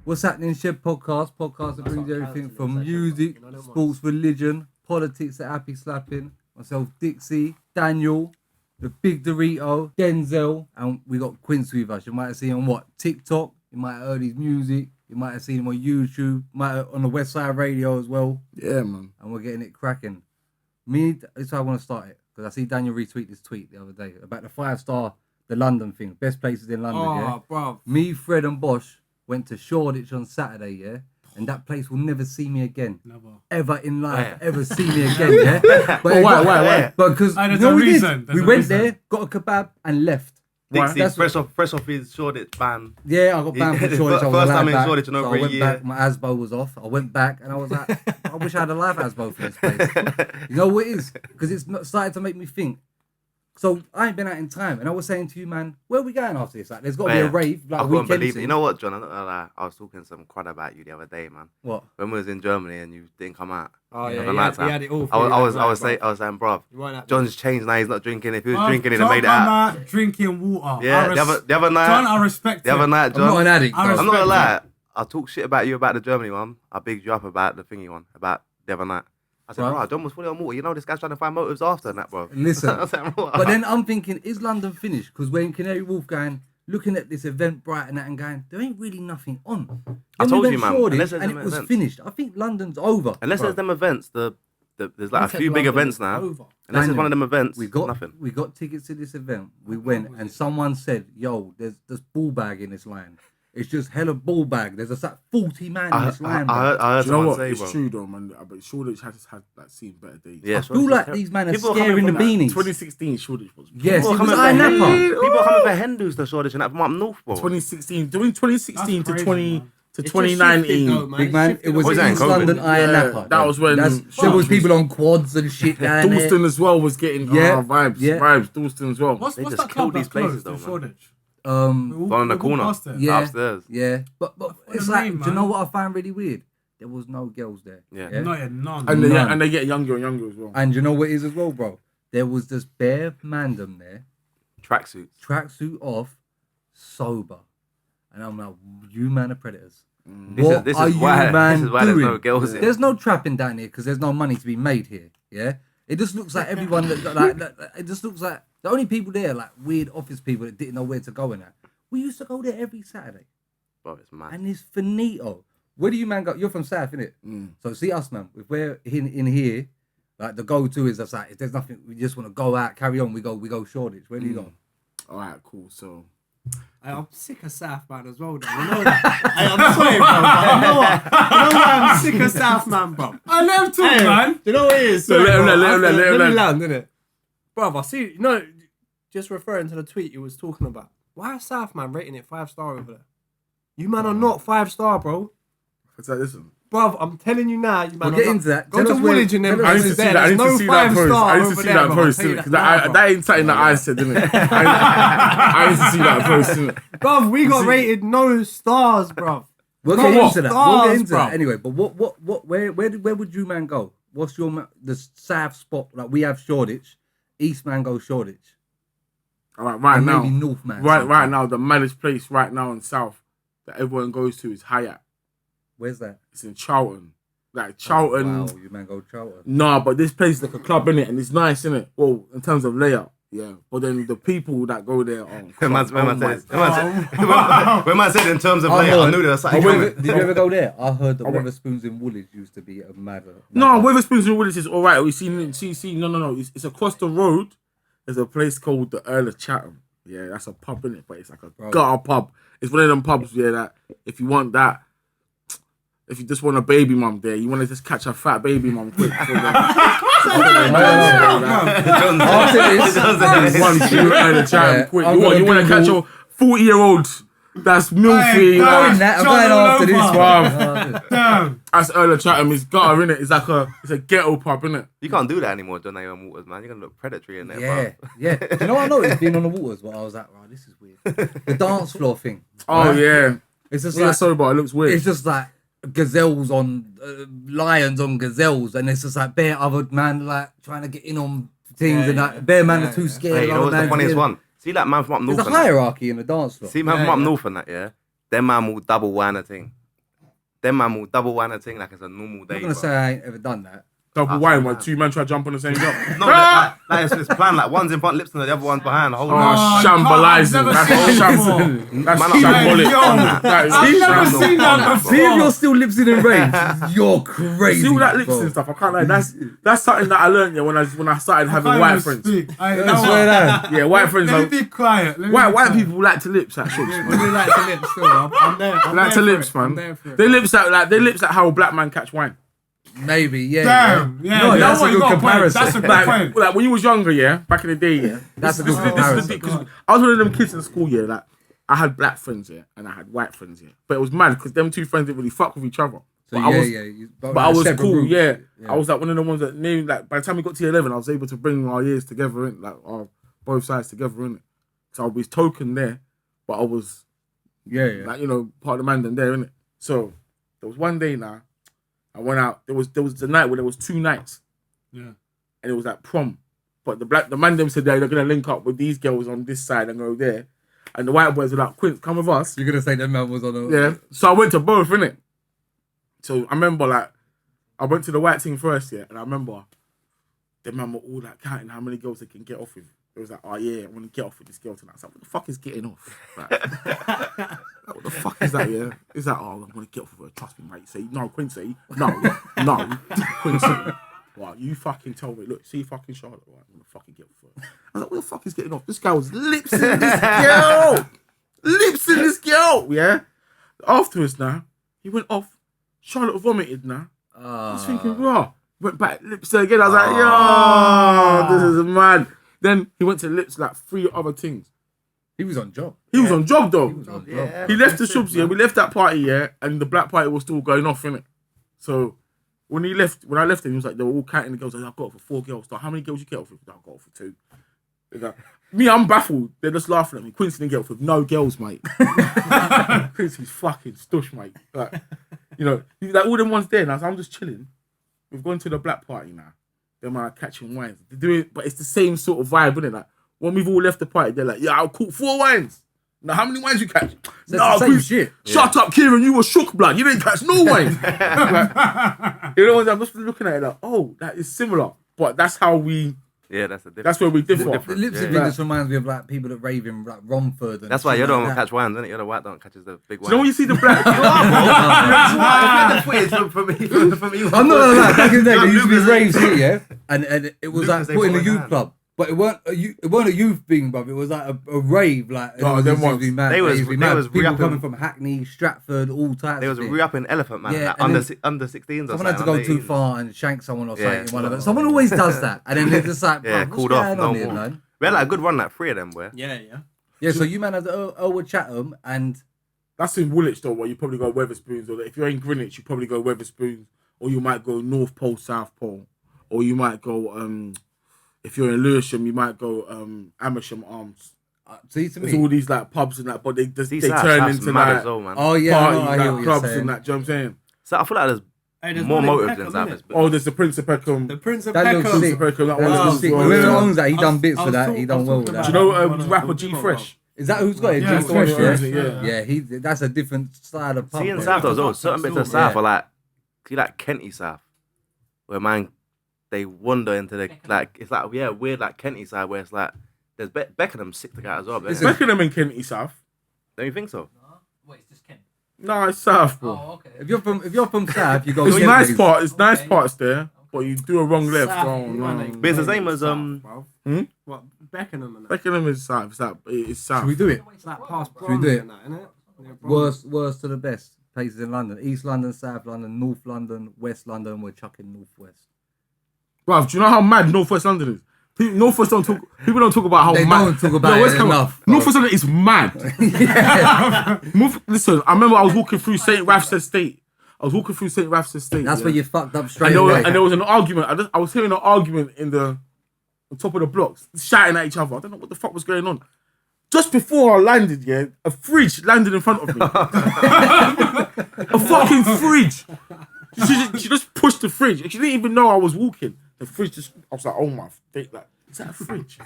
What's happening, Shed Podcast that brings you everything from music, sports, religion, politics at Happy Slapping. Myself, Dixie, Daniel, the Big Dorito, Denzel, and we got Quincy with us. You might have seen him on TikTok. You might have heard his music. You might have seen him on YouTube. Might have on the West Side Radio as well. Yeah, man. And we're getting it cracking. That's how I want to start it, because I see Daniel retweet this tweet the other day about the 5-star, the London thing, best places in London. Yeah, bro. Me, Fred, and Bosch went to Shoreditch on Saturday. Yeah. And that place will never see me again. Never. Ever in life, ever see me again, yeah? But why? Because there's a reason. We went there, got a kebab, and left. Dixie, fresh off his Shoreditch ban. Yeah, I got banned from Shoreditch. First time in Shoreditch in over a year. Back, my ASBO was off. I went back and I was like, I wish I had a live ASBO for this place. You know what it is? Because it's started to make me think. So I ain't been out in time, and I was saying to you, man, where are we going after this? Like, there's got to be a rave, like I weekend. Couldn't believe it. You know what, John? I'm not gonna lie. I was talking some crud about you the other day, man. What? When we was in Germany and you didn't come out. Oh yeah, he had it all. I was saying, bruv, John's changed now. He's not drinking. If he was drinking, he'd have made it out. Drinking water. Yeah, the other night. John, I respect the other night, John. I'm not an addict. I'm not gonna lie. I talk shit about you about the Germany one. I bigged you up about the thingy one about the other night. I said, bro, John was fully on water. You know, this guy's trying to find motives after that, bro. Listen, but then I'm thinking, is London finished? Because when Canary Wolf going, looking at this event bright and that and going, there ain't really nothing on. Then I told you, man. And it was finished. I think London's over. Unless there's them events, there's like a few big events now. Unless it's one of them events, nothing. We got tickets to this event. We went and someone said, yo, there's ball bag in this line. It's just hella ball bag. There's like 40 man in this line. I heard someone say, it's true though, man. But Shoreditch has had like seen better days. Yeah, I feel like these men are scaring the beanies. 2016 Shoreditch was. Yes, it was People are coming for Hindus to Shoreditch and that from up north, bro. 2016, doing 2016 to 2019. Big man, it was East London Iron Napa. That was when there was people on quads and shit down there. Dalston as well was getting vibes. Dalston as well. What's just that club these places though, Shoreditch? On the corner, upstairs. Yeah, but it's like, do you know what I find really weird? There was no girls there. Yeah. None. And they get younger and younger as well. And you know what it is as well, bro? There was this bare mandem there. Tracksuit off, sober. And I'm like, you man are predators. What are you man doing? There's no girls here. There's no trapping down here because there's no money to be made here. Yeah? It just looks like everyone, it just looks like the only people there, like weird office people that didn't know where to go and that. We used to go there every Saturday. Bro, it's mad. And it's finito. Where do you man go? You're from South, innit? So see us, man. If we're in here, like the go-to is us, like, if there's nothing, we just want to go out, carry on, we go Shoreditch. Where do you go? All right, cool. So I'm sick of South man as well, though. You know that? I'm sorry, bro. You know what? I'm sick of South man, bro. I never talk, man. You know what it is? So let him land, innit? Bro, I see. You know, just referring to the tweet you was talking about. Why is South man rating it 5-star over there? You man are not 5-star, bro. What's that? Listen. Bro, I'm telling you now, you man. We'll get into that. Go to Woolwich and them. I need to see that. I need to see that post. I need to see that post, because that ain't something that I said, didn't it? I need to see that post, didn't it? Bro, we got rated no stars, bro. We'll get into that. Anyway, but where would you man go? What's the South spot? Like, we have Shoreditch. East man goes Shoreditch. All right, right now. Maybe North man. Right now, the maddest place right now in South that everyone goes to is Hyatt. Where's that? It's in Charlton. Like Charlton. Oh, wow, you man go Charlton. Nah, but this place is like a club, innit? And it's nice, innit? Well, in terms of layout, yeah. But then the people that go there are... When man said in terms of layout, I knew there was something. Did you ever go there? I heard that Wetherspoons in Woolwich used to be a mad... No, Wetherspoons in Woolwich is all right. We see. No. It's across the road. There's a place called the Earl of Chatham. Yeah, that's a pub, innit? But it's like a gutter pub. It's one of them pubs, yeah, that if you want that... If you just want a baby mum there, you want to just catch a fat baby mum quick. One Earl of Chatham quick. You want to catch a 40-year-old that's milky. I'm going after this, Damn. That's Earl of Chatham. It's gutter, innit? It's a ghetto pub, innit? You can't do that anymore, John A. on Waters, man. You're going to look predatory in there, bro. Yeah. Do you know what I noticed being on the Waters? But I was like, right, this is weird. The dance floor thing. Oh, yeah. It's just like... sorry, but it looks weird. It's just like gazelles on... lions on gazelles. And it's just like bare other man like trying to get in on things. And like bare man are too scared. Hey, you know what's the funniest one? See that man from up north. There's a hierarchy in the dance floor. See man from up north and that, yeah? Them man will double wine a thing. them man will double wine a thing like it's a normal day. I'm gonna bro. say I ain't ever done that. Double wine when two men try to jump on the same jump. No, like it's planned. Like one's in front, lips and the other one's behind. The whole Oh, shambolizing. That's shambolic. That's Man, shambolic. I've never seen that before. See if you're still lipsing in raves, you're crazy. See all that lips bro. and stuff. I can't lie. That's something that I learned when I started having white friends. I swear that. Yeah, white friends. Let me be quiet. White people like to lips at shops, Let man. me like to lips still. I'm there. I'm Like there to for lips, it. I'm man. there for it. They lips at how a black man catch wine. Maybe, yeah. Damn. Yeah. No, that's a you good got a point. comparison. That's a good Like, point. like when you was younger, yeah, back in the day, yeah. That's a This good is the comparison. thing, 'cause I was one of them kids in school, yeah. Like I had black friends, yeah, and I had white friends, yeah. But it was mad because them two friends didn't really fuck with each other. So But I was, but I was separate cool, groups. yeah. I was like one of the ones that knew. Like by the time we got to 11, I was able to bring our years together, in like our both sides together, in it. So I was token there, but I was Yeah. like part of the man then there, innit? So there was one day now, I went out. There was the night where there was 2 nights. Yeah. And it was like prom. But the man them said they're gonna link up with these girls on this side and go there. And the white boys were like, Quint, come with us. You're gonna say that man was on a Yeah. So I went to both, innit? So I remember like I went to the white thing first, yeah, and I remember the man were all like counting how many girls they can get off with. It was like, oh yeah, I want to get off with this girl tonight. I was like, what the fuck is getting off? Like, what the fuck is that, yeah? Is that, oh, I'm going to get off with her, trust me, mate. Say, no, Quincy, no, Quincy. Right, you fucking tell me, look, see fucking Charlotte, right, I'm going to fucking get off with her. I was like, what the fuck is getting off? This guy was lipsing this girl. Lipsing this girl, yeah? Afterwards now, he went off. Charlotte vomited now. I was thinking, raw. Went back, lips again. I was like, yo, this is mad. Then he went to lips like 3 other things. He was on job. He was on job though. Yeah. He left the shubs, yeah. We left that party, yeah, and the black party was still going off, innit? So when I left him, he was like, they were all counting the girls. Like, I got off for 4 girls. So how many girls you get off with? I got off for 2. Like, me, I'm baffled. They're just laughing at me. Quincy didn't get off with no girls, mate. Quincy's fucking stush, mate. Like, like all them ones there. Now, so I'm just chilling. We've gone to the black party now. They're like catching wines. They do it, but it's the same sort of vibe, isn't it? Like when we've all left the party, they're like, "Yeah, I'll caught 4 wines. Now, how many wines you catch? So no, same shit. Shut up, Kieran. You were shook, blood. You didn't catch no wines." Like, I'm just looking at it like, oh, that is similar, but that's how we. Yeah, that's a different. That's where we differ. The lipsy thing just reminds me of like people that rave in like Romford. And That's why you're the one like who catch wines, isn't it? You're the white don't catches the big ones. You know when you see the black? For me. I'm not gonna lie, back in the day, there used to be raves here, yeah, and it was like Lucas, they put in a put youth down. club, but it weren't a youth thing, bruv. It was like a rave, like and Oh, it was them used to ones. be mad. They was- used to be they mad. was People re-upping- coming from Hackney, Stratford, all types. There was of a shit. re-upping elephant man, Yeah, like and under 16s or Someone had to something, go too under 18s. far and shank someone or something. Yeah. in one of them. Someone always does that, and then they're just like, Yeah, bruv, called what's off. going on No here, more. man? We had like a good run, like 3 of them, where. Yeah. Yeah, so you man had Elwood Chatham, and That's in Woolwich though, where you probably go Weatherspoons, or if you're in Greenwich, you probably go Weatherspoons, or you might go North Pole, South Pole, or you might go if you're in Lewisham, you might go Amersham Arms. see to There's me, all these like pubs and that, but they These turn South's into mad like as well, man. oh yeah, parties, no, I hear like what you're clubs saying. and that. Do you know what I'm saying? So I feel like there's more motives than South. Oh, there's the Prince of Peckham. The Prince of That looks Peckham. sick. Peckham, that That one looks as sick. well, Whoever yeah. owns that, he I done was- bits I for was that. talk- He I done was well with talking that. Do you about know one of rapper the G people, Fresh? Is that who's got it? Yeah, G Fresh, Fresh, yeah. yeah. Yeah, that's a different style of pub. See in bro. South though, as well, Fuck certain that bits of still, South man. are like, see like Kenty South, where man, they wander into the, like, it's like, yeah, weird like Kenty side where it's like, there's Beckenham sick to get as well, Listen, Beckenham in Kenty South. don't you think so? Wait, it's just Kent. No, it's South, bro. Oh, okay. If you're from South, you go. It's get nice these. part. It's nice parts there, but you do a wrong left. South, Oh, you no. know, But it's the same as What, Beckenham and that? Beckenham is South. It's South. Should we do it? It's like past we Bromley do it? and that, innit? Yeah, Bromley. Worst to the best places in London: East London, South London, North London, West London. We're chucking Northwest. Bruv, do you know how mad Northwest London is? People don't talk about how They mad. don't talk about West it Ham- enough, bro. Northwest London is mad. Listen, I remember I was walking through St. Raph's Estate. That's where you fucked up And straight there, away. and there was an argument. I was hearing an argument on top of the blocks, shouting at each other. I don't know what the fuck was going on. Just before I landed, yeah, a fridge landed in front of me. A fucking fridge. She just pushed the fridge. She didn't even know I was walking. The fridge just, I was like, oh my, like, is that a fridge?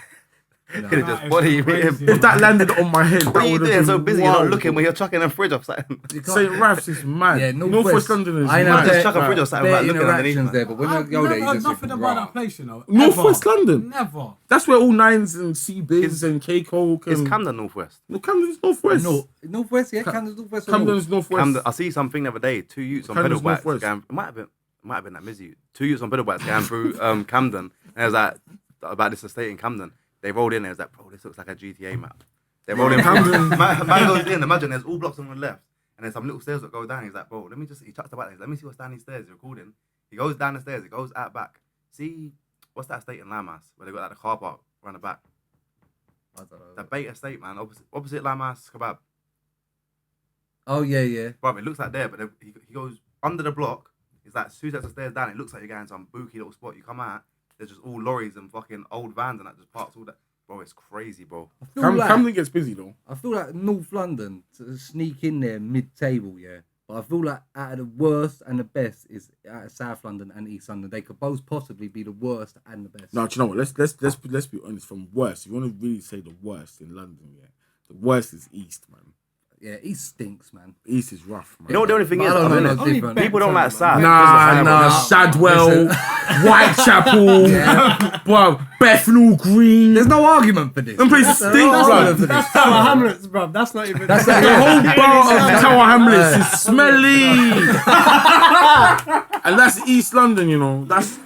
He'd have just body him. crazy. If that landed on my head, that What are you would have doing been so busy? You're not wild. looking when you're chucking a fridge off something. You can't- St. Ralph's is mad. Yeah, Northwest London is I know mad. Just chuck a fridge or there something like looking underneath. interactions Man. there, but when I've you go there, never you heard just nothing think, about "Rah." that place, you know. Northwest Ever. London. Never. That's where all Nines and C-Biz and K-Coke and... It's Camden Northwest. No, Camden's Northwest. No, Northwest, yeah, Camden's Northwest. or Camden's Northwest. Camden, I see something the other day. 2 youths on pedal Camden's bikes. Northwest. Going, it might have been that Mizzy. 2 youths on pedal bikes going through Camden. And it was like about this estate in Camden. They rolled in. It was like, bro, this looks like a GTA map. They rolled in. Camden. Man goes in. Imagine there's all blocks on the left, and there's some little stairs that go down. He's like, bro, let me just. He chucks the bike. Let me see what's down these stairs. He's recording. He goes down the stairs. He goes out back. See what's that estate in Limehouse where they got like the car park around the back? I don't know. The Bait Estate, man, opposite Limehouse Kebab. Oh yeah, yeah. Bro, it looks like there, but he goes under the block. It's like 2 sets of stairs down. It looks like you're going to some booky little spot. You come out, there's just all lorries and fucking old vans and that just parks all that. Bro, it's crazy, bro. I feel like Camden gets busy though. I feel like North London to sneak in there mid-table, yeah. But I feel like out of the worst and the best is out of South London and East London. They could both possibly be the worst and the best. No, do you know what? Let's be honest. From worst, if you want to really say the worst in London, yeah, the worst is East, man. Yeah, East stinks, man. East is rough, man. You know what the only thing But is? I don't know, I mean, no Only different. bet- people don't like South. Nah, Nah. Shadwell, Listen. Whitechapel, bro, Bethnal Green. There's no argument for this. Them places There's stink, no blood. argument for That's this. Tower-hamlets, bro. That's not even. That's The whole borough of Tower-hamlets is smelly. And that's East London, you know. That's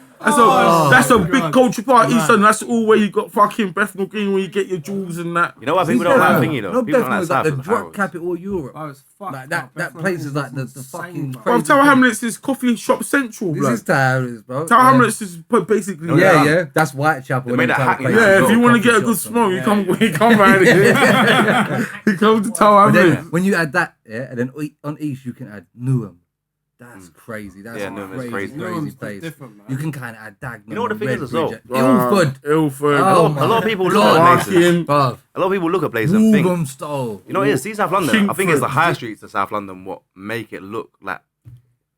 a big culture part. East London. That's all where you got fucking Bethnal Green where you get your jewels and that. You know what? People don't like thingy though. No, People don't Bethnal like is like South. the it's drug arrows. capital of Europe. Oh, it's fucked Like up. that Bethnal place is Green like the insane, fucking bro. Bro, crazy Tower-hamlets is coffee shop central, thing. blood. This is Tower-hamlets, bro. Tower-hamlets is basically... No, Yeah, yeah. yeah. That's Whitechapel. They made that Hackney. Yeah, if you want to Coffee get a good shops, smoke, man. you come around here. You come to But then Tower-hamlets. when you add that, yeah, and then on East you can add Newham. That's crazy. That's Yeah, a Newham is crazy, crazy. crazy Newham's place. different, man. You can kind of add Dagenham. You know what the and thing is as well? Redbridge and Ilford. Ilford. Oh, A lot of people look God. at places. Barking. Bruv. A lot of people look at places and think, Walthamstow. you know what it is? See South London. I think it's the Chingford. high streets of South London what make it look like.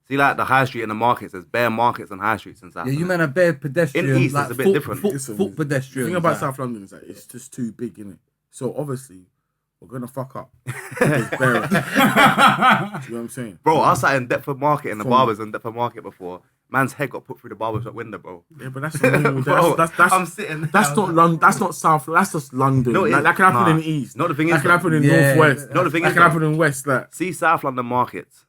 See, like the high street and the markets. There's bare markets and high streets in South. Yeah, you London. man are bare pedestrian. In East, like it's a bit foot, different. Foot, Listen, foot The pedestrians. thing about like. South London is that it's just too big, innit? So obviously, we're gonna fuck up. It's bare. Do you know what I'm saying? Bro, I sat in Deptford Market in the From- barbers in Deptford Market before. Man's head got put through the barbershop window, bro. Yeah, but that's normal. Bro, That's I'm sitting. that's not London. That's not South. That's just London. No, it Like, is. that can happen Nah. in East. No, the thing That is, can happen in Yeah. Northwest. No, the thing that is, can happen in West. Like see South London markets,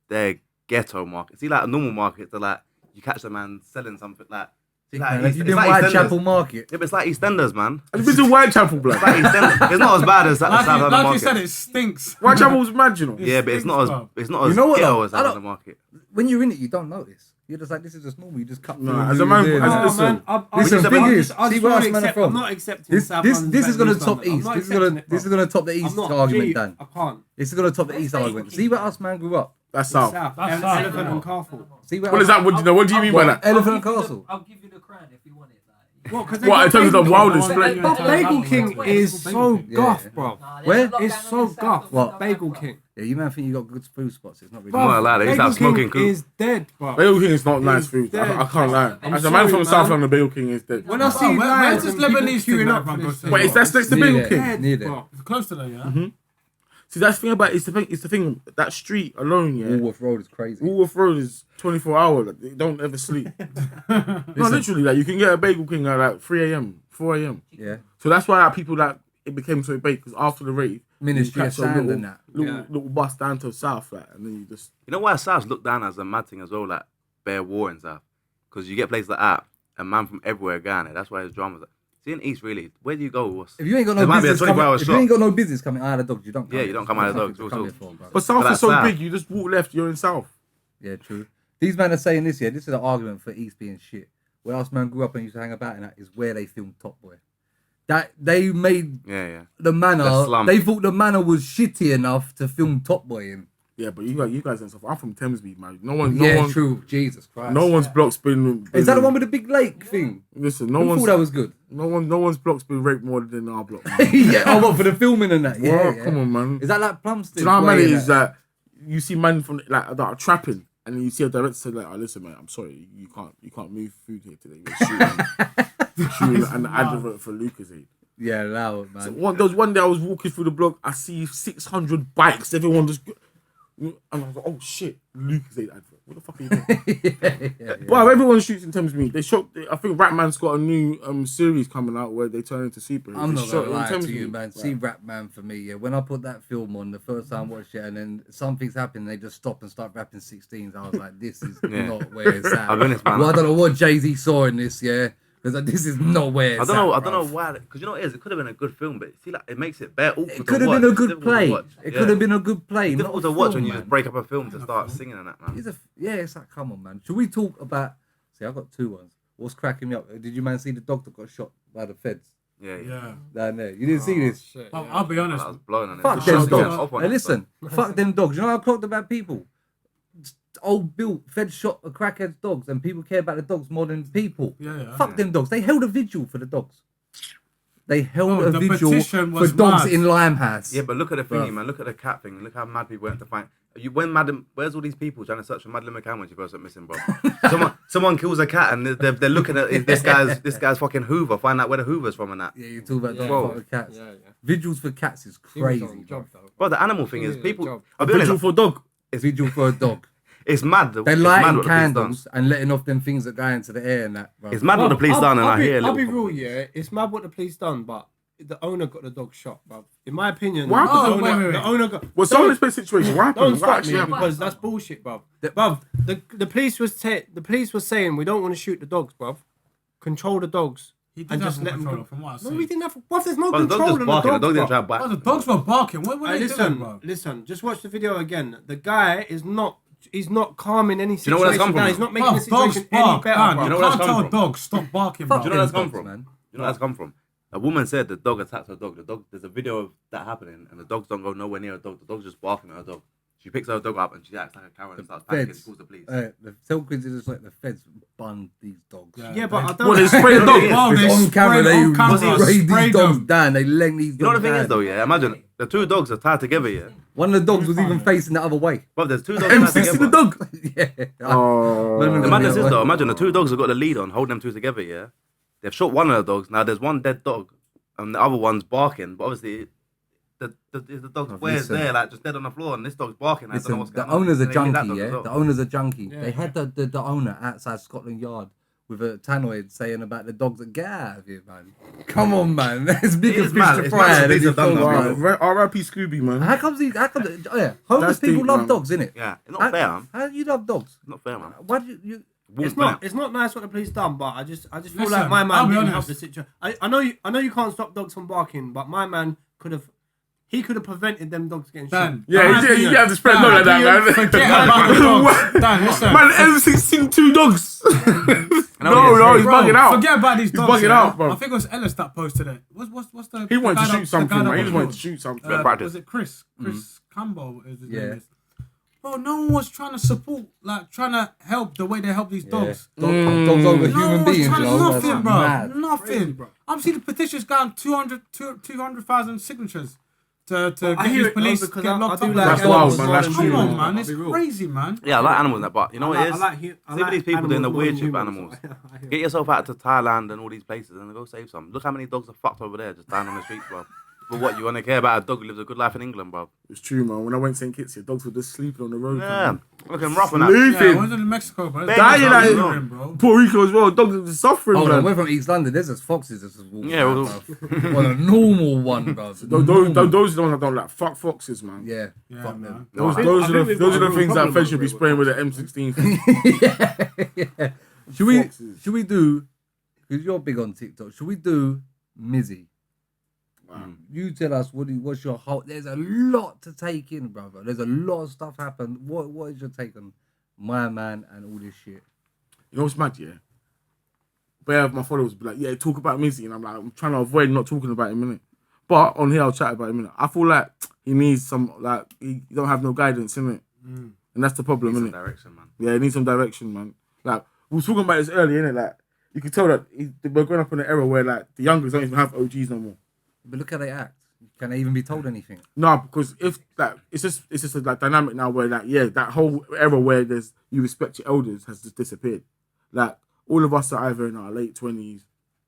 they're ghetto markets. See, like a normal market, they're like you catch the man selling something like. Thick, like man. Have East- you it's been like Whitechapel EastEnders. Market? Yeah, but it's like EastEnders, man. I've been to Whitechapel, blood. It's like EastEnders. It's not as bad as like the South London Like you market. said, it stinks. Whitechapel's mad, you know. Yeah, but it's not as Bro. it's not You as know what, ghetto though? as I South don't- London market. When you're in it, you don't notice. You're just like, this is just normal. You just cut through. Nah, and as a do man- it. as a- Oh, listen, man, listen, I'm thing just- is, I see just where won't us man are accept- from. I'm not accepting This South this London this is better gonna than East top London. I'm East. not This is accepting gonna it, this is bro. gonna top the I'm East not, argument, G, Dan. I can't. This is gonna top the East argument. See where us man grew up. That's South. South. That's Elephant South. and Castle. See where What is that? What do you mean by that? Elephant and Castle. I'll give you the crown if you want it. Like, What? Because What, in terms of the wildest place? But Bagel King is so Yeah. guff, bro. nah, there's Where? a lot It's going on so in South guff. that we What? don't Bagel have, King. Yeah, you man think you got good food spots. It's not really. I'm not allowed. They used to have Bagel smoking King coop. is dead, bro. Bagel King is not nice food. dead. I can't lie. I'm As a man sorry, from South man. London, Bagel King is dead. When I see where's lines this and people Lebanese thing queuing that up for everyone this goes thing, But it's that's next to Near Bagel there, King. near there. bro. It's close to there, yeah? See, that's the thing about it's the thing that street alone, yeah. Woolworth Road is crazy. Woolworth Road is 24 hours. Like, they don't ever sleep. No, literally, like you can get a Bagel King at like 3 a.m., 4 a.m. Yeah. So that's why like, people like it became so big because after the rave, Ministry you of catch a Sand little, and that. little bus down to South, like, and then you just You know why South's looked down as a mad thing as well, like bare war and South? Because you get places like that, and man from everywhere going there. That's why there's dramas. See in East, really, where do you go? If you ain't got no There might be a business 24-hour coming, if you shop. ain't got no business coming out of the dogs, you don't. Yeah, you don't come out of the dogs, Come also. here for, bro. But South But is so that's big, South. you just walk left, you're in South. Yeah, true. These men are saying this. Yeah, this is an argument for East being shit. Where us man grew up and used to hang about, and that is where they filmed Top Boy. That they made Yeah. the manor. The slum. They thought the manor was shitty enough to film Top Boy in. Yeah, but you guys and stuff. I'm from Thamesmead, man. No one, True. Jesus Christ. no one's block's been. Is that the one with the big lake thing? Listen, I thought that was good. no one's block's been raped more than our block. Man. Yeah, I want for the filming and that. Yeah, Well, come on, man. Is that like Plumstead? Do you know how mad way it and is that? that you see men from like that are trapping, and then you see a director say like, "Oh, listen, man, I'm sorry, you can't move food here today. We're shooting an advert for Lucasade." Yeah, allow it, man. So one day I was walking through the block, I see 600 bikes, everyone just, and I was like, oh shit, Lucas ain't advert. What the fuck are you doing? yeah. But everyone shoots in Thames Me. They shot. I think Ratman's got a new series coming out where they turn into superheroes. I'm They not shot gonna it in lie Thames to you, Me. man. Right. See Rap Man for me, yeah. When I put that film on the first time I watched it, and then something's happened, they just stop and start rapping 16s. I was like, this is not where it's at. I'll be honest, man. Well, I don't know what Jay-Z saw in this, yeah, because this is not where it's I don't at, know bruv. why. Because you know what it is? It could have been a good film, but see, like, it makes it bare awkward. It could have been a good play. It It could have been a good play. It's not difficult a to watch film, when you man. just break up a film to start singing and that, man. It's like, come on, man. Should we talk about? See, I got two ones. What's cracking me up? Did you man see the dog that got shot by the feds Yeah. down there? You didn't see this? Shit, I'll be honest. I was blowing on it. Fuck The them shot's going dogs. off on Hey, it, listen, fuck them dogs. You know how I clocked about people? Old Bill, Fed shot a crackhead's dogs, and people care about the dogs more than people. Yeah. Fuck them dogs. They held a vigil for the dogs. They held Oh, a the vigil petition for was dogs mad. in Limehouse. Yeah, but look at the thingy, Bruv. man. Look at the cat thing. Look how mad people went to find. Where's all these people trying to search for Madeleine McCann when she goes up missing, bro? someone kills a cat and they're looking at this guy's fucking Hoover. Find out where the Hoover's from and that. Yeah, you talk about Yeah. dogs for cats. Yeah. Vigils for cats is He was crazy. on job, though. Bro, the animal thing He is was on people. job. I'll be Vigil honest, for a dog. Vigil for a dog. it's mad. They're It's mad lighting what the police done. candles and letting off them things that go into the air and that. Bro. It's mad what the police done, and I hear. I'll be little- real, yeah. It's mad what the police done, but the owner got the dog shot, bro. In my opinion, What the happened? owner, Wait. the owner got. Well, so in this situation, what happened? Don't What stop actually me happened? because that's bullshit, bruv. Bruv, the police was saying we don't want to shoot the dogs, bruv. Control the dogs. He And did have just some let 'em control go. from what I No, see. we didn't have. Bruv, there's no Bro, the dog control just on barking. The dog didn't bruv. try to bite. Oh, the dogs were barking. What were Hey, they doing, bro? listen. Just watch the video again. The guy is not. He's not calming any you know where that's situation come from? down. He's not making the Bro, dogs situation any bark, better, man. bruv. You know You where can't that's tell come a from? dog stop barking, Fuck bro. Do you know where that's them come dogs, from? man. You know where that's come from? A woman said the dog attacked her dog. The dog. There's a video of that happening, and the dogs don't go nowhere near a dog. The dog's just barking at her dog. She picks her dog up and she acts like a Karen and starts panicking. Feds. She calls the police. The Selkins is like the feds bun these dogs. Yeah, but I don't. Well, they sprayed the dog. Bro, It's they on camera, sprayed they on camera, spray these sprayed dogs them. down. They let these dogs You know what the thing down. is though, yeah? Imagine the two dogs are tied together, yeah? One of the dogs was even facing the other way. But there's two dogs tied M60 the together. dog. yeah. Oh. Man, The madness is Yeah. though, imagine the two dogs have got the lead on, holding them two together, yeah? They've shot one of the dogs, now there's one dead dog, and the other one's barking, but obviously the dog's where's listen. there, like just dead on the floor, and this dog's barking. I don't know Listen, what's the going on. owner's a And they hit that junkie, dog yeah? as well. The owner's a junkie. Yeah. They had the owner outside Scotland Yard with a tannoid saying about the dogs that get out of here, man. Come on, man. There's bigger is fish mad. to It's fry mad than these these have done dogs, that, man. R.I.P. Scooby, man. How comes homeless That's people deep, love man. dogs, innit? Yeah, it's not fair, man. How do you love dogs? It's not fair, man. Why do you It's not nice what the police done, but I just feel Listen, like my I'll man be didn't help honest. the situation. I know you can't stop dogs from barking, but my man could have prevented them dogs getting shot. Dan, Yeah, you have to spread love like that, man. Forget about the dogs. Dan, listen. Man, M16 two dogs. know, no, he's Bro, bugging out. Forget about these He's dogs. bugging yeah? out, bro. I think it was Ellis that posted it. What's the? He wanted the to guy shoot something, the guy man. He that just was wanted to killed? shoot something. practice. Was it Chris Campbell? Is his Yeah. name is. Bro, no one was trying to support, like trying to help the way they help these dogs. Dogs over No human one was beings, trying yo. nothing, That's bro. mad. Nothing. Crazy, bro. I'm seeing the petitions going 200,000 signatures to I get hear these it, police though, because get I locked do up. like That's animals wild, man. more That's than true. Come humans, on, man. I'll It's be real. crazy, man. Yeah, I like animals, that, but you know what it is? I See for these people doing the weird shit with animals. Get yourself out to Thailand and all these places and go save some. Look how many dogs are fucked over there just dying on the streets, bro. But what, you want to care about a dog who lives a good life in England, bro? It's true, man. When I went to St. Kitts, dogs were just sleeping on the road. Yeah. man. Looking rough and that. Yeah, I Sleeping. was in Mexico, bro. Bang, Dying like Suffering, bro. Puerto Rico as well. Dogs are just suffering, Hold on, man. we're from East London. There's just foxes that's just walking Yeah, around, well- bruv. On a normal one, bro. Those are the ones I don't like. Fuck foxes, man. Yeah, Yeah, fuck man. them. No, Those I- are the things that Fed should be spraying with the M16. yeah. Should Foxes. we do? Because you're big on TikTok. Should we do Mizzy? You tell us what's your whole. There's a lot to take in, brother. There's a lot of stuff happened. What is your take on my man and all this shit? You know what's mad, yeah? Where my followers be like, yeah, talk about Mizzy. And I'm like, I'm trying to avoid not talking about him, innit? But on here, I'll chat about him, innit? I feel like he needs some, like, he don't have no guidance, innit? And that's the problem, Need some innit? direction, man. Yeah, he needs some direction, man. Like, we were talking about this earlier, innit? Like, you can tell that we're growing up in an era where, like, the youngers don't even have OGs no more. But look how they act. Can they even be told anything? No, because if like it's just a like dynamic now where like that whole era where there's you respect your elders has just disappeared. Like all of us are either in our late 20s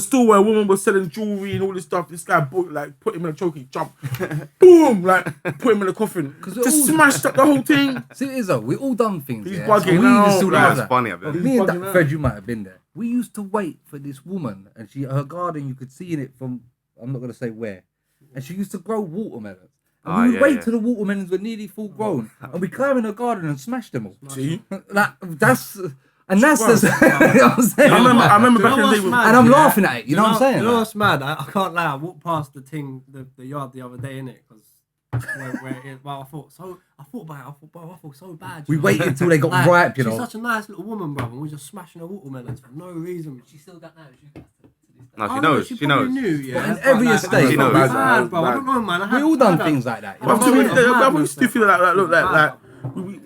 stall where a woman was selling jewelry and all this stuff. This guy put him in a choke, he jumped, boom, put him in a coffin. Just smashed up the whole thing. See, it is though. We all done things. He's yeah? bugging So we out. even still That's do that. funny. I bet. Me and bugging that out. Fred, you might have been there. We used to wait for this woman, and her garden, you could see in it from I'm not gonna say where, and she used to grow watermelons. And Oh, we would yeah, wait yeah. till the watermelons were nearly full grown, and we climb in her garden and smash them all. See? Like that's the. You know what I'm saying? I remember back in the what's day with mad? And I'm Yeah. laughing at it. You know what I'm saying? You know Like, what's mad? I can't lie. I walked past the yard the other day, innit? Because I thought about it. I thought, bro, I feel so bad. we you know? waited till they got Like, ripe, you she's know. such a nice little woman, bro, and we're just smashing her watermelons for no reason. She still got now. No, she Oh, knows. she She probably knows. knew, yeah. In every estate, She knows. Bad, bro. I don't know, man. we all done things like that. You know But what to I'm me, saying? I used to feel like look like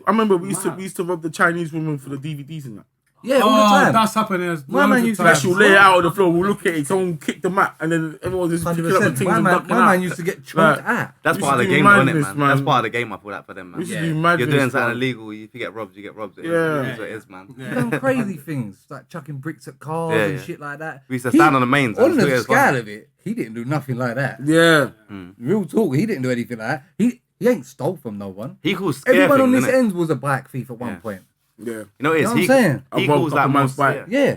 I remember we used to rob the Chinese women for the DVDs and that. Yeah, all the time. That's happening. As My man used to Like she'll lay it out on the floor, we'll look at it, someone kick the mat, and then everyone just picking up the 100%. things My and man, ducking my out. man used to get chunked Like, at. That's We part of used the to do game, isn't it, madness, man? That's man. part of the game. I feel that for them, We man. used to Yeah. do You're madness, doing something man. illegal. If you get robbed, you get robbed. It is Yeah. what it is, man. Done crazy things like chucking bricks at cars Yeah, and yeah. shit like that. We used to stand on the mains. On and do it the as well. scale of it, he didn't do nothing like that. Yeah. Real talk, he didn't do anything like that. He ain't stole from no one. He calls scare Everyone on things, this innit? end was a bike thief at one Yeah. point. Yeah. You know what it You is? know what I'm saying? He I robbed calls a that couple more man's bike. scare. Yeah.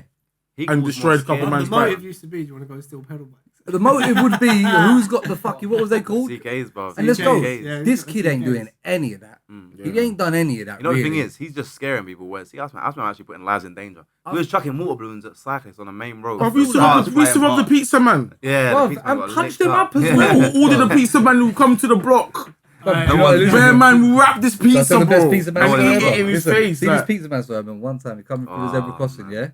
He And calls destroyed more a couple scare. man's The bike. motive used to be, do you want to go steal pedal bikes? The motive would be who's got the fucking, what was they called? CKs, bro. And let's go. CKs. Yeah. This kid ain't doing any of that. He ain't done any of that. You know the thing really. is, he's just scaring people. Where see, that's actually putting lives in danger. We was chucking water balloons at cyclists on the main road. Oh, we used to Cars rob the flying pizza man. Yeah, Bruv, the pizza and got punched licked him up as Yeah. well. Order the pizza man who come to the block. But No one- Where man will wrap this So I pizza, tell the best bro. pizza man No one story ever. ever. Get in his Listen, face, see this like- pizza man story. I remember one time he coming through the zebra crossing, man. yeah?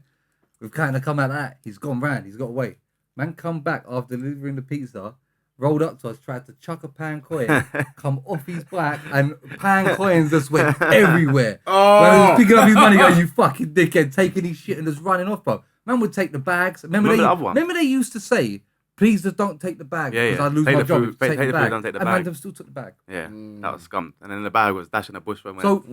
We've kind of come out of that. He's gone round. He's got away. Man come back after delivering the pizza, rolled up to us, tried to chuck a pound coin, come off his back, and pound coins just went everywhere. Oh. Man was picking up his money going, you fucking dickhead, taking his shit and just running off, bro. Man would take the bags. Remember the other one? Remember they used to say, please just don't take the bag Yeah, because yeah. I'd lose Take my the job. food, if you take the food, bag. don't take the and bag. man, them still took the bag. Yeah, that was scummed. And then the bag was dashing a bush when So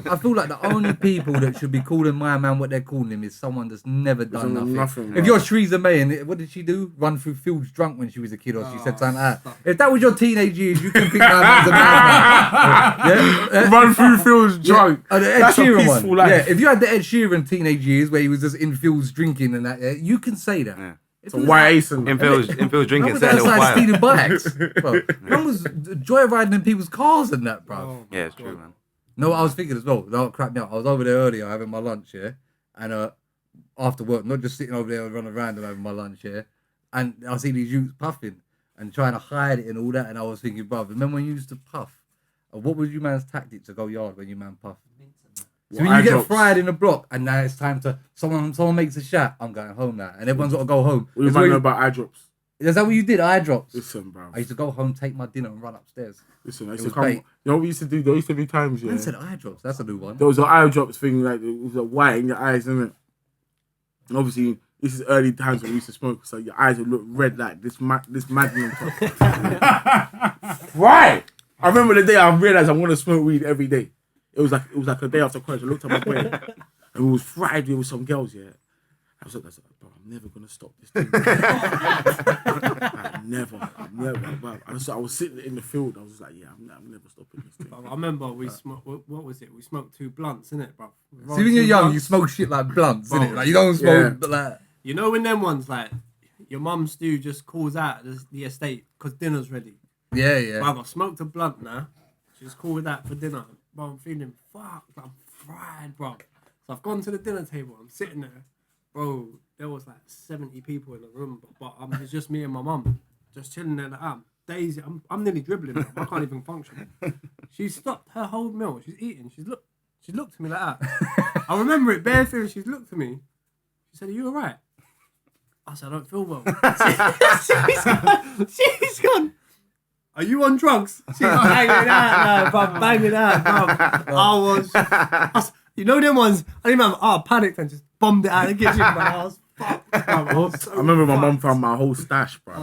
I feel like the only people that should be calling my man what they're calling him is someone that's never done nothing. If you're Theresa May, and what did she do? Run through fields drunk when she was a kid, or she said something like that. If that was your teenage years, you can think my man's a madman. Run through fields drunk. Oh, the Ed That's a Sheeran peaceful one. life. Yeah, if you had the Ed Sheeran teenage years where he was just in fields drinking and that, you can say that. Yeah. If So it was why like- Ace and in fields drinking, Man was setting a little outside fire. stealing bikes. Bro. Man was joyriding in people's cars and that, bro. Yeah, it's true, man. No, what I was thinking as well. Don't crap me up. I was over there earlier having my lunch, yeah, and after work, not just sitting over there and running around and having my lunch, yeah, and I see these youths puffing and trying to hide it and all that, and I was thinking, bro, remember when you used to puff? What was you man's tactic to go yard when you man puff? So when you get fried in the block, and now it's time to someone makes a shot, I'm going home now, and everyone's got to go home. We might know about eye drops. Is that what you did? Eye drops. Listen, bro. I used to go home, take my dinner, and run upstairs. Listen, I used It to was come. bait. You know what we used to do? There used to be times, yeah. Man said eye drops. That's a new one. There was an eye drops thing, like it was a white in your eyes, isn't it? And obviously, this is early times when we used to smoke, so your eyes would look red like this Magnum. Right. I remember the day I realized I want to smoke weed every day. It was like a day after college. I looked at my boy, and we was fried with some girls. Yeah, I was like, bro, I'm never gonna stop this thing. I never. Bro. I was sitting in the field. I was like, yeah, I'm never stopping this thing. I remember we smoked. What was it? We smoked 2 blunts, innit, bro? See, when you're young, you smoke shit like blunts, innit? Like, you don't smoke, but like... You know when them ones, like, your mum stew just calls out the estate because dinner's ready. Yeah, yeah. Bro, I smoked a blunt now. She's called out for dinner. Bro, I'm feeling fucked. I'm fried, bro. So I've gone to the dinner table. I'm sitting there. Bro, there was like 70 people in the room. But it's just me and my mum. Just chilling there like that. Daisy, I'm nearly dribbling. Bro. I can't even function. She stopped her whole meal. She's eating. She looked at me like that. I remember it bare through. She's looked at me. She said, "Are you alright?" I said, "I don't feel well." She's gone. Are you on drugs? She's banging it out, bro. Banging it out, bro. I was, you know them ones. I remember. I panicked and just bombed it out of the kitchen, bro. I was fucked. Bro. I was so I remember my mum fucked. found my whole stash, bro.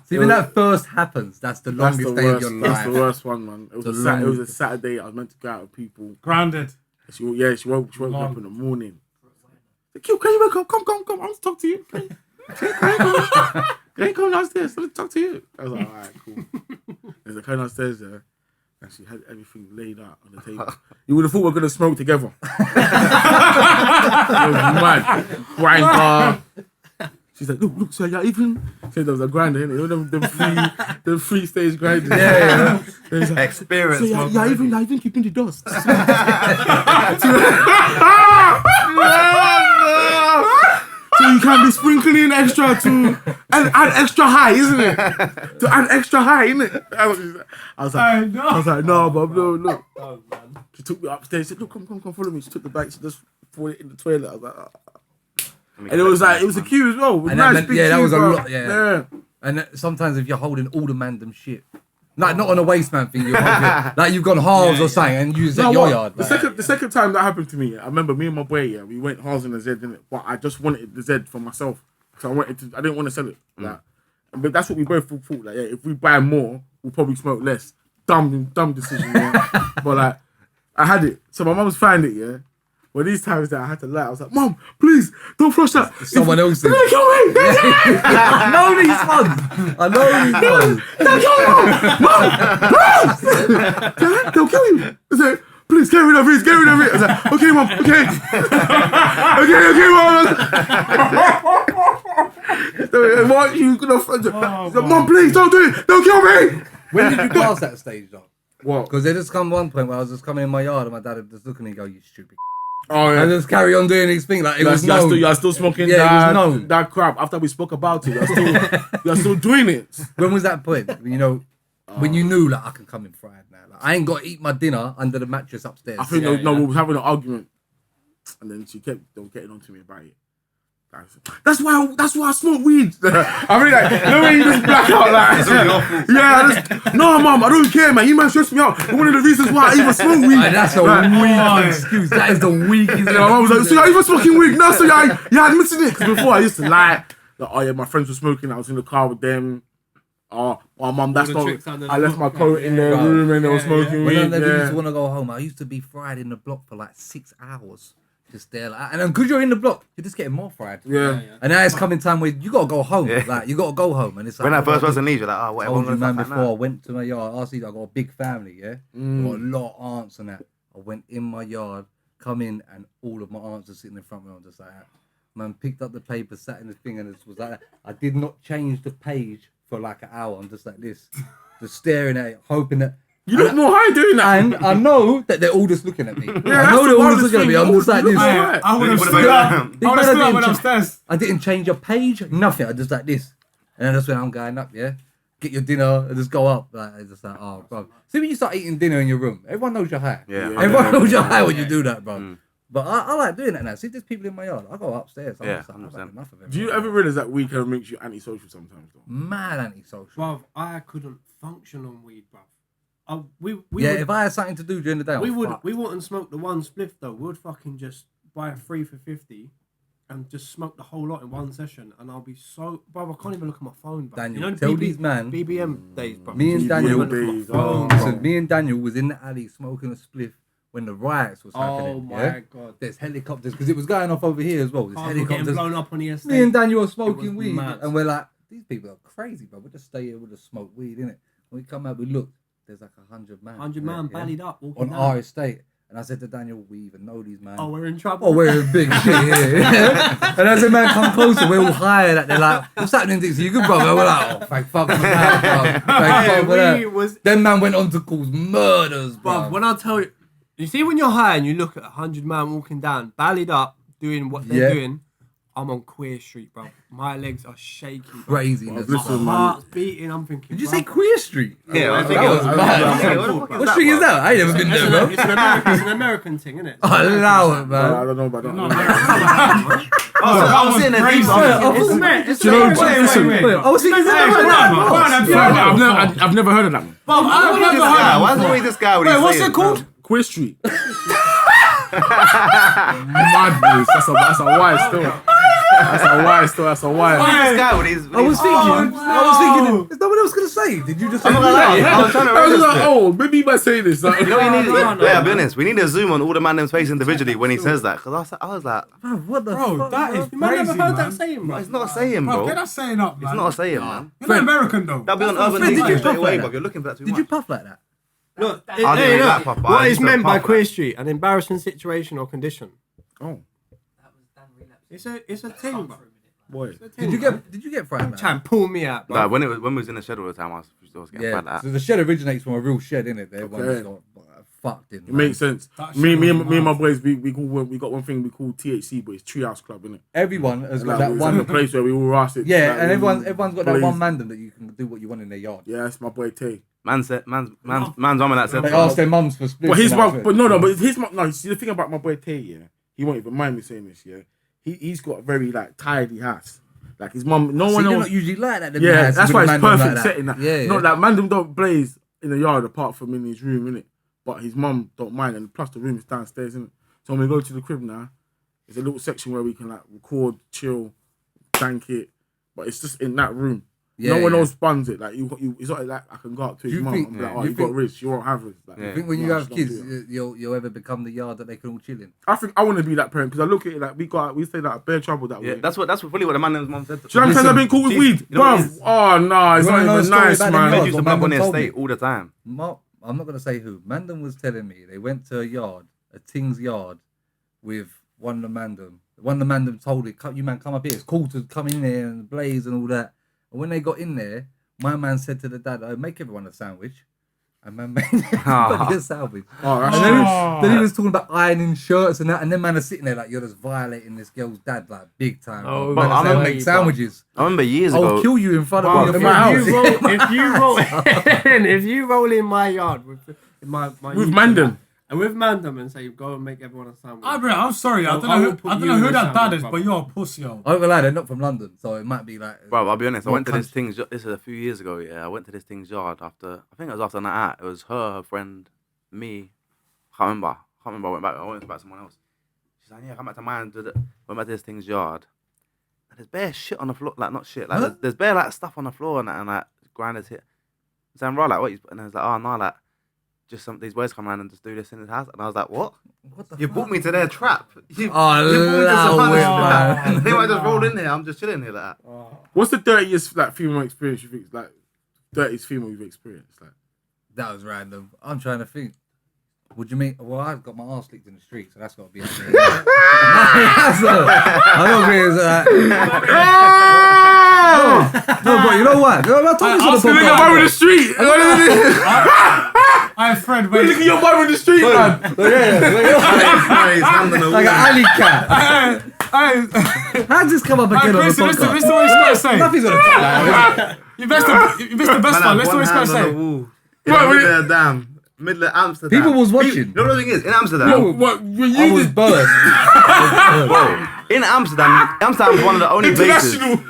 See, when that first happens, that's the That's longest the day of worst. your That's life. the worst one, man. It was The a Saturday. I was meant to go out with people. Grounded. She woke me up in the morning. Q, can you wake up? Come. I want to talk to you. Can you come downstairs? I want to talk to you. I was like, all right, cool. There's a come downstairs there, and she had everything laid out on the table. You would have thought we were gonna smoke together. It was mad. Grinder, She's like, look, so yeah, even. So there was a grinder, innit? You know them 3-stage grinders. Yeah. Like, Experience. so yeah, even keeping the dust. So you can be sprinkling extra to and add extra high, isn't it? To add extra high, isn't it? I was like, no, Bob, no, look. Oh, man. She took me upstairs. She said, look, come, follow me. She took the bag. She just threw it in the toilet. I was like, and it was a queue as well. And Nice that big that queue, was a bro. lot, yeah. And sometimes if you're holding all the mandem shit, like not on a waistman thing, you're holding, like you've gone halves or something and use at your yard. The second time that happened to me, I remember me and my boy, we went halves in the Z, didn't it? But I just wanted the Z for myself. So I didn't want to sell it. Like, but that's what we both thought. Like, yeah, if we buy more, we'll probably smoke less. Dumb decision, yeah. But like, I had it. So my mum's found it, yeah. Well, these times that I had to lie, I was like, Mum, please, don't flush that. Someone else They're is. gonna kill me! I know these ones. I know these ones. They'll kill me, Mum! Mum! They'll kill you. I said, please, get rid of it, get rid of it. I was like, okay, Mum, okay. okay, Mum. What you gonna... Mum, please, don't do it. Don't kill me. When did you pass that stage though? What? Because there just come one point where I was just coming in my yard and my dad would just look at me and go, you stupid. Oh, yeah. And just carry on doing his thing. Like it was known. You're still smoking Yeah, it was known. that crap. After we spoke about it, you're still doing it. When was that point? You know, when you knew like I can come in fried now. Like, I ain't got to eat my dinner under the mattress upstairs. I think we were having an argument, and then they were getting on to me about it. That's why I smoke weed. I mean, like, no way you just black out like. No, Mum, I don't care, man. You man stress me out. But one of the reasons why I even smoke weed. That's a weak excuse. That is the weakest. My mum was like, so you're even smoking weed? No, so you're admitting it. Because before I used to lie. Like, oh yeah, my friends were smoking. I was in the car with them. Oh, Mum, that's not. I left my coat in their room and they were smoking weed. When I used to want to go home, I used to be fried in the block for like 6 hours. Just there, like, and then because you're in the block, you're just getting more fried. Yeah. And now it's coming time where you gotta go home. Yeah. Like you gotta go home, and it's like When that first person leaves, you're like, oh, I whatever. told you, man, before I went to my yard. I got a big family, yeah. I got a lot of aunts and that. I went in my yard, come in, and all of my aunts are sitting in front of me. I'm just like that. Man, picked up the paper, sat in the thing, and it was like that. I did not change the page for like an hour. I'm just like this, just staring at it, hoping that. You look more high doing that. And I know that they're all just looking at me. Yeah, I know they're all just looking at me. I'm just like this. I would have These stood up. I would have stood up didn't upstairs. I didn't change a page, nothing. I just like this. And then that's when I'm going up, yeah? Get your dinner and just go up. Like, it's just like, oh, bro. See when you start eating dinner in your room, everyone knows you're high. Yeah. Everyone knows you're high when you do that, bro. But I like doing that now. See, there's people in my yard. I go upstairs. I'm just like, I've had enough of it. Do you ever realize that weed kind of makes you antisocial sometimes, though? Mad antisocial. Bruv, I couldn't function on weed, bruv. If I had something to do during the day, we wouldn't smoke the one spliff though. We would fucking just buy a 3 for 50 and just smoke the whole lot in one session. And I'll be so, bro, I can't even look at my phone, bro. Daniel, you know, tell these man. BBM days, bro. Me and Daniel, days, me and Daniel was in the alley smoking a spliff when the riots was happening. Oh my god! There's helicopters because it was going off over here as well. There's We're getting helicopters. blown up on the estate. Me and Daniel are smoking weed, mad. and we're like, these people are crazy, bro. We'll just stay here, we'll just smoke weed, innit? When we come out, we look. There's like 100 man. 100 man ballied up walking on down. our estate. And I said to Daniel, we even know these man. Oh, we're in trouble. Oh, we're in big shit here. And as the man come closer, we're all high. Like, they're like, what's happening, Dixie? You good, brother? We're like, oh, thank fuck for that, bro. Thank fuck for that. Then man went on to cause murders, bro. Bruv, when I tell you, you see when you're high and you look at 100 man walking down, ballied up, doing what they're doing, I'm on Queer Street, bro. My legs are shaky. Bro. Craziness. Listen, bro. man. Heart's beating. I'm thinking. Did you bro, say Queer Street? Yeah, I think that was mad. What street is that? I ain't never been there, bro. It's an American thing, isn't it? Allow it, man. I don't know about that. I was sitting there deep. It's I was thinking that. I've never heard of that one. I've never heard of Why is it always this guy? Wait, what's it called? Queer Street. Madness. That's a wise story. That's a wise. This guy with his. I was thinking, is no one else gonna say? Did you just say I'm not gonna lie, I was trying to I was register. like, oh, maybe you might say this. Like, You know what you need? No. Yeah, I'll be honest. We need to zoom on all the man them's face individually when he says that. Because I was like, Bro, what the Bro, fuck? that is You might crazy, never heard man. that saying, bro. it's not a saying, Bro, bro. get that saying up, man. It's not a saying, man. You're not American, though. That'll be on That's Urban not Did you Dictionary puff straight away, like bro. that? You're looking for that too Did much. you puff like that? Look, I didn't do that, Papa. I what is used to meant by puff Queer that. Street? An embarrassing situation or condition. oh. It's a thing, bro. Boy. Did you get fried, man? Try and pull me out, bro. Like when we was in the shed all the time, I was getting Yeah, fried like so that. the shed originates from a real shed, innit? Everyone Okay. just got fucked in. It makes sense. That Me shit and was my mad. boys, we got one thing we call THC, but it's Treehouse Club, innit? Everyone has got Like, that it's in the one. place where we all rush it. Yeah, like, and we everyone's got that blaze. one mandem that you can do what you want in their yard. Yeah, that's my boy Tay. Man's mum that said They so. ask their mums for splits. But his and that mum, shit. but his mum. No, see the thing about my boy Tay, yeah, he won't even mind me saying this, yeah. He's got a very like tidy house. Like his mum, no See, one you're else. not usually like that. Yeah, that's why it's perfect like that. setting. That. Yeah, Not that man them don't blaze in the yard apart from in his room, innit? But his mum don't mind, and plus the room is downstairs, innit? So when we go to the crib now, there's a little section where we can like record, chill, bank it, but it's just in that room. Yeah, No one yeah. else buns it. Like you, it's not like I can go up to his You mum think- and be like, yeah. oh, You you got think- rich, you won't have rich. Like, Yeah. I think when you no, have she don't kids, do that. you'll ever become the yard that they can all chill in. I think I want to be that parent because I look at it like we say like bare trouble that Yeah, way. that's fully what the man and his mum said. Do you know how many times I've been caught with She's- weed? you know what it Bruv, is? oh no, it's You not wanna know a even story nice, about them man. They yards? used to What mug on Mandem their told estate me. all the time. I'm not gonna say who. Mandem was telling me they went to a Ting's yard with one of the Mandem. One of the Mandem told it, "You man come up here. It's cool to come in there and blaze and all that." And when they got in there, my man said to the dad, "Oh, make everyone a sandwich." And man made everybody a sandwich. Oh, that's And nice. then he was talking about ironing shirts and that, and then man are sitting there like you're just violating this girl's dad like big time. Oh, Man but I are saying, remember- make sandwiches. I remember years I'll ago. kill you in front of Wow, all your in my friends. If you roll in my yard with my With YouTube Mandem. app, and with Mandem and say go and make everyone a sandwich. I'm sorry. I I'll don't know put who you in that the dad sandwich, is, bro. but you're a pussy, yo. I won't lie, they're not from London, so it might be like. Bro, I'll be honest. I What went to this country? thing's. This is a few years ago. Yeah, I went to this thing's yard after. I think it was after a night out. It was her friend, me. Can't remember. I went back to someone else. She's like, yeah, come back to mine. Went back to this thing's yard. And there's bare shit on the floor. Like not shit. Like Huh? there's bare like stuff on the floor and like grinders hit. So I'm right, like what? And I was like, oh no, like just these boys come around and just do this in his house. And I was like, what? What the You fuck? brought me to their trap. You Oh, brought me to allow some it, trap. man. They might just roll in here. I'm just chilling here like that. What's the dirtiest like female experience you think? Like dirtiest female you've experienced? Like That was random. I'm trying to think. What do you mean? Well, I've got my arse licked in the street, so that's got to be up there. I don't think it's no, but you know what? I told you I was so gonna look at your mum in the street. I Fred, Look at your mum in the street, man. He's hand on the like an wall. alley cat. How's this come up again on the listen, podcast? listen what he's gonna say. Nothing's gonna come out. You missed the best one. Listen what he's gonna say. Right, when it- Middle of Amsterdam. People was watching. You know what the thing is? In Amsterdam, What? When I you was did burst. bro, in Amsterdam's one of the only places. international.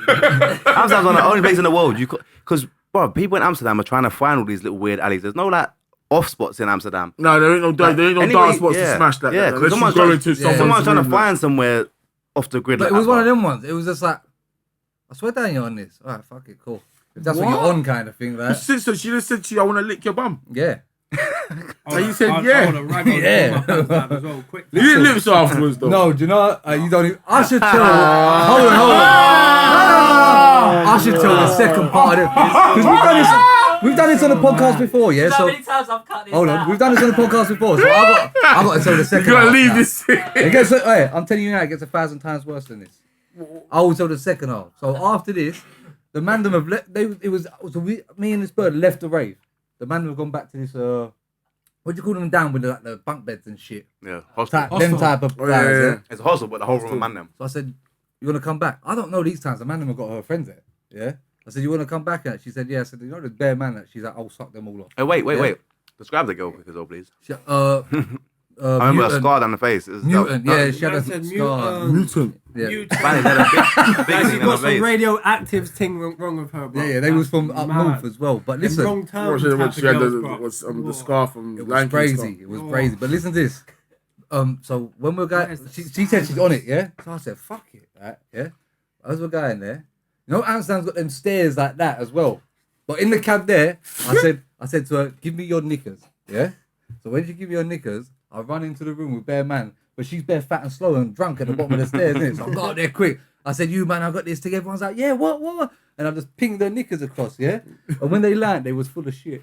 Amsterdam's one of the only places in the world because bro, people in Amsterdam are trying to find all these little weird alleys. There's no like off spots in Amsterdam. No, there ain't no Anyway, dance spots yeah, to smash that. yeah, Unless 'cause you someone's go trying- into yeah, Someone's trying to room, find somewhere off the grid. But like it was that, one of bro. them ones. It was just like, I swear down you're on this. All right, fuck it, cool. If that's what, What? you're on, kind of thing, like, So she just said to you, I want to lick your bum. yeah. And you said, yeah. Yeah. You didn't lip so afterwards, though. No, do you know what? You don't even. I should tell. Hold on. I should tell the second part of it. 'Cause we've done this on the podcast before, yeah? How So, many times I've cut this hold out? on. We've done this on the podcast before, so I got to tell the You second gotta half leave now. this. It gets, hey, I'm telling you now, it gets 1,000 times worse than this. I will tell the second half. So after this, the Mandem have left. Me and this bird left the rave. The Mandem have gone back to this. What do you call them down with like the bunk beds and shit? Yeah, hostel. Them type of Oh, guys. yeah. Yeah? It's a hostel, but the whole room of man them. So I said, "You want to come back?" I don't know these times. The Mandem have got her friends there. Yeah. I said, "You want to come back?" And she said, "Yeah." I said, "You know, there's bare man that she's like, I'll suck them all off." Hey, wait. Yeah. Describe the girl quick as please. She, I remember a mutant. scar down the face. Mutant, yeah, she had Man a said scar. Mutant. Yeah. Man, he had a big Like, she thing on got the some face. radioactive thing wrong with her, bro. Yeah, they was from up Mad. north as well. But Them listen, wrong What terms she type had of girls, bro. the scar from it was Lion King crazy. scar. It was crazy. But listen to this. So when we're going, she said she's on it, yeah. So I said, "Fuck it," right? Yeah. As we're going there, you know, Amsterdam's got them stairs like that as well. But in the cab there, I said to her, "Give me your knickers," yeah. So when she give me your knickers, I run into the room with bare man, but she's bare fat and slow and drunk at the bottom of the stairs, innit? So I got up there quick. I said, "You man, I got this thing." Everyone's like, "Yeah, what?" And I just pinged their knickers across, yeah. And when they land, they was full of shit.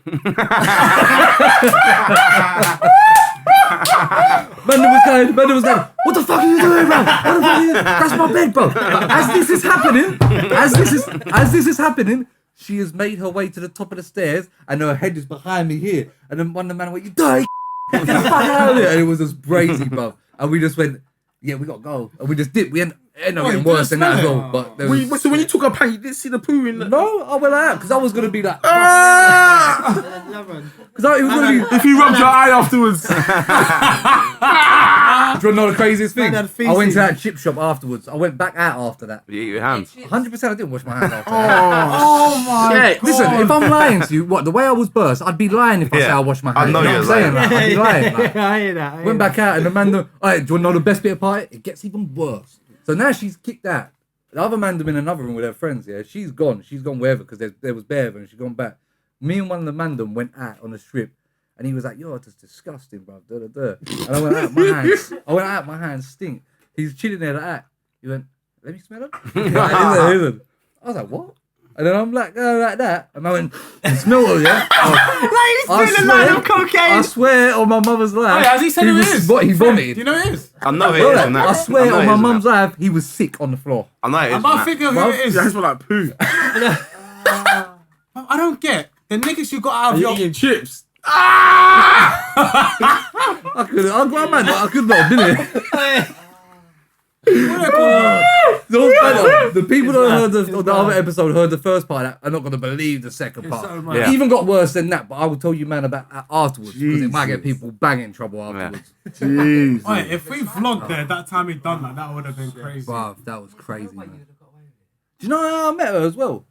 Manda was going, what the fuck are you doing, bro? What the fuck are you doing? That's my bed, bro. But as this is happening, she has made her way to the top of the stairs and her head is behind me here. And then one of the man went, you dirty get the fuck out of here. And it was just crazy, bro. And we just went, yeah, we got to go. And we just dipped. We ended up getting worse than that as well. But there was, So when you took a pant, you didn't see the poo in the... no, I went out because I was going to be like... Because it was going to be... If you rubbed your eye afterwards. Do you know the craziest thing? Man, I went to that chip shop afterwards. I went back out after that. You eat your hands. 100% I didn't wash my hands after that. Oh my Shit. God. Listen, if I'm lying to you, the way I was burst, I'd be lying if I say I washed my hands. I know you know you're what I'm saying? lying. Like, I'd be lying. Like, I hear that. went back out and the man, alright, do you want to know the best bit of party? It gets even worse. So now she's kicked out. The other man in another room with her friends, yeah, she's gone wherever because there was bare of her and she's gone back. Me and one of the mandem went out on the strip and he was like, you're just disgusting, bro. Da, da, da. And I went out, my hands stink. He's chilling there like that. He went, let me smell them. Listen. I was like, what? And then I'm like, like that. And I went, smell them, yeah? I swear on my mother's life. Hey, has he said who it is? He vomited. Do you know who it is? I know it Bro, is. and that. I swear I know on it my is, and mum's that. life, he was sick on the floor. I know it is. I'm and not that. thinking of who it is. Yeah, it's like poo. I don't get the niggas you got out of You're your... eating chips. I could not have done it. The people that heard the other episode heard the first part are not going to believe the second part. so It even got worse than that, but I will tell you, man, about afterwards because it might get Jesus. people banging trouble afterwards. Jeez. Oi, if we vlogged there that time he done that would have been crazy. Bruv, that was crazy, man. Do you know how I met her as well?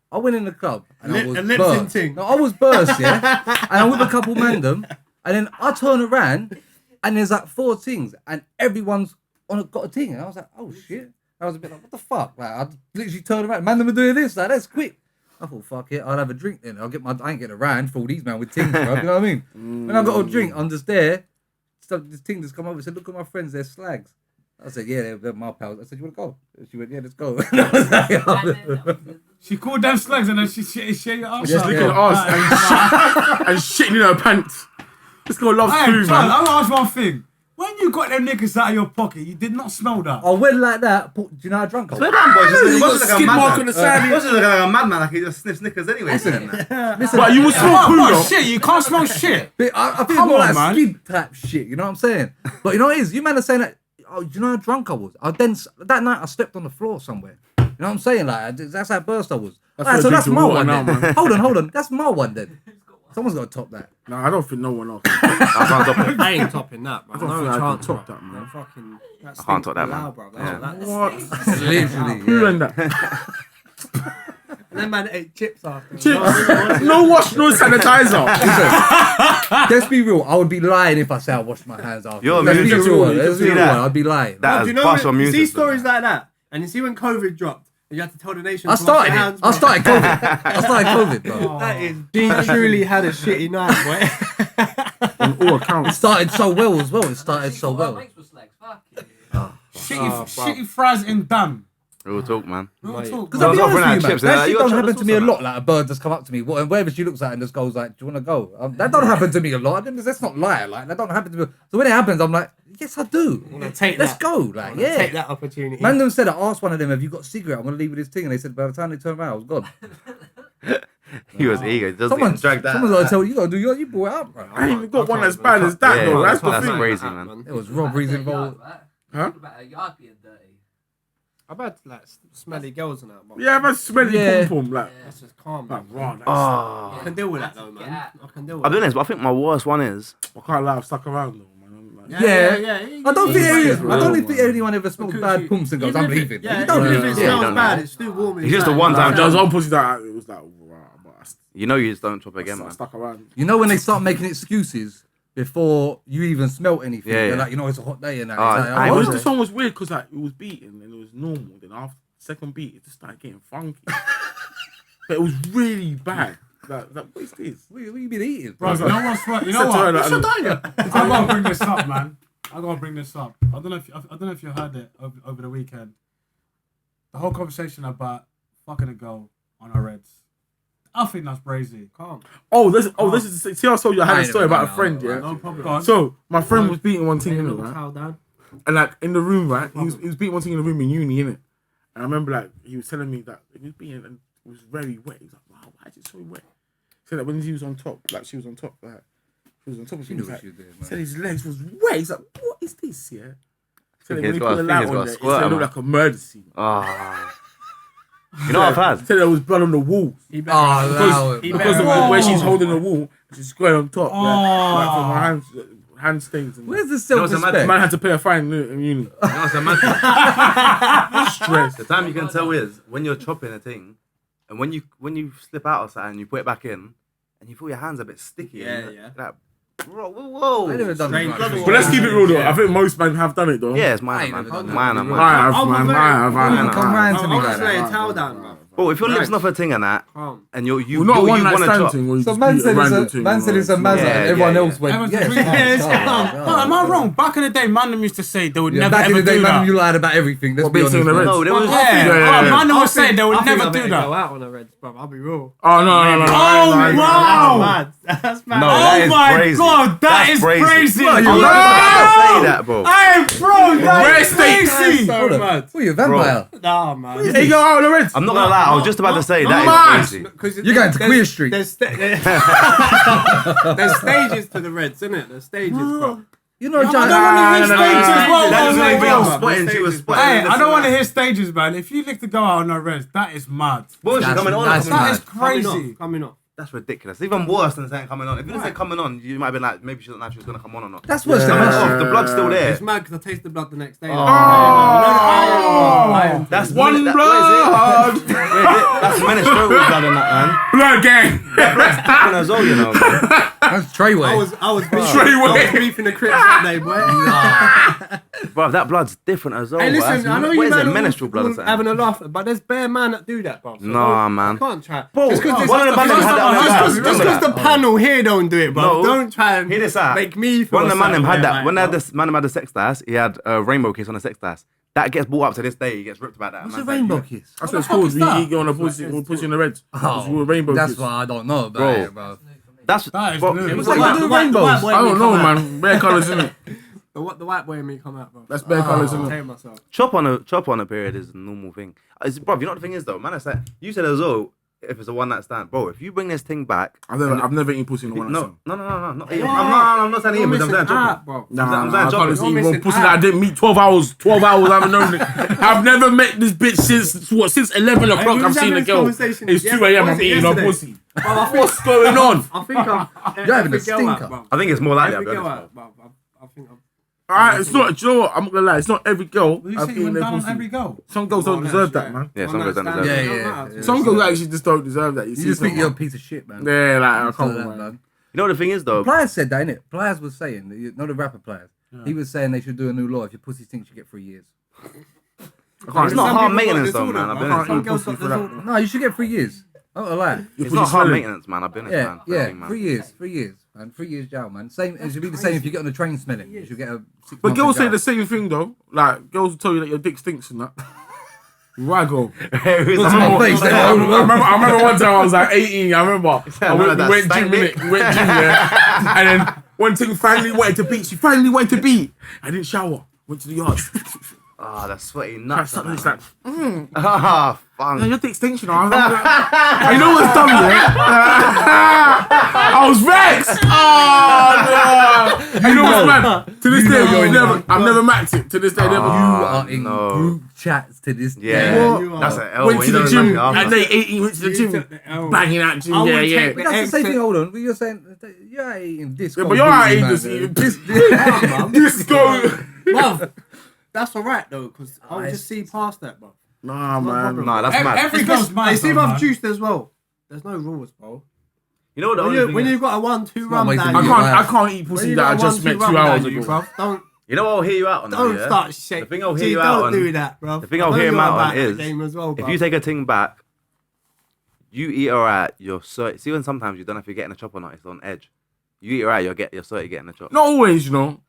I went in the club and I was lip burst. syncing. No, I was burst, yeah? And I'm with a couple mandem and then I turn around and there's like 4 things and everyone's got a thing. And I was like, oh shit. I was a bit like, what the fuck? Like, I literally turned around. Man, them were doing this. Like, that's quick. I thought, fuck it. I'll have a drink then. I ain't getting around for all these man with things, bro. You know what I mean? When I got a drink, I'm just there. This thing just come over and said, look at my friends. They're slags. I said, yeah, they're my pals. I said, you want to go? She went, yeah, let's go. And I was like, She called them slugs and then she shit your ass. Just out. licking her ass and shitting in her pants. This girl loves Hey, food, John, man. I'll ask one thing. When you got them niggas out of your pocket, you did not smell that. I went like that. Do you know how drunk I was? Swear down, boy. Just You got like a skid mark on madman. the side. What's like a madman? Like he just sniffs Snickers anyway. Listen, But you will smell poo, Oh, though. shit, you can't smell shit. I think it's Come more on, like man. skid type shit, you know what I'm saying? But you know what it is? You man are saying that, oh, do you know how drunk I was? That night I slept on the floor somewhere. You know what I'm saying? Like, that's how burst I was. That's So what I that's drink my water one now, then. man. Hold on. That's my one then. Someone's got to top that. No, I don't think no one else. I can't top it. I ain't topping that, bro. I don't No think I can chance, top bro. that, man. Fucking, I can't top that, man. loud, bro. Yeah. What? Literally, Who yeah. and that? And then man ate chips after. Chips. No wash, no sanitizer. Let's be real. I would be lying if I say I washed my hands after. You're Let's be music. real. You Let's see be real. that? I'd be lying. That Do is you know partial when, you music. see stories like that, and you see when COVID dropped, and you had to tell the nation. I to wash started their it. hands, I bro. started COVID, bro. That is. She truly had a shitty night, boy. On all It accounts. started so well as well. It started so well. Shitty fries in dam. Real talk, man. Real talk. Because I'll be Those honest offering with you, out man, chips, that they're like, shit "You don't got happen chips to me a also, lot. Like a bird just come up to me, wherever she looks at it and just goes like, "Do you want to go?" That don't happen to me a lot. Let's not lie. Like that don't happen to me. So when it happens, I'm like, "Yes, I do. Take Let's that. go." Like, Take yeah. that opportunity. Mandem said, I asked one of them, "Have you got a cigarette? I'm gonna leave with this thing." And they said, by the time they turned around, I was gone. He was eager. He doesn't Someone's get dragged out. gotta tell you gotta do you brought it up, bro. I ain't even got one as bad as that, Yeah, though. That's the that's thing. crazy, man. There was robberies involved. Huh? I've had like smelly girls and that, but Yeah, I've had smelly Yeah. pom pom. Like, that's just calm. like, Man. raw. That's, Oh. I can deal with that though, man. I can deal with I'll be that. honest, but I think my worst one is I can't lie, I've stuck around, though, man. Like, Yeah. I don't think anyone ever smelled Because bad you- pumps and goes, even "I'm if it- leaving." Yeah, You don't even leave if it it. Yeah, you smells don't bad, know. it's still warm. It's just the inside. one time. there was one pussy that it was like, wow, but you know you just don't chop again, I man. stuck around. You know when they start making excuses before you even smelt anything? Yeah, They're yeah. like, you know, it's a hot day and that. Oh, It's like, I I oh, was okay. the song was weird because like it was beaten and it was normal. Then after the second beat, it just started getting funky. But it was really bad. Like what is this? What you been eating? Bro, you know what's what? You know Said to her, what? like, I gotta bring this up, man. I gotta bring this up. I don't know if you heard it over the weekend. The whole conversation about fucking a girl on our reds. I think that's crazy. Calm. This is see. I told you I had I a ain't story never about a done friend. that, Yeah. No problem. Go on. So my friend was beating one thing Lay a in it, little right? towel down. And like in the room, right? He was beating one thing in the room in uni, innit? And I remember like he was telling me that he was beating and it was very wet. He was like, "Wow, why is it so wet?" He said that when he was on top, like she was on top, like she was on top of him. knew He was what like, she was doing, he man. said his legs was wet. He's like, "What is this?" Yeah. He said that He's when he got put a the thing, light he's on got a there, it squirt, looked man. like a murder scene. Ah. You know what I've had? He said there was blood on the walls. He Oh, better. allow it, He man. Because of better- where she's holding the wall, she's square on top. Like from her hands, hand stains. And Where's the You know what's self-respect? a man had to pay a fine in uni. You know what's a mad Stress. The time you can tell is when you're chopping a thing, and when you slip out of something and you put it back in, and you feel your hands a bit sticky. Yeah, and yeah. Like, bro, whoa. I never done Strange that. blood But let's keep it real though. Yeah. I think most men have done it though. Yeah, it's I mine, ain't man. never done that. Mine, I man. I have, Oh, man. my I have. You can come round to me I'm like just laying that. towel down, bro. Bro, if you're Right. lipsing off a thing and that, Calm. and you Well, not one night want to stand chop. thing where you So just man beat a said random it's a thing, man said right? it's a mazza, Yeah, and everyone yeah, else went. Everyone's Yes, just calm, calm. calm, No, calm, am I calm. wrong? Back in the day, man them used to say they would Yeah, never back in ever the day, do man, that. you lied about everything. Let's What, be basing honest. the man. reds? No, there was. Yeah, man them was saying they would I think never I do better go that. out on the Reds, bro. I'll be real. Oh no. Oh, wow. That's mad. That's mad. No, that Oh is my crazy. god, that That's is crazy. crazy. Bro, I'm you not lied. gonna say that, bro. Hey, bro, that Rare is steaks. crazy. So Hold on. mad. What are you, a vampire? Nah, man. He go out on the Reds. I'm not gonna lie. I was just about to say that mad. is crazy. Because You're going to Queer Street. There's stages to the Reds, innit? There's stages, bro. You know, I John. don't want to hear stages. Whoa, That doesn't whoa, even whoa, go whoa. spotting. She was spotting. Hey, I don't want to hear stages, man. If you live to go out on a res, that is mad. What was she That's- coming on? that's Coming That on? is crazy. Coming off. That's ridiculous. Even worse than saying coming on. If you didn't say coming on, you might have been like, maybe she doesn't know if she was gonna come on or not. That's worse than Coming that. off, the blood's still there. It's mad because I tasted blood the next day. Oh. That's One what blood. is it? That's menstrual blood in that, Blood gang. man. Different as well, you know. Man. That's Treyway. I was beefing, Straight I away. was beefing the crips that day, boy. Bro, that blood's different as well. Hey, bro. listen, That's- I know what you is it, man menstrual blood or all something? having a laugh, but there's bare man that do that, bro. So Nah, don't- man. I can't try. Bro, just because one of the man them had that on their back. just because the panel here don't do it, bro. No. Don't try and Hear this out. make me feel One of the man them something had that. like When they had bro. this man them had the sex dice, he had a rainbow kiss on the sex dice. That gets brought up to this day. He gets ripped about that. What's Man, a like, rainbow you- kiss? That's what it's called. is that? You go on a pussy in the Reds. Oh, Rainbow that's kiss. what I don't know about Bro. it, bro. That's That is bro, new. it was What's like- that you do with rainbows? I don't know, man. Bare colours, isn't it? The white boy in me come out, bro. That's bare colours, I'm isn't it? telling myself. chop on a period is a normal thing. Bro, you know what the thing is though, man. It's like you said as well. If it's a one night stand, bro. If you bring this thing back, I've never eaten pussy in a one night no, stand. no. I'm not saying You're him, but I'm missing saying out, chopping. bro. Nah, I'm saying I can't chopping. listen You're to even missing pussy out. that I didn't meet 12 hours. 12 hours, I haven't known it. I've never met this bitch since 11 o'clock. we I've was seen having a this girl. conversation It's 2 yesterday. a.m. Was I'm it eating her yesterday? pussy. Bro, I think- What's going on? I think I'm. You're having a every girl stinker. out, bro. I think it's more like that. Every to be girl honest, out, bro. I think I'm. Alright, it's not. Do you know what? I'm not gonna lie. It's not every girl. You I've say you eaten went their down on pussy. every girl. Some girls don't deserve that, man. Yeah, some girls don't deserve Yeah, it. yeah. Some girls actually just don't deserve that. You You see, just think some- you're a piece of shit, man. Yeah, like I So can't, that, man. man. You know what the thing is though? Pliers said that, innit? Pliers was saying, not the rapper Pliers. He was saying they should do a new law. If your pussy stinks, you get 3 years. I can't. It's not Some hard people maintenance got though, disorder, man. I've bro. been honest. Some girls pussy got for that. disorder. No, you should get 3 years. I don't lie. It's pussy not hard smelling. maintenance, man. I've been honest, Yeah, man. yeah, Thing, man. 3 years, 3 years, man. 3 years jail, man. Same. It should be the same if you get on the train smelling. You should get a 6 But months girls in say jail. the same thing though. Like girls will tell you that your dick stinks and that. Waggle. Who's That's that? my face, I then. remember one time I was like 18. I remember I one went, of that we went stank gym, dick. innit? We went gym, yeah. And then one thing finally wanted to beat. She finally wanted to beat. I didn't shower. Went to the yard. Ah, that's sweaty I nuts. sat there, man. it's like, Ah, "Man, fun. your dick stinks, you know. I know what's dumb, yeah? I was vexed. Oh, no. You know what's mad? To this You day, know you're I've never maxed it. To this day, never. You are in no. group chats to this Yeah, day. What? you are. That's an L. Went when to you the don't gym remember at after. day 18. Went to the You gym, took the L. banging out gym. I would Yeah, take yeah. the But that's the same exit. thing. Hold on, but you're saying you're eating disco. Yeah, but you're not eating booty, this. man. Disco. Bruv, that's alright though, because I'll it's- just see past that, bro. Nah, man. Nah, that's mad. Every girl's mad. They see if though, I've man. juiced as well. There's no rules, bro. You know what the When, only thing when is? you've got a 1-2 not rum wasting down, your I time. can't eat pussy that I just met 2 hours ago. Don't You know what I'll hear you out on? though, yeah? start shaking. The thing I'll hear you out on. Don't do that, bro. The thing I'll hear him out on is game as well, if you take a thing back, you eat alright. You're so see when sometimes you don't know if you're getting a chop or not. It's on edge. You eat alright. You're certainly getting a chop. Not always, you know.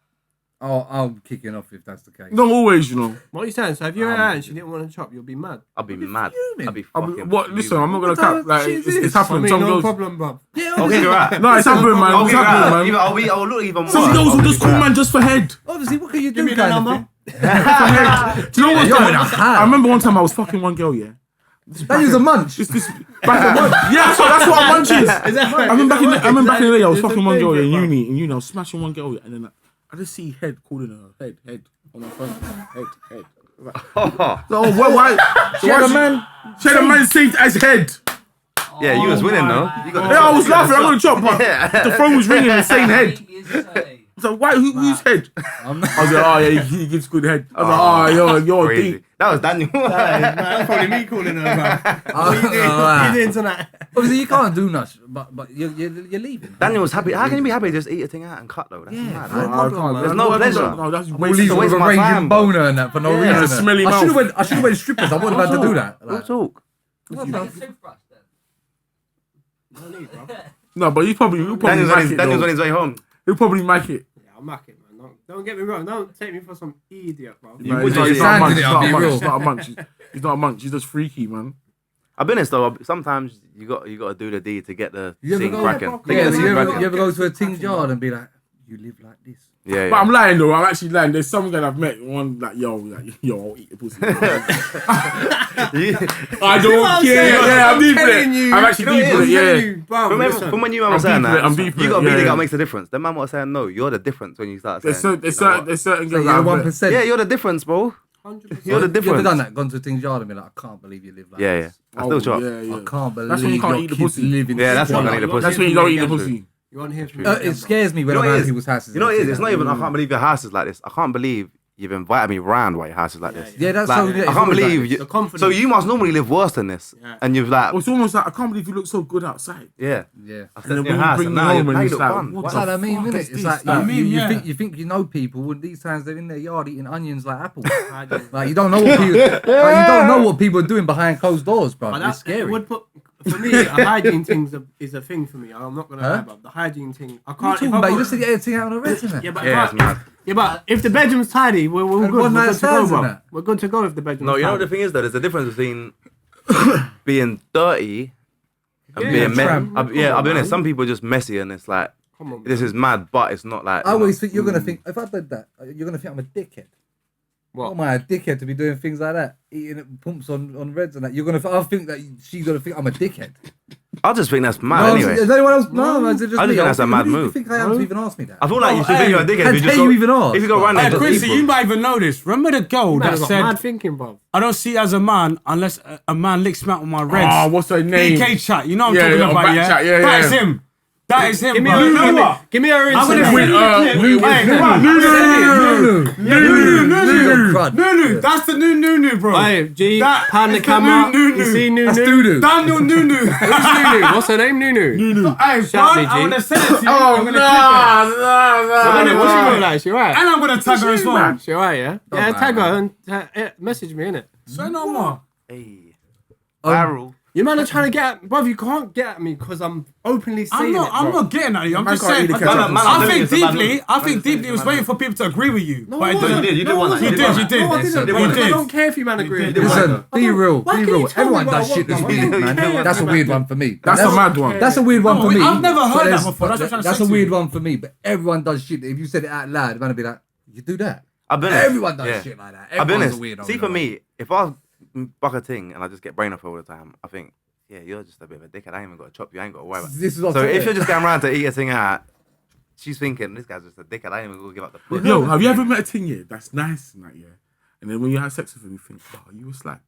I'm kicking off if that's the case. Not always, you know. What are you saying? So if you're out and she didn't want to chop, you'll be mad. I'll be mad. fuming. I'll be I'll be- fucking. what? Listen, I'm not gonna What cap. Like shit is it's this? I happened. mean, Some no girls. problem, bro. Yeah, I'll kick her out. No, it's happened, man. I'll It's kick her happened, out. man. I'll look even more. Some girls will just I'll kick her call out. man just for head. Obviously, what can you do? Give me the kind of number. thing? Do you know what? You're in a hand. I remember one time I was fucking one girl. Yeah. That was a munch. This back at munch. Yeah, so that's what a munch is. I remember back in the day, I was fucking one girl in uni. I was smashing one girl, and then I just see head calling her head on my phone. Head. No, why? She had a man saved as head. Yeah, you was winning though. You got Yeah, I was laughing. I'm gonna chop, but Yeah. the phone was ringing and saying head. So why? Who's head? I was like, oh yeah, he gives good head. I was like, oh, you're crazy. deep. That was Daniel. That's probably me calling her, bro. Oh, You did tonight. Obviously, you can't do much, but you're leaving. Daniel was happy. How can you be happy to just eat a thing out and cut though? That's mad. no I problem, can't. man. There's no pleasure. No, that's All wasting these waste with of a my raging time, bro. boner and that for no Yeah. reason. Smelly I should have mouth. went strippers. I wouldn't have had to do that. We'll Like, talk. No, but he'll probably Daniel's make it. on though. his way home. He'll probably make it. Yeah, I'll mark it, man. Don't get me wrong. Don't take me for some idiot, bro. No, would he's say not a munch. Sandy, He's I'll not be a munch. real. He's not a munch. He's not a munch. He's just freaky, man. I've been honest though. Sometimes you got to do the deed to get the You ever scene go- cracking. To Yeah, get the you scene ever cracking. go to a thing's yard and be like, you live like this? Yeah, But yeah. I'm lying though. I'm actually lying. There's some guy I've met. One like, yo, I'll eat the pussy. I don't care. Yeah, I'm deep in it. I'm actually deep in it. Yeah. Bro, From when you man I'm was saying deep in it, I'm that, deep in you it, got to be yeah, the guy yeah. that makes the difference. The man was saying no. You're the difference when you start saying. There's you know what? certain So girls you're I've the met. 1%. Yeah, you're the difference, bro. 100%. You're the You ever difference. done that? Gone to a thing's yard and be like, I can't believe you live like Yeah, yeah. this. I still chop. Yeah, yeah. I can't believe That's when you can't your eat the kids pussy. live in Yeah, that's not squalor. gonna eat the pussy. That's when you don't eat the pussy. You want to hear from It scares me when You know I'm what it around is? people's houses. You know what it is? It's not even. I Like, can't believe your house is like this. I can't believe you've invited me round while your house is like this. Yeah, that's Like, so. Yeah, I it's can't always believe like you. The confidence. So you must normally live worse than this, Yeah. and you've like, It's almost like I can't believe you look so good outside. yeah. Yeah. I And then stepped in when your you house, bring and me now home and you it's look like, fun. what That's the how that mean, fuck innit? is It's this? like Like, you think you know people, and these times they're in their yard eating onions like apples. But Like you don't know what people, like, you don't know what people are doing behind closed doors, bro. that, It's scary. It would put, for me, a hygiene thing is a thing for me. I'm not gonna lie, bro. The hygiene thing. I What can't. are you talking if I about? You go- just said you had a thing out on the red, isn't it? Yeah, but Yeah, if it's mad. yeah, but if the bedroom's tidy, we're And good. one We're night good to go, stands bro. and that. We're good to go if the bedroom's No, you know what tidy. the thing is though. There's a difference between being dirty and being tramp. messy. I'll be honest. Some people are just messy, and it's like Come on, this is mad, but it's not like. I always think you're gonna think if I did that, you're gonna think I'm a dickhead. What? What am I, a dickhead to be doing things like that, eating pumps on reds and that? You're gonna. I think that she's gonna think I'm a dickhead. I just think that's mad No, anyway. is anyone else? No, it's just I just me. think that's a Who mad do you move. think I am to even ask me that? I feel like you should hey, think you're a dickhead how if you just dare go. you even ask? If you go around there, Hey, and just Quincy, eat you food. might even know this. Remember the girl Man, that I've got said, mad thinking, bro. I don't see as a man unless a man licks me out on my reds. Oh, what's her name? PK chat, you know what I'm Yeah, talking on about, back yeah? chat, yeah, That is yeah. him. That is him, Give me bro. her. You know what? Give me her I'm gonna Instagram. send you the clip. Hey, come on. Nunu, that's the new Nunu, bro. Hey, G, That pan the is the camera. new Nunu. You see Nunu? That's doo-doo. Daniel Nunu. Who's Nunu? What's her name? Nunu. Hey, Shout bro, me, G. I'm gonna send it to you. Oh, I'm no, gonna What's she look like? She right? And I'm gonna tag her as well. She right, yeah? Yeah, man, tag her and message me, innit? Say no more. Hey, viral. You man are trying to get at, bruv, you can't get at me because I'm openly saying I'm not getting at you. I'm Man just can't saying. really catch up. I think it's a bad deeply. move. I think deeply. It was waiting for people to agree with you. No, but it I didn't. You did want that. You did. No, I They didn't. said- I did. don't care if you man agree. Listen, be real, Why be can you real. tell me Everyone what I does want, shit that's man? weird, Why man. can't you That's a tell me weird that? one for me. That's a mad one. That's a weird one for me. I've never heard But that there's- before. That's what I'm trying to That's say a to weird you. one for me. But everyone does shit. If you said it out loud, man would be like, you do that. I've been Everyone does yeah. shit like that. I'll be Everyone's honest. a weirdo. See, in for a way. me, if I buck a thing and I just get brain off all the time, I think, yeah, you're just a bit of a dickhead. I ain't even got to chop you. I ain't got to worry about it. This is what So I'm if saying. you're just going around to eat a thing out, she's thinking, this guy's just a dickhead. I ain't even going to give up the foot. Yo, have you ever met a thing here that's nice and that, yeah? And then when you have sex with him, you think, oh, you were slack.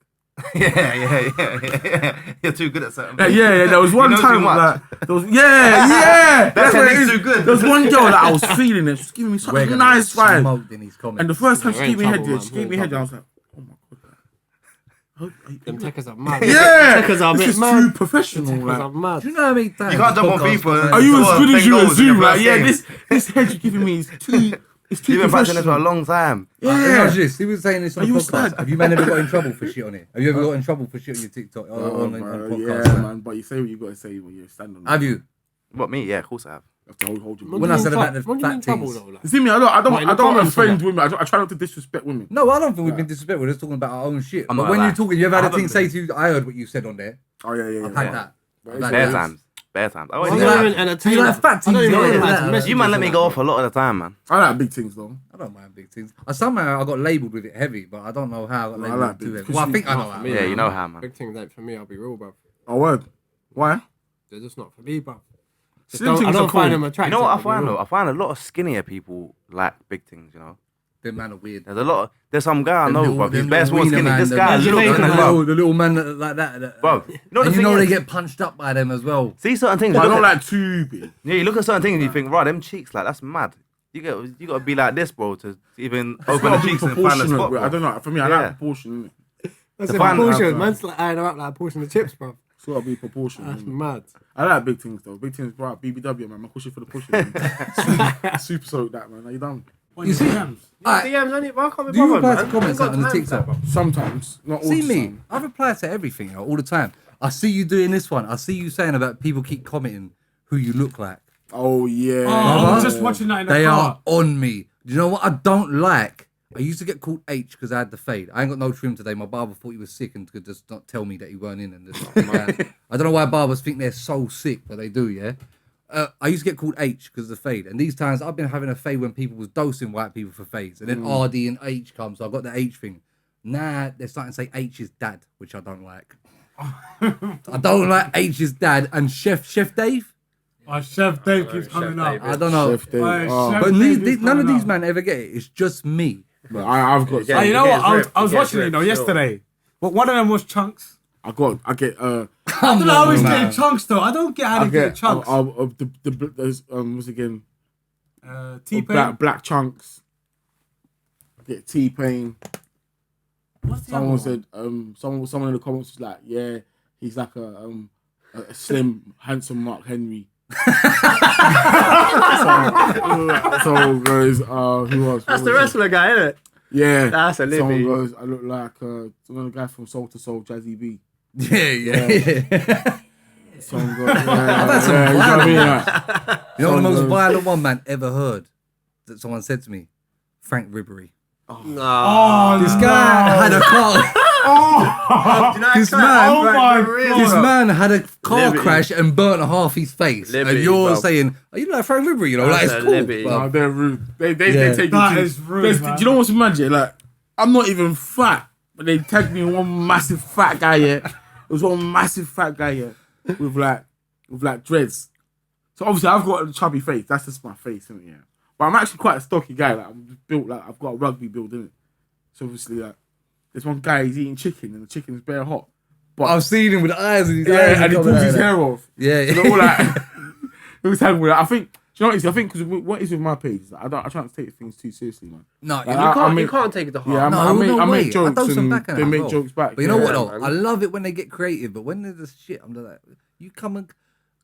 yeah. You're too good at certain Yeah, things. there was one You know too time much. that there was, yeah. That's what it technique's is. too good. There was one girl that I was feeling it. She was giving me such We're a gonna nice get vibe. smoked in these comments. And the first time she We're in gave me head, trouble, yeah, man. she We're gave me in head, I trouble. was like, oh my god. Them techers are mad. Yeah, Techers are a this bit is mad. too professional. Techers are Like, mad. Do you know how many times You can't jump on podcasts people and- where- are you as Score good as 10 you goals in assume? your Like, first yeah, game. this head you're giving me is too. It's too You've been practicing this for a professional. long time. Yeah. This. He was saying this on Are the you podcast. sad? Have you man ever got in trouble for shit on it? Have you ever got in trouble for shit on your TikTok or on Oh, podcasts? yeah, man? man. But you say what you got to say when you stand on. Have you? What, me? Yeah, of course I have. have to hold you. When I said about the what do you mean fat trouble things. though? Like? You see me? I What, in the don't comments or offend what? women. I try not to disrespect women. No, I don't think we've been disrespectful. We're just talking about our own shit. I'm But not when gonna you're lie. talking, you've I had a haven't thing say been. to you, I heard what you said on there. Oh yeah. I've had that. I've had Bare that. times. Bare times. I'm You not like- even entertaining. you like fat I don't things, even yeah, reply yeah. to messages You man let and me that. go off a lot of the time, man. I like big things though. I don't mind big things. Somehow I got labelled with it heavy, but I don't know how I got No, I labelled like too big- heavy. because Well, I you- think I know not how. for me, Yeah, you man. know how, man. Big things ain't for me. I'll be real, bro. Oh word. Why? They're just not for me, bro. Slim I things don't are find cool. them You attractive. know what I I'll be find real. though? I find a lot of skinnier people like big things, you know? Them man are weird. There's some guy I Them know, little- bro. He's them bare little small wiener skinny. man, This them guy man. looks Jamaican in man. bro. The little man like that. Bro, you know the And you thing know is, they get punched up by them as well. see certain things. But I look don't at- like too big. Yeah, you look at certain things and you think, right, them cheeks, like that's mad. You gotta be like this, bro, to even open the Gotta be cheeks and find the proportionate, spot. bro. I Bro. don't know. For me, I Yeah. like proportion. Innit? That's The a fan- proportion. I've- Man's like eyeing them up like a portion of chips, bro. It's gotta be proportion. That's innit? mad. I like big things though. Big things, bro. BBW, man. I'm pushing for the pushing. Man. Super soak that, man. Are you done? You see, DMs, only, why can't we do you bother, reply man? to comments I ain't on the got time for that, TikTok? bro. Sometimes, not all See the me, time. I reply to everything, you know, all the time. I see you doing this one. I see you saying about people keep commenting who you look like. Oh yeah. Oh, I was Brother, just watching that in the They car. are on me. Do you know what I don't like? I used to get called H because I had the fade. I ain't got no trim today. My barber thought he was sick and could just not tell me that he weren't in. And just, I don't know why barbers think they're so sick, but they do, yeah? I used to get called H because of the fade. And these times I've been having a fade when people was dosing white people for fades. And then RD and H comes, so I got the H thing. Nah, they're starting to say H is dad, which I don't like. I don't like H is dad. And Chef Dave? Chef Dave keeps coming up. I don't know. Chef Dave. Chef But Dave keeps none of coming these up. man ever get it. It's just me. But I've got. Yeah, You know He what? gets I was ripped, he watching gets it, you know, ripped, yesterday. But one of them was Chunks. I get. I don't know how he's man. getting Chunks though. I don't get how I they get get. Chunks. There's what's it again? T-Pain. Black chunks. I get T-Pain. What's the Someone other said, someone in the comments was like, yeah, he's like a slim, handsome Mark Henry. so goes, who else? That's the wrestler guy, isn't it? Yeah. That's a Someone Libby. goes, I look like the guy from Soul to Soul, Jazzy B. Yeah. Someone goes, I've had some you know what I mean? violent Like, You know the most Someone goes- violent one man ever heard that someone said to me? Frank Ribery. Oh, This guy had a car. This man, Oh my God. this man had a car Liberty. crash and burnt half his face. Liberty, and you're bro. saying, "Are you like Frank Ribery?" You know, like That's it's a cool. Liberty. but- No, they're rude. They Yeah. take That it to- is rude, there's- man. Do you know what's magic? Like, I'm not even fat, but they tagged me one massive fat guy here. It was one massive fat guy here with like dreads. So obviously I've got a chubby face. That's just my face, isn't it? Yeah. But I'm actually quite a stocky guy. Like I'm built like I've got a rugby build in it. So obviously like there's one guy he's eating chicken and the chicken's bare hot. But I've seen him with the eyes in his eyes. and he coming pulls out his of hair off. Yeah. So they're all like, it was tagging with that. I think. Do you know what it is? I think because what is with my page is like, I try not to take things too seriously, man. No, Like, you You can't take it to heart. Yeah, No, I make no way. make jokes I throw some and back on they that make as well. jokes back. But you know yeah. what though? man. I love it when they get creative, but when there's shit, I'm just like, you come and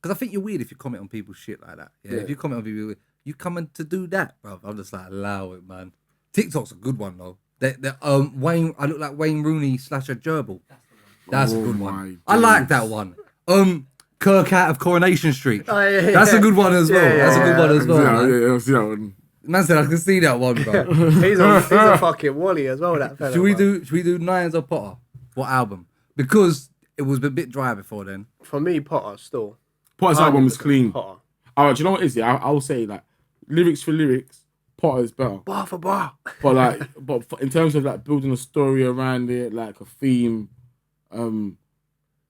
because I think you're weird if you comment on people's shit like that. Yeah, Yeah. if you comment on people, you coming to do that, bro. I'm just like, allow it, man. TikTok's a good one though. Wayne, I look like Wayne Rooney / a gerbil. That's a Oh good my one. I like that days. one. Kirk out of Coronation Street. Oh, yeah, That's a yeah. good one as well. Yeah, That's a good one as well. man. Yeah, I see that one. Man said I can see that one, bro. He's a fucking Wally as well, that fella. Should we bro. do Nines or Potter? What album? Because it was a bit dry before then. For me, Potter still. Potter's album was clean. Potter. Oh, do you know what it is? Yeah, I will say like lyrics for lyrics, Potter is better. Bar for bar. But like, in terms of like building a story around it, like a theme,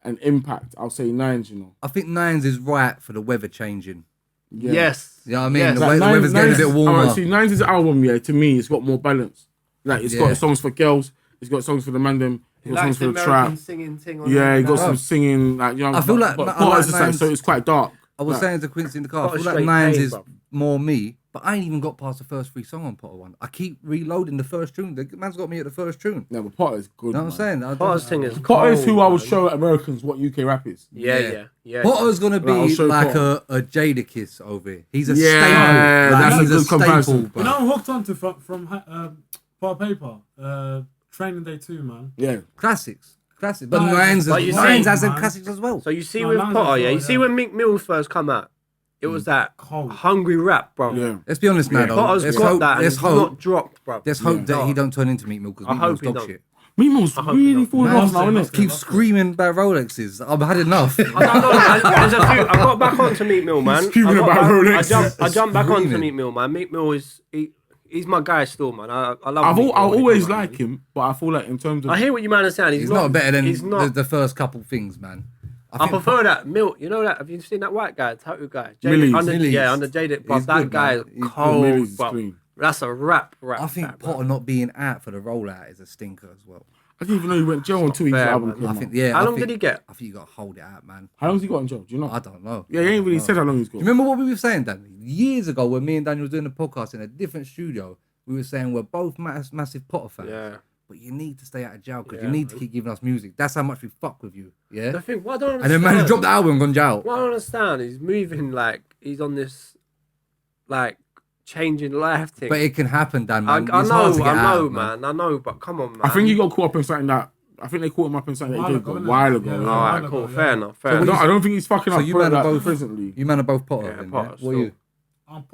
and impact, I'll say Nines. You know. I think Nines is right for the weather changing. Yeah. Yes. You know what I mean? Yes. The, Like, the weather's getting a bit warmer. Alright, see, Nines' album, yeah, to me, it's got more balance. Like, it's Yeah. got songs for girls, it's got songs for the man them, it's got songs for the trap. singing thing on Yeah, it. you got Oh. some singing, like, you know. I feel like- but I Potter's like the same, Nines. so it's quite dark. I was Like, saying to Quincy in the car, I Potter's feel like straight Nines A, is bruv. more me, but I ain't even got past the first 3 songs on Potter one. I keep reloading the first tune. The man's got me at the first tune. No, but Potter's good. You know what I'm man. saying? I don't- Potter's thing is Potter is who I would cold, show Americans what UK rap is. Yeah. Potter's gonna be Right, I'll show like Potter. a Jadakiss over here. He's a Yeah, staple. Like, that's a he's good staple, comparison. bro. You know, I'm hooked onto from Part Paper, Training Day 2, man. Yeah. Classics. But No, Nines but you has see- them man. classics as well. So you see No, with London's Potter, yeah, well, you see yeah. when Meek Mill first come out, it was that Cold. hungry rap, bro. Yeah. Let's be honest, man. Yeah. Potter's Let's got hope. that, and Let's it's hope. not dropped, bro. Let's hope that No. he don't turn into Meek Mill because I Meek hope Mill's he dog don't. shit. Meatball's hope really he don't. falling off now, Man's innit? Keep screaming about Rolexes. I've had enough. I don't know, man. There's a few. I got back onto Meek Mill, man. Screaming about Rolexes. I jumped back onto Screaming. Meek Mill, man. Meek Mill is he's my guy still, man. I love. I'll Meek Mill. always like him, but I feel like in terms of I hear what you man are saying. He's not better than He's not. the first couple things, man. I prefer that Mill. You know that? Have you seen that white guy, tattoo guy? Millie's. Under Jaded. But He's that good, guy man. is He's good. cold. Millie's Bro. clean. That's a rap. I think that, Potter not being out for the rollout is a stinker as well. I didn't even know he went jail until his fair, album man. came I out. think, yeah. How I long think- did he get? I think you got to hold it out, man. How long's he got in jail? Do you know? I don't know. Yeah, he ain't really said how long he's Do got. you remember what we were saying, Dan? Years ago when me and Daniel were doing the podcast in a different studio, we were saying we're both massive Potter fans. Yeah. But you need to stay out of jail because Yeah. you need to keep giving us music. That's how much we fuck with you. Yeah? The thing, what I don't And understand. then man dropped the album and gone jail. What I don't understand, he's moving like he's on this, like changing life thing. But it can happen, Dan, man. I It's hard to know, get out, man. I know, but come on, man. I think he got caught up in something that. I think they caught him up in something that he did a while ago. Yeah. yeah. All right, Yeah. cool. Yeah. Fair enough. Fair So I enough. don't think he's fucking So up you for man are that both presently. You man are both Potter. Yeah, then, Potter, yeah? What are you?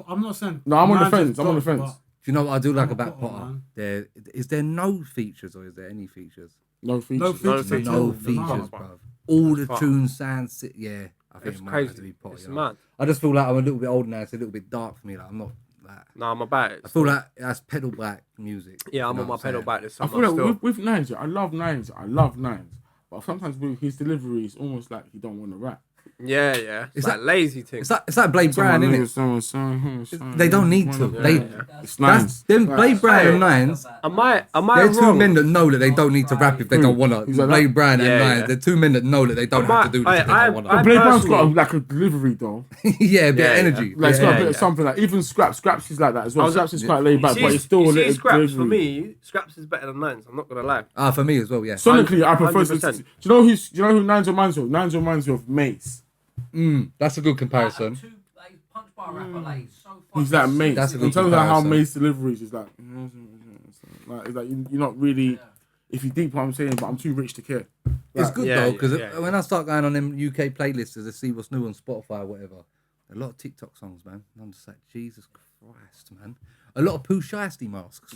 I'm not saying. No, I'm on the man's fence. just I'm on the dope, fence. but Do you know what I do like I'm a about Potter, Potter? man. Is there no features or is there any features? No features. No features. features. No No, features, no. bruv. All the Potter. tunes sound sick. Yeah, I think It's it might have to crazy. be Potter. It's you know? mad. I just feel like I'm a little bit older now. It's a little bit dark for me. Like I'm not like. No, I'm about it. I feel like that's pedal back music. Yeah, I'm You know on my what pedal saying? back this I summer feel like still. with Nines, I love Nines. But sometimes with his delivery, it's almost like he don't want to rap. Yeah, yeah. It's Is like lazy thing. It's like Blade Brown, isn't it? They don't need to. It's That's Nines. them Blade Brown and Nines. Am I They're two wrong? men that know that they don't need to rap if they don't wanna. Who's like Blade that? Brown and Yeah, Nines. yeah. They're two men that know that they don't have to do this if they don't wanna. I Blade Brown's got personally- like a delivery though. Yeah, a bit Yeah, of yeah. energy. Like it's got a bit of yeah. something like even Scraps is like that as well. I was- Scraps is quite laid back, You but see- it's still a you see little Scraps for delivery. me. Scraps is better than Nines. I'm not gonna lie. For me as well, yeah. Sonically, I prefer. 100%. Do you know who Nines reminds me of? Nines reminds me of Mace. That's a good comparison. He's like Mace. That's a In good terms of how comparison. Mace delivers, it's like it's like you're not really. If you deep what I'm saying, but I'm too rich to care. It's good yeah, though, because yeah. when I start going on them UK playlists to see what's new on Spotify or whatever, a lot of TikTok songs, man. And I'm just like, Jesus Christ, man. A lot of Pooh Shiesty masks.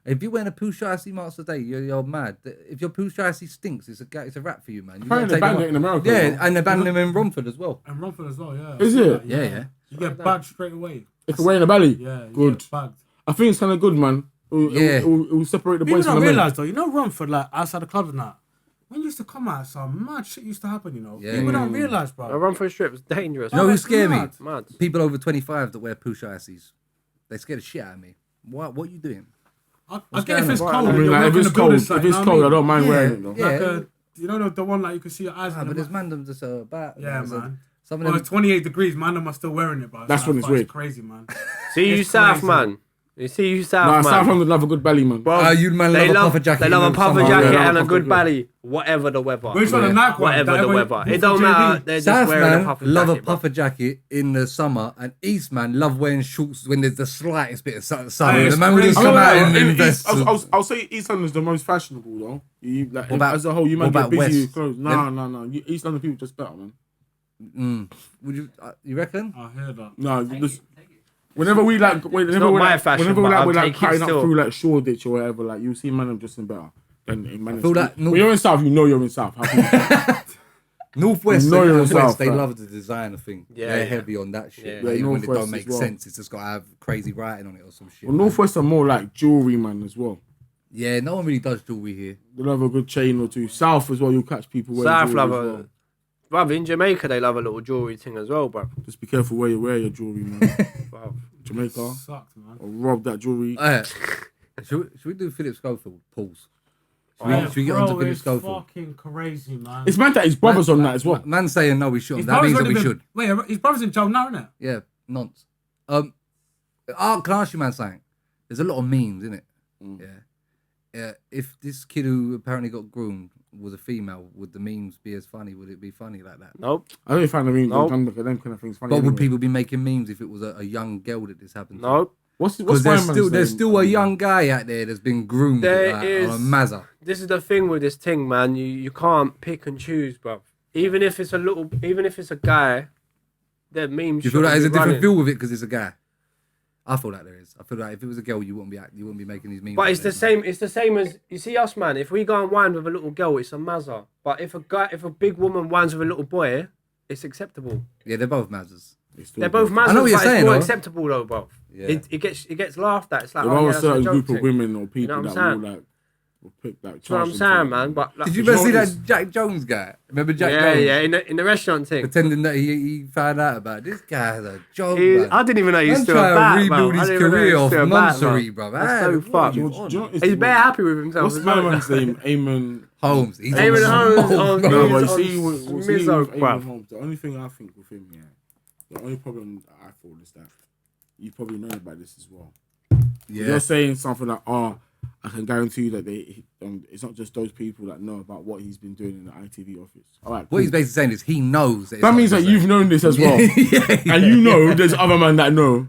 If you're wearing a Pooh Shiesty mask today, you're mad. If your Pooh Shiesty stinks, it's a rap for you, man. You Apparently gotta they take banned them it in off. America. Yeah, though. and they're banning them in Romford as well. And Romford as well, yeah. Is it? Yeah. You get bagged straight away. It's away in the belly. Yeah, you Good. get bagged. I think it's kind of good, man. Yeah. It will separate the People boys from don't the men. realise though, you know Romford, like outside the clubs and that, when you used to come out, some mad shit used to happen, you know. Yeah. People don't realise, A bro. run for a strip is dangerous. You know who that's scare me? mad. Mad. People over 25 that wear Pooh Shiesties. They scare the shit out of me. What are you doing? I get if it's on? cold. I mean, you're like, if working it's the building cold, site, if you it's know cold, I what don't mind Yeah. wearing it though. Yeah. Like you know the one like you can see your eyes. But in the there's back. man just about. Yeah, so man. Some of Well, them. it's 28 degrees, man. I'm still wearing it, but That's when like, it's fuck, weird. crazy, man. See you It's South, crazy. man. You see you South, Nah, man. South London love a good belly, man. Bro, You man they love a love puffer jacket They in love a the puffer summer. jacket Yeah, and a puffer good jacket. belly, whatever the weather. Which one, the Nike one? Whatever That the one weather. you It don't bought for matter. JD? They're just South wearing a man puffer love jacket. a puffer jacket in the summer, and East man love wearing shorts when there's the slightest bit of sun. Hey, the it's man would just crazy. come I'm out gonna and lie, invest. I'll say East London's the most fashionable though. You like What about- as a whole, you might what get about busy West? with clothes. No. East London people just better, man. Would you reckon? I hear that. No, this, whenever we like, whenever not we're my like, fashion, whenever but we're I'll like take it cutting up still. through like Shoreditch or whatever, like you see man dressing better than in man. feel like when you're in South, you know you're in South. Northwest, You know and you're West, South, they man. love the designer thing. Yeah, They're yeah. heavy on that shit. Yeah. Like, Yeah, even when it Northwest don't make as well. sense, it's just got to have crazy writing on it or some shit. Well, Northwest are more like jewelry man as well. Yeah, no one really does jewelry here. They'll have a good chain or two. South as well, you'll catch people wearing South jewelry love as a. well. Bruv, in Jamaica they love a little jewelry thing as well, bro. Just be careful where you wear your jewelry, man. Bruv. Jamaica Sucks, man. or rob that jewelry. Should we do Philip Schofield? Pause. Yeah, Should we get bro, onto Philip it's Schofield? fucking crazy, man. It's mad that his brother's on that as well. Man saying no, we shouldn't. His That means that brother's we already should. Wait, his brother's in jail now, isn't it? Yeah, nonce. Can I ask you, man, something? There's a lot of memes, innit? Yeah. If this kid who apparently got groomed was a female, would the memes be as funny? Would it be funny like that? Nope. I don't find them Nope. kind of things funny. But would anyway. people be making memes if it was a young girl that this happened to? Nope. What's Because Fireman's there's name? still a young guy out there that's been groomed There like, is- on a mazza. This is the thing with this thing, man. You can't pick and choose, bruv. Even if it's a guy the memes. Do you feel like there's a different running. feel with it because it's a guy? I feel like there is. I feel like if it was a girl, you wouldn't be making these memes. But like it's the this, same. It's the same as you see us, man. If we go and whine with a little girl, it's a mazza. But if a big woman whines with a little boy, it's acceptable. Man. Yeah, they're both mazzers. They're both I know mazzas, what you're but saying, it's more though. acceptable though, bro. Yeah. It gets laughed at. It's like There oh, are yeah, a that's certain a joke group of thing. women or people know what that I'm will like will pick like. That's what I'm saying, man. But like, Did you you ever know see what that Jack Jones guy? Remember Jack yeah, Jones? yeah, in the restaurant thing. Pretending that he found out about it. This guy has a job. I didn't even know he Man used to a trying bat, to rebuild bro. I his didn't even know he career used off to a bat, noncery, bro. bro. That's so What fucked. are you Do you know on? what it's- He's bare happy with himself. What's as my well. man's name? Eamon. Holmes. He's Eamon on Holmes smoke, on- bro. No, but He's see, on with Mizzo, Eamon bruv. Holmes, the only thing I think with him, the only problem that I thought is that you probably know about this as well. Yeah. You're saying something like, I can guarantee you that it's not just those people that know about what he's been doing in the ITV office. All right, What he's basically saying is he knows. That, that means that you've known this as well, and you know there's other men that know.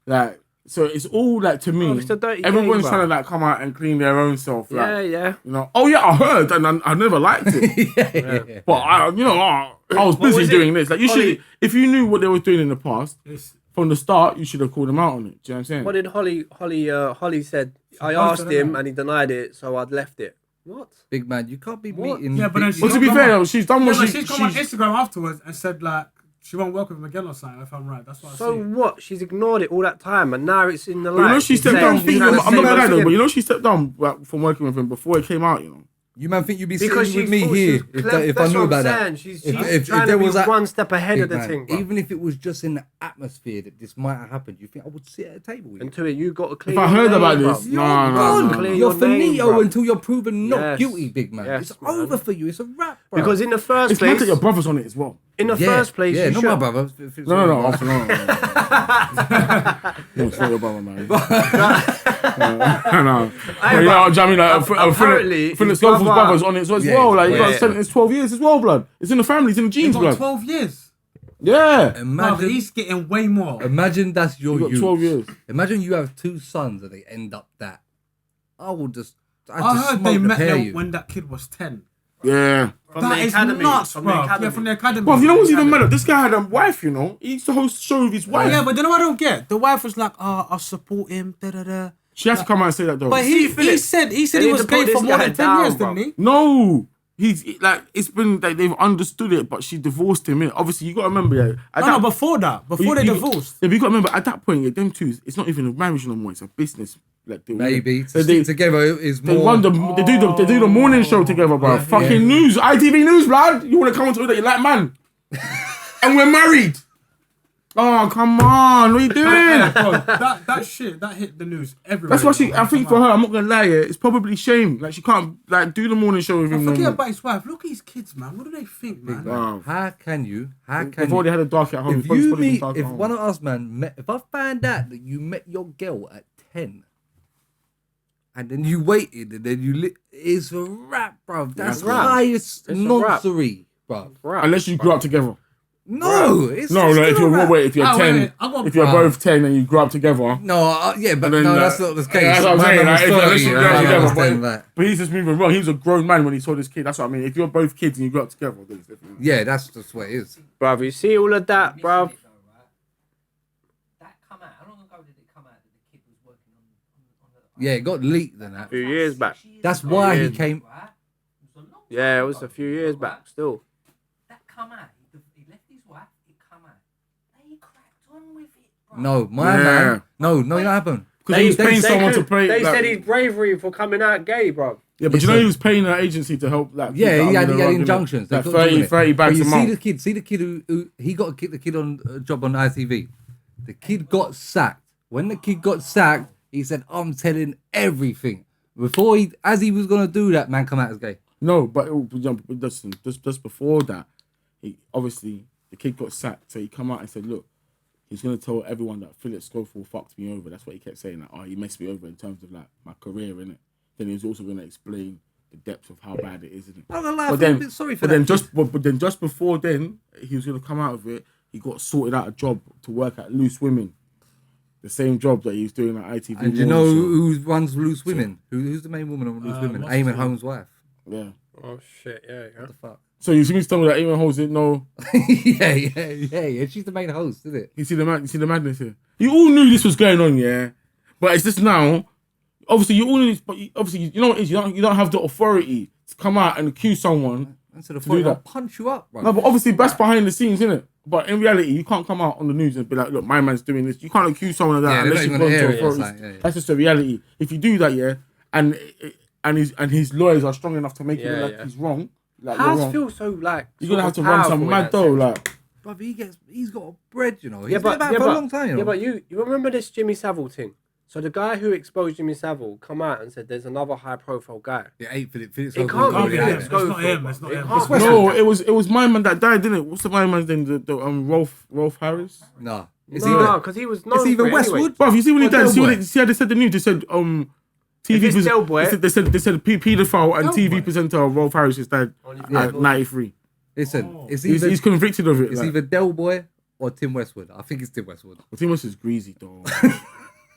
Like, so it's all like to me. Oh, it's the dirty Everyone's game, trying to like come out and clean their own self. Like, Yeah. you know, oh yeah, I heard, and I never liked it. yeah. But I was busy was it? doing this. Like you Holly- should, if you knew what they were doing in the past It's- from the start, you should have called them out on it. Do you know what I'm saying? What did Holly said? I both asked of him them. and he denied it, so I'd left it. What? Big man, you can't be What? meeting. Yeah, but then big- Well, to be Come fair, on. though, she's done Yeah, what but she's. she's come on Instagram afterwards and said like she won't work with him again or something. If I'm right, that's what I So see. what? She's ignored it all that time, and now it's in the But light. you know she She's stepped saying down. she's trying to I'm not save gonna lie her though, skin. but you know she stepped down from working with him before it came out. You know. You man think you'd be Because sitting with she's me thought here she's if, clever. if I That's knew what about I'm that? saying. She's If trying there to be was that- one step ahead Big of the man, thing, bro. even if it was just in the atmosphere that this might have happened, you think I would sit at a table with you? Until you got to clear. If I your heard name, about bro. this, You're no, gone. no. Clear You're your name, finito bro. until you're proven not Yes. guilty, big man. Yes, It's man. over for you. It's a wrap, bro. Because in the first It's mad place, that your brother's on it as well. in the first place, yeah, you not should. my brother. No. Also, no. No, it's not your brother, man. No. But you know what I mean? Like, apparently, Philip his Schofield's brother- brother's on it as Yeah, well. Like, you got yeah. sentenced 12 years as well, blood. It's in the family. It's in the He genes, got blood. 12 years. Yeah. Bro, Imagine, he's getting way more. imagine that's your You got youth. 12 years. Imagine you have two sons and they end up that. I would just. I heard they smoke the met pair of them you. when that kid was 10. Yeah. From That the is academy. nuts, From bro. the academy. Yeah, from the academy. Well, you know what's even better? This guy had a wife, you know. He used to host a show with his wife. Yeah, but you know what I don't get? The wife was like, I'll support him, da-da-da. She has to come out and say that, though. But See, he Philip, said they he need was to put gay this for more guy than 10 down, years, bro. didn't he? No. He's like, it's been like they've understood it, but she divorced him. Innit? Obviously, you got to remember that. No, before that. Before they divorced. Yeah, but you got to remember at that point, yeah, them two, it's not even a marriage no more. It's a business. Like Maybe So to stick together is They more. run they do the morning show together, bro. Fucking news, ITV news, blood. You want to come on to it that you like, man? And we're married. Oh, come on, what are you doing? Bro, that shit, that hit the news everywhere. That's why I think for her, I'm not gonna lie, it's probably shame. Like she can't like do the morning show with him. no Forget more. about his wife. Look at his kids, man. What do they think, man? Wow. How can you? They've already had a dark at home. If It's probably you been meet, dark at if home. one of us man met, if I find out that you met your girl at 10, and then you waited, and then it's a wrap, bro. That's a wrap. highest It's a wrap. noncery, bro. Unless you grew up together. No, it's No, still if a you're wrap. if you're Oh, 10, wait, I got- if you're both 10 and you grew up together. No, yeah, but And then, no, that's not the case. That's what I'm My saying. man Like, was if you're 30, listening I together, understand but, that. but he's just moving wrong. He was a grown man when he saw this kid. That's what I mean. If you're both kids and you grew up together, then it's different. Yeah, that's just what it is. Bruv, you see all of that, bruv. That come out. How long ago did it come out that the kid was working on the Yeah, it got leaked and that. A few years back. That's why he Yeah. came. right? It was a long Yeah, time it was a ago, few years right? back still. That come out. He left his wife. It come out. They cracked on with it, bro. No, my Yeah. man. No, it happened. Because he was paying someone to pay. They like- said he's bravery for coming out gay, bruv. Yeah, but you know he was paying an agency to help. Like, Yeah, keep he that had under the rug, innit? injunctions. They Like couldn't do 30 it. bags But a you month. see the kid who he got the kid on a job on ITV. The kid got sacked. When the kid got sacked, he said, "I'm telling everything." Before as he was gonna do that, man, come out as gay. No, but listen, just before that, obviously the kid got sacked, so he come out and said, "Look, he's gonna tell everyone that Philip Schofield fucked me over." That's what he kept saying. Like, he messed me over in terms of like my career, innit? Then he was also gonna explain the depth of how bad it is, isn't it? I'm gonna lie, I But feel a then, bit sorry for but then that. but then just before then, he was gonna come out of it. He got sorted out a job to work at Loose Women, the same job that he was doing at ITV. And do you know morning show. who runs Loose Women? Who's the main woman on Loose Women? what's his Eamon name? Holmes' wife. Yeah. Oh shit, yeah. What the fuck? So you see me tell me that even hoes didn't know. yeah. She's the main host, isn't it? You see the madness here. You all knew this was going on, yeah. But it's just now. Obviously, you all knew this, but obviously, you know what it is. You don't have the authority to come out and accuse someone. Instead of do that. I'll punch you up, bro. No, but obviously that's behind the scenes, isn't it? But in reality, you can't come out on the news and be like, "Look, my man's doing this." You can't accuse someone of that Yeah, unless they're you not go even to gonna hear it, authorities. it's like, That's just the reality. If you do that, yeah, and his lawyers are strong enough to make it look like he's wrong. Like you're How's wrong. feel so like? You're gonna have to run some mad dough, like. Bro, he's got bread, you know. He's Yeah, been but about for a long time, you know. Yeah, but you remember this Jimmy Savile thing? So the guy who exposed Jimmy Savile come out and said there's another high profile guy. Yeah, Philip. It can't be him. It's not him. It's not him. No, it was my man that died, didn't it? What's the my man's name? The Rolf Harris. No, No, because he was known it's either for it Westwood. anyway. Bro, you see when he Or died, Del see how they said the news. They said TV. If it's Del Boy- They said paedophile and Del TV Boy. presenter Rolf Harris is died at 93. Listen, it's either He's convicted of it. it's either Del Boy or Tim Westwood. I think it's Tim Westwood. Well, Tim West is greasy, though.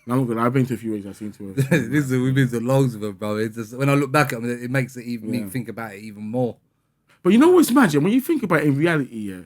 I'm not gonna. I've been to a few ways. I've seen Tim West. We've been to loads of them, bro. It's just, when I look back at them, it makes it even me think about it even more. But you know what's magic? When you think about it in reality, yeah,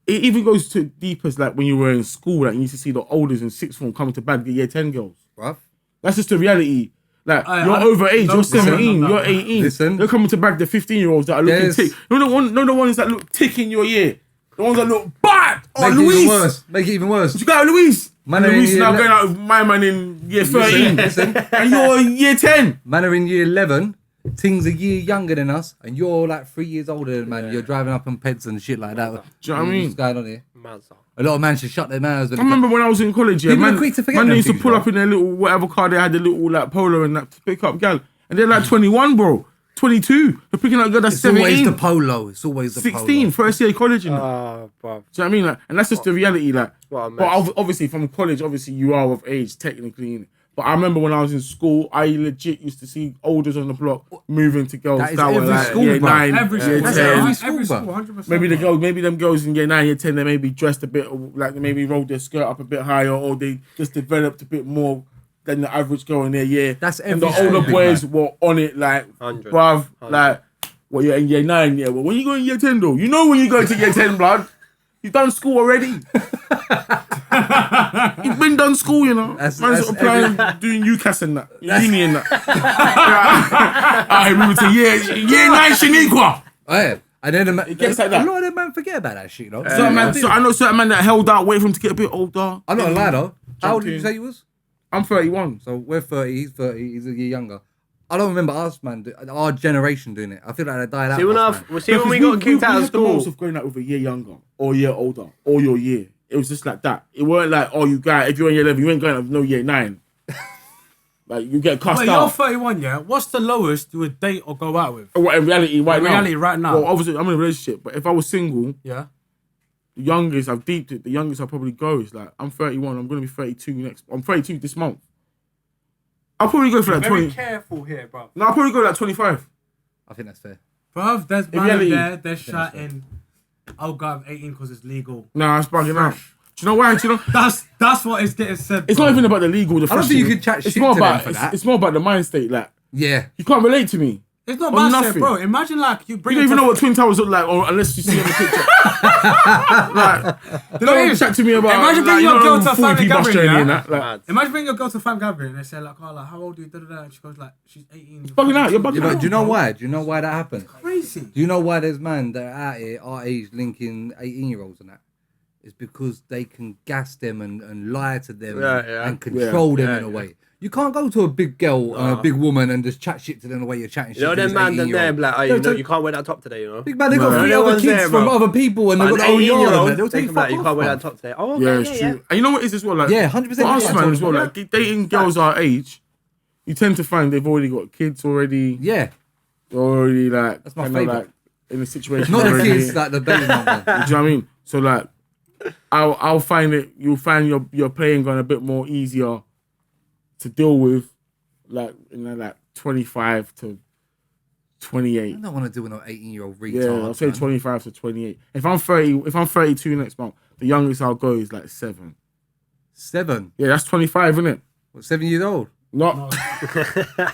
it even goes to deep as like when you were in school, like you used to see the olders in sixth form coming to bed, get year 10 girls. Bruv. That's just the reality. Like I- you're overage, you're 17, no. you're 18. Listen. They're coming to bag the 15-year-olds that are looking Yes. tick. You know the ones that look tick in your year. The ones that look bad. Oh, Make it even Louise. worse. Make it even worse. What you got, Louise? Man, And in Louise is year now ele- going out with my man in year 13. Listen. And you're in year 10. Man are in year 11. Things a year younger than us, and you're like 3 years older than man. You're driving up on peds and shit like that. Do you know what I mean? What's going on here? Man's up. A lot of men should shut their mouths. I remember when I was in college, yeah, People are man, quick to forget man them used to things, pull bro. up in their little whatever car they had, the little like polo and that to pick up gal, and they're like 21, bro, 22. They're picking up a girl that's It's always 17, the polo. It's always the 16, polo. first year college, and that. Oh, bro. Do you know what I mean? Like, and that's just the reality, like. What a But mess. obviously, from college, obviously you are of age technically. Innit? But I remember when I was in school, I legit used to see olders on the block moving to girls That is that were every like school, year bro. 9, Every year school. 10. every school, Every bro. school, 100%. Maybe them girls in year 9, year 10, they maybe dressed a bit, like they maybe rolled their skirt up a bit higher, or they just developed a bit more than the average girl in their year. That's And the every school, older big boys man. were on it like, 100. bruv, like, well, you're in year 9, yeah. Well, when you go in year 10, though, you know when you go to year 10, blood. You've done school already. You've been done school, you know. That's Man's applying, doing UCAS and that, uni and that. I moving to year 9 Shaniqua. Oh, yeah. And then It gets like that. a lot of them man forget about that shit, you know. So I know certain man that held out, waiting for him to get a bit older. I'm not a lie though. How old did you Jumping. say you was? I'm 31. So we're 30, he's 30, he's a year younger. I don't remember us, man, our generation doing it. I feel like they died out. See when us, man. when we got kicked out of had the most school. of going out with a year younger or a year older or your year. It was just like that. It weren't like, oh, you got, if you're in year 11, you ain't going out with no year 9. Like, you get cussed Wait, you're out. 31, yeah? What's the lowest you would date or go out with? What, in reality, right now? Right now. Well, obviously, I'm in a relationship, but if I was single, Yeah. the youngest, I've deeped it, the youngest I'll probably go is like, I'm 31, I'm going to be 32 next, I'm 32 this month. I'll probably go for like Very 20. careful here, bro. No, I'll probably go like 25. I think that's fair. Bruv, there's man reality- there, they're shouting, I'll go out with 18 because it's legal. Nah, it's bugging out. Do you know why? Do you know? That's what is getting said. It's bro. not even about the legal, the I don't think you fresh can chat It's shit more to them about for that. it's more about the mind state. Like Yeah. you can't relate to me. It's not on bad, nothing. bro. Imagine like you You bring don't it even to know what Twin Towers look like, or unless you see it in the picture. Like, don't chat to me about. Imagine like, bringing you your know, girl to a 40 family bus gathering, journey yeah? and that. Like, Mad. Imagine bringing your girl to a fam gathering and they say like, oh, like, how old are you? Da, da, da. And she goes like, she's 18. bugging out. You're bugging Yeah, but out. do you know why? Do you know why that happened? Crazy. Do you know why there's man that are out here our age linking 18-year-olds and that? It's because they can gas them and lie to them and control them in a way. You can't go to a big girl and a big woman and just chat shit to them the way you're chatting shit You know to them this man them there 18-year-old. be like, oh, No, you know, to- you can't wear that top today, you know. Big man, they got No, 3 no other one's kids there, from bro. other people and But they've an got the whole yard 18-year-old, on. They'll they take can be like, you fuck can't off, wear man. that top today. Oh, okay, Yeah, it's true. And you know what it is as well? Like, Yeah, 100%. for us, Yeah, man, as well. yeah. Like dating girls our age, you tend to find they've already got kids already. Yeah, They're already like That's my kinda, favourite. like in a situation. not the already. kids, like the baby mum. Do you know what I mean? So like, I'll find it. You'll find your playing going a bit more easier to deal with, like like 25 to 28. I don't want to deal with no 18-year-old retard. Yeah, I'll say man. 25 to 28. If I'm 32 next month, the youngest I'll go is like 7. 7. Yeah, that's 25, isn't it? What, 7 years old? Not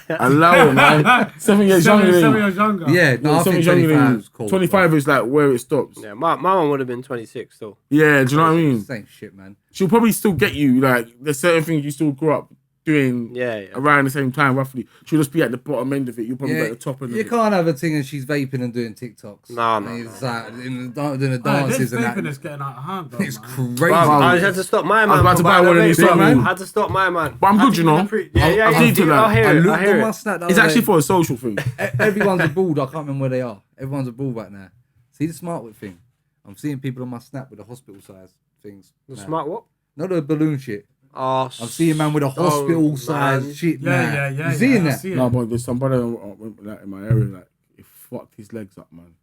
allow it, man. 7 years younger. 7 years younger. Yeah, no, I 7 think years younger 25 than is cool. 25 is like where it stops. Yeah, my mum would have been 26 still. Yeah, do you know what I mean? Same shit, man. She'll probably still get you. Like there's certain things you still grew up doing. Yeah. Around the same time, roughly. She'll just be at the bottom end of it. You'll probably be at the top end of You it. can't have a thing and she's vaping and doing TikToks. No. It's like in the This dances and vaping that. is getting out of hand, though, It's man. crazy. I had to stop my man. I was about to from buy buying one of a these vape, things, bro. man. I had to stop my man. But I'm good, you know. Yeah, I'll deep to that. I'll hear I it. looked I hear on my it. snap the It's other actually day. for a social thing. Everyone's abroad. I can't remember where they are. Everyone's abroad right now. See the smart whip thing? I'm seeing people on my snap with the hospital size things. The now. smart what? Not the balloon shit. Oh, I'm seeing man with a hospital size man. shit now. Yeah. You seeing I that? see it. No, but there's somebody like, in my area like he fucked his legs up, man.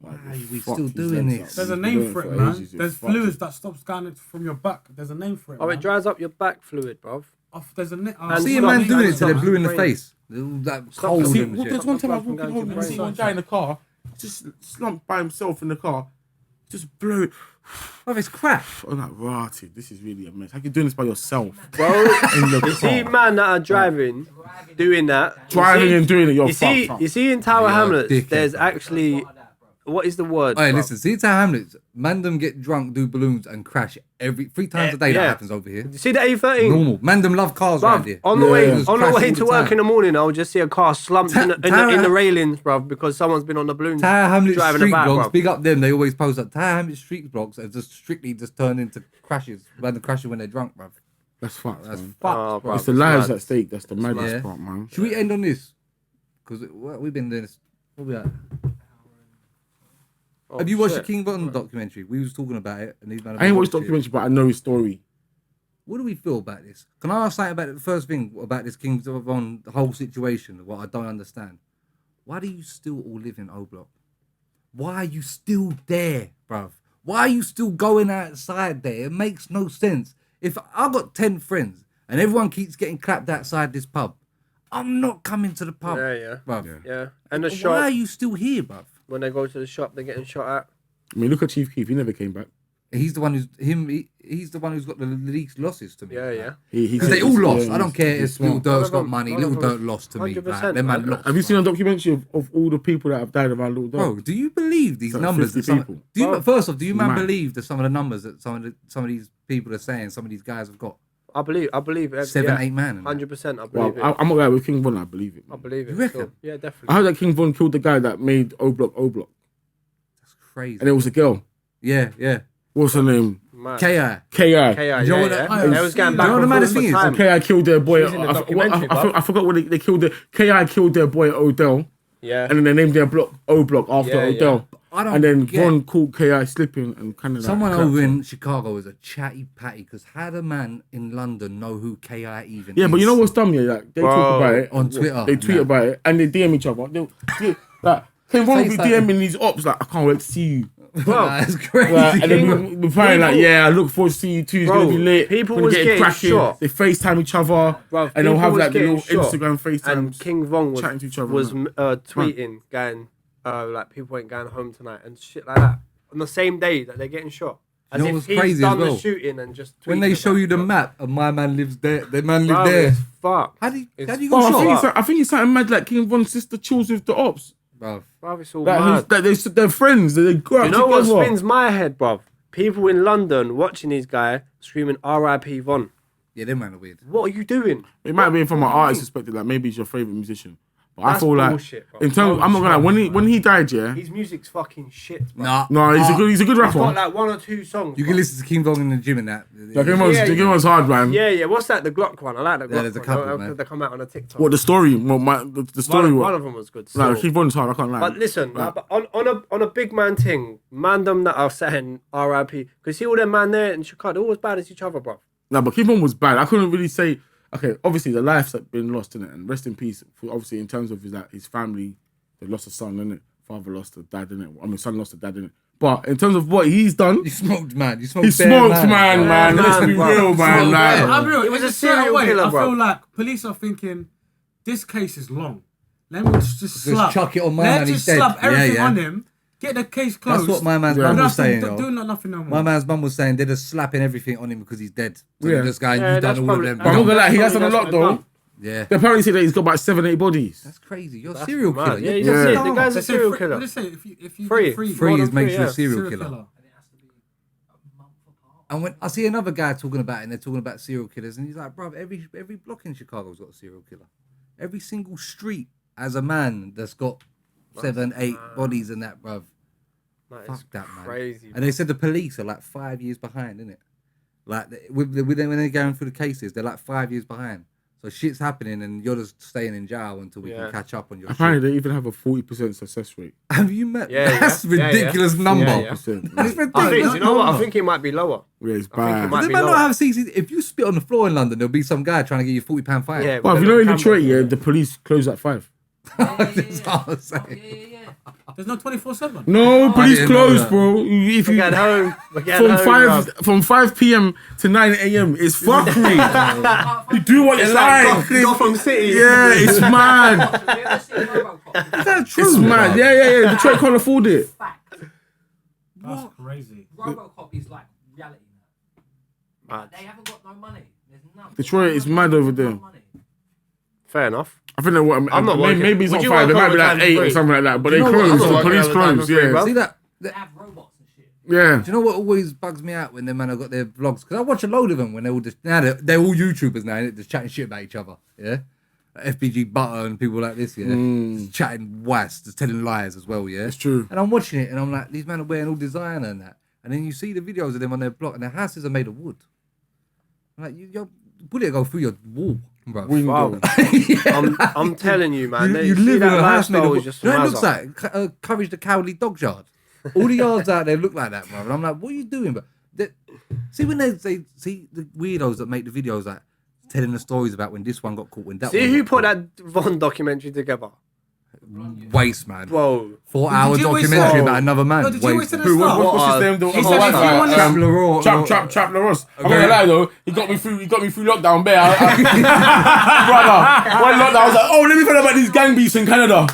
Like, Why he we fucked still his doing legs this? up. There's a He's been name doing for it, for man. ages. He There's fucked fluids it. that stops going from your back. There's a name for it. Oh, it man. dries up your back fluid, bruv. There's a name. And See a stop- man doing it till they're stop- blue in the brain. face. That cold See, and there's shit. one time I was Fucking walking going home to and see brain. one guy in the car, just slumped by himself in the car, just blew it. Oh, it's crap. I'm like, rotted. This is really a mess. How you doing this by yourself? Bro, In the you see car. man that are driving, doing that. you Driving see- and doing it, you're You see, fucked up. you see in Tower Hamlets, dickhead, there's bro. actually, what is the word? Hey, bro? listen, see Tower-hamlets, man them get drunk, do balloons and crash every 3 times a day. That yeah. happens over here. You see the A13? Normal. Man them love cars around Bruv, here. on the Yeah. way, Just on the crash way all to the work time. in the morning, I'll just see a car slumped in Tower- the railings, bruv, because someone's been on the balloons Tower-hamlets driving street about, blocks, bruv. big up them. They always post up. Tower-hamlets street blocks are just strictly just turned into crashes. Random crashes when they're drunk, bruv. That's fucked, That's man. fucked, Oh, bruv. It's the lives mad. at stake. That's the maddest Yeah. part, man. Should we end on this? Because we've been doing this. What we at? Oh, Have you watched shit. the King Von documentary? We was talking about it, and these man. I ain't watched the documentary, but I know his story. What do we feel about this? Can I ask something about the first thing about this King Von the whole situation? What I don't understand. Why do you still all live in O Block? Why are you still there, bruv? Why are you still going outside there? It makes no sense. If I got 10 friends and everyone keeps getting clapped outside this pub, I'm not coming to the pub, Yeah. bruv. Yeah. And the Why shop, are you still here, bruv? when they go to the shop, they're getting shot at. I mean, look at Chief Keef. He never came back. He's the one he's the one who's got the least losses to me. Yeah. Because they all lost. I don't care if Little Dirt's got money. None of Little them- Dirt lost to me. 100%, Like, them man man. lost. Have you seen a documentary of all the people that have died around Little Dog? Bro, do you believe these Like numbers? 50 That some, people. do you, Bro, first off, do you man mad. believe that some of the numbers that some of these people are saying, some of these guys have got I believe it. 7, 8 man? and that? 100%. I Well, believe it. I'm not right with King Von. I believe it. I believe it. You reckon? still. Yeah, I definitely. heard that King Von killed the guy that made O Block O Block, That's crazy. and it was a girl. Yeah. What's her name? Mad. K.I. K.I. KI, You know yeah, what yeah. I- They was going You back know what the and maddest forth thing for is? time. K.I. killed their boy. She's in the documentary, I forgot what they killed. K.I. killed their boy Odell, Yeah. and then they named their block O Block after Yeah, yeah. Odell. I don't And then get- Von caught K.I. slipping and kind of like Someone clapped over him. in Chicago is a chatty patty because how the man in London know who K.I. even Yeah, is? but you know what's dumb? Yeah, like they Bro, talk about it on Twitter, They tweet nah. about it and they DM each other. Like King Von will be FaceTime. DMing these ops like, I can't wait to see you. That's crazy. Like, and then we're playing like, yeah, I look forward to seeing you too. It's Bro, gonna be lit. people We're gonna was get it getting cracking. shot. They FaceTime each other, Bruv, and they'll people have was like the little getting shot. Instagram FaceTime. And King Von chatting to each other was and tweeting, going, like people ain't going home tonight and shit like that on the same day that they're getting shot. As know if what's he's crazy as done well? the shooting and just when tweeted they show about you the it. map and my man lives there, the man live Bruv, there. it's fucked. How do you It's go Bro, shot? I think it's something mad like King Von's sister chills with the ops. Bruv. Bruv, it's all Like, mad. they're friends. They go out You know what together. spins my head, bruv? People in London watching these guys screaming R.I.P. Von. Yeah, them man are weird. What are you doing? It might be from an artist perspective, like maybe he's your favorite musician. But I That's feel like bullshit, bro. in terms, I'm not gonna lie, when he died, yeah. His music's fucking shit, bro. Nah. No, he's a good He's got rapper. like 1 or 2 songs. You bro. can listen to King Von in the gym and that. Yeah, King Von's hard, man. Yeah. What's that? The Glock one. I like the Glock there's a one. couple, man. They come out on a TikTok. What the story? Well, the story. one of them was good. No, still. King Von's hard. I can't lie. But listen, Like, but on a big man thing, man them that are saying R.I.P. Because see all them man there in Chicago, they're all as bad as each other, bro. no, but King Von was bad. I couldn't really say. Okay, obviously the life's been lost in it, and rest in peace. Obviously, in terms of his family, they lost a son, innit? Father lost a dad, innit? I mean, son lost a dad, innit? But in terms of what he's done, You smoked, man. You smoked he bare smoked, man. Yeah, Let's be man, real, bro. man. Smoked Like, bare. I'm real. It was in a certain serial way, killer, I bro. feel like police are thinking this case is long. Let me just slap. chuck it on my Let's man, just he's dead. slap everything Yeah. on him. Get the case closed. That's what my man's Yeah. mum was Nothing, saying, do though. nothing no more. My man's mum was saying they're just slapping everything on him because he's dead. So Yeah. this guy, Yeah, you've that's done all of probably- them. but I'm not gonna lie, he has done a That's lot what though. they've done. Yeah. They apparently say that he's got about 7-8 bodies. That's crazy. You're a That's serial mad. killer. Yeah, You're that's Yeah. it. The guy's They a say serial free- killer. What do they say? If you Free. get free, Free well is done, makes you a yeah. serial killer. And it has to be a month apart. And when I see another guy talking about it, and they're talking about serial killers, and he's like, bro, every block in Chicago's got a serial killer. Every single street has a man that's got 7, 8 bodies and that, bruv. Fuck that, man. Crazy. And they said the police are like 5 years behind, innit? Like with them, when they're going through the cases, they're like 5 years behind. So shit's happening, and you're just staying in jail until we can catch up on your Apparently, shit. they even have a 40% success rate. Have you met? Yeah, That's yeah. Yeah, ridiculous number. Yeah, yeah. 40%. That's I ridiculous. think, you know what? I number. think it might be lower. Yeah, it's I think it bad. might They be might not lower. have CC. If you spit on the floor in London, there'll be some guy trying to get you £40 fine. Yeah, Well, if you know in Detroit, yeah, the police close at 5. That's what I'm saying. Yeah. There's no 24/7. No, police didn't know close, that. bro. If We're you going home. We're going from home, bruv. from 5 p.m. to 9 a.m. it's fuckery. You do what you It's like. like Gotham City. Yeah, it's mad. Have you ever seen RoboCop? Is that true? It's mad. bro? Yeah. Detroit can't afford it. Fact. That's crazy. RoboCop is like reality now. Mad. They haven't got no money. There's none. Detroit is mad over there. No money. Fair enough. I think that what I'm not working. maybe it's Would not you 5. It work might be like overtime 8 for or free? something like that. But Do they you know what? close. I'm The not police working overtime close. for free, Yeah. bro. See that? They have robots and shit. Yeah. Do you know what always bugs me out when them man have got their vlogs? Because I watch a load of them when they're all just now they're all YouTubers now, innit? Just chatting shit about each other. Yeah, like FBG Butter and people like this. Yeah, just chatting wass, just telling lies as well. Yeah, It's true. And I'm watching it and I'm like, these men are wearing all designer and that. And then you see the videos of them on their block and their houses are made of wood. I'm like, your bullet go through your wall, bro. Window. I'm telling you, man. You see live in that a house made lifestyle of is wood. just You know what it looks mazza. like? Courage the Cowardly Dog Yard. All the yards out there look like that, bro. And I'm like, what are you doing, bro? See when they see the weirdos that make the videos like telling the stories about when this one got caught, when that See one who got put caught. that Von documentary together? Waste, man. Whoa. 4-hour Did you always documentary say- about another man. No, did you Waste. always say Who? that? What's his name? He said if you want Trap to... Leroy. Trap LaRosse. I'm gonna lie though, he got me through lockdown, bear. Brother, one lockdown, I was like, oh, let me find out about these gang beefs in Canada.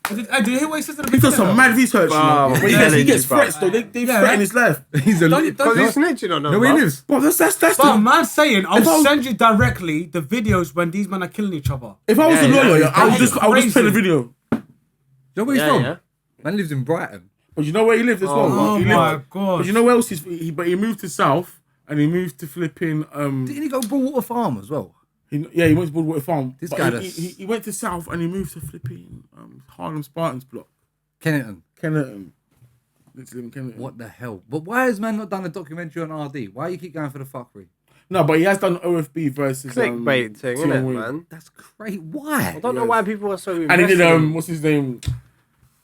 Did you hear what he said to the He does some video? mad research, you know. Bro, But he telling gets you, bro. threats though. They threaten his life. He's a Don't- Because he's snitching on them. No, where he bruv. lives. Bro, that's But the. man saying, If I was- I'll send you directly the videos when these men are killing each other. If I was Yeah, a lawyer, yeah. I would just play the Crazy. video. Do you know where he's Yeah, from? yeah. Man lives in Brighton. But you know where he lived as well. Oh He my lived, god. but you know where else he moved to South and he moved to flipping Didn't he go Broadwater Farm as well? he went to Broadwater Farm. This But guy he, does- he went to South and he moved to flipping Harlem Spartans block. Kennington. Kennington. Literally in Kennington. What the hell? But why has man not done a documentary on RD? Why you keep going for the fuckery? No, but he has done OFB versus Clickbait thing, Tion innit, Wayne. man? That's great. Why? I don't know why people are so invested. And he did in- what's his name?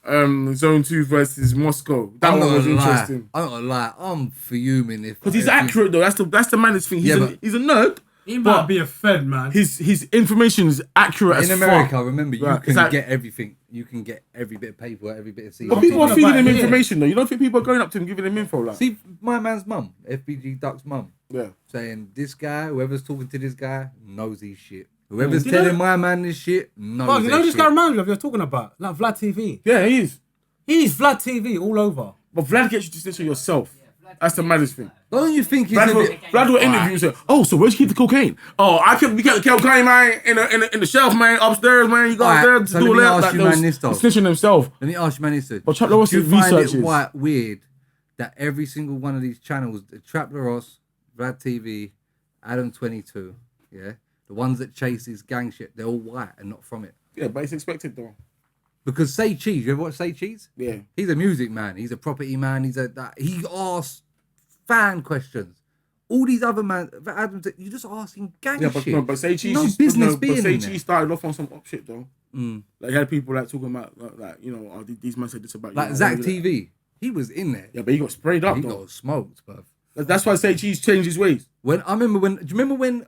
Zone 2 versus Moscow. That I'm one not was gonna lie. interesting. I'm not gonna lie. I'm fuming if Because he's accurate though. That's the madness thing. He's, Yeah, a, but- he's a nerd. He might be a fed, man. His information is accurate as In America, fuck. remember, you Right, can it's like- get everything. You can get every bit of paper, every bit of CD. But people are Talking feeding about him here. information though. You don't think people are going up to him giving him info like? See, my man's mum, FBG Duck's mum, Yeah. saying this guy, whoever's talking to this guy, knows his shit. Whoever's You know- telling my man this shit, knows Bro, you know their this shit. guy reminds me of you're talking about? Like Vlad TV. Yeah, he is. He's Vlad TV all over. But Vlad gets you to snitch on yourself. That's the maddest thing. Don't you think he's Vlad a will, bit... Vlad will interview and say, "Oh, so where'd you keep the cocaine? Oh, we kept the cocaine, man, in the shelf, man, upstairs, man. You go Alright, there to so do let me all that." ask you, Like, man, this though. he's snitching himself. Let me ask you, man, this. But Trap Larosse do you find researches. it quite weird that every single one of these channels, Trap Larosse, Vlad TV, Adam 22, yeah, the ones that chase his gang shit, they're all white and not from it. Yeah, but it's expected though. Because Say Cheese, you ever watch Say Cheese? Yeah. He's a music man. He's a property man. He asks fan questions. All these other man, Adam, you're just asking gang Yeah, shit. but Say Cheese, No business but being Say in there. Cheese started off on some up shit though. Mm. Like, he had people like talking about like you know, these men said this about you. Like Zach TV, he was in there. Yeah, but he got sprayed up He though. got smoked, bruv. That's why Say Cheese changed his ways. Do you remember when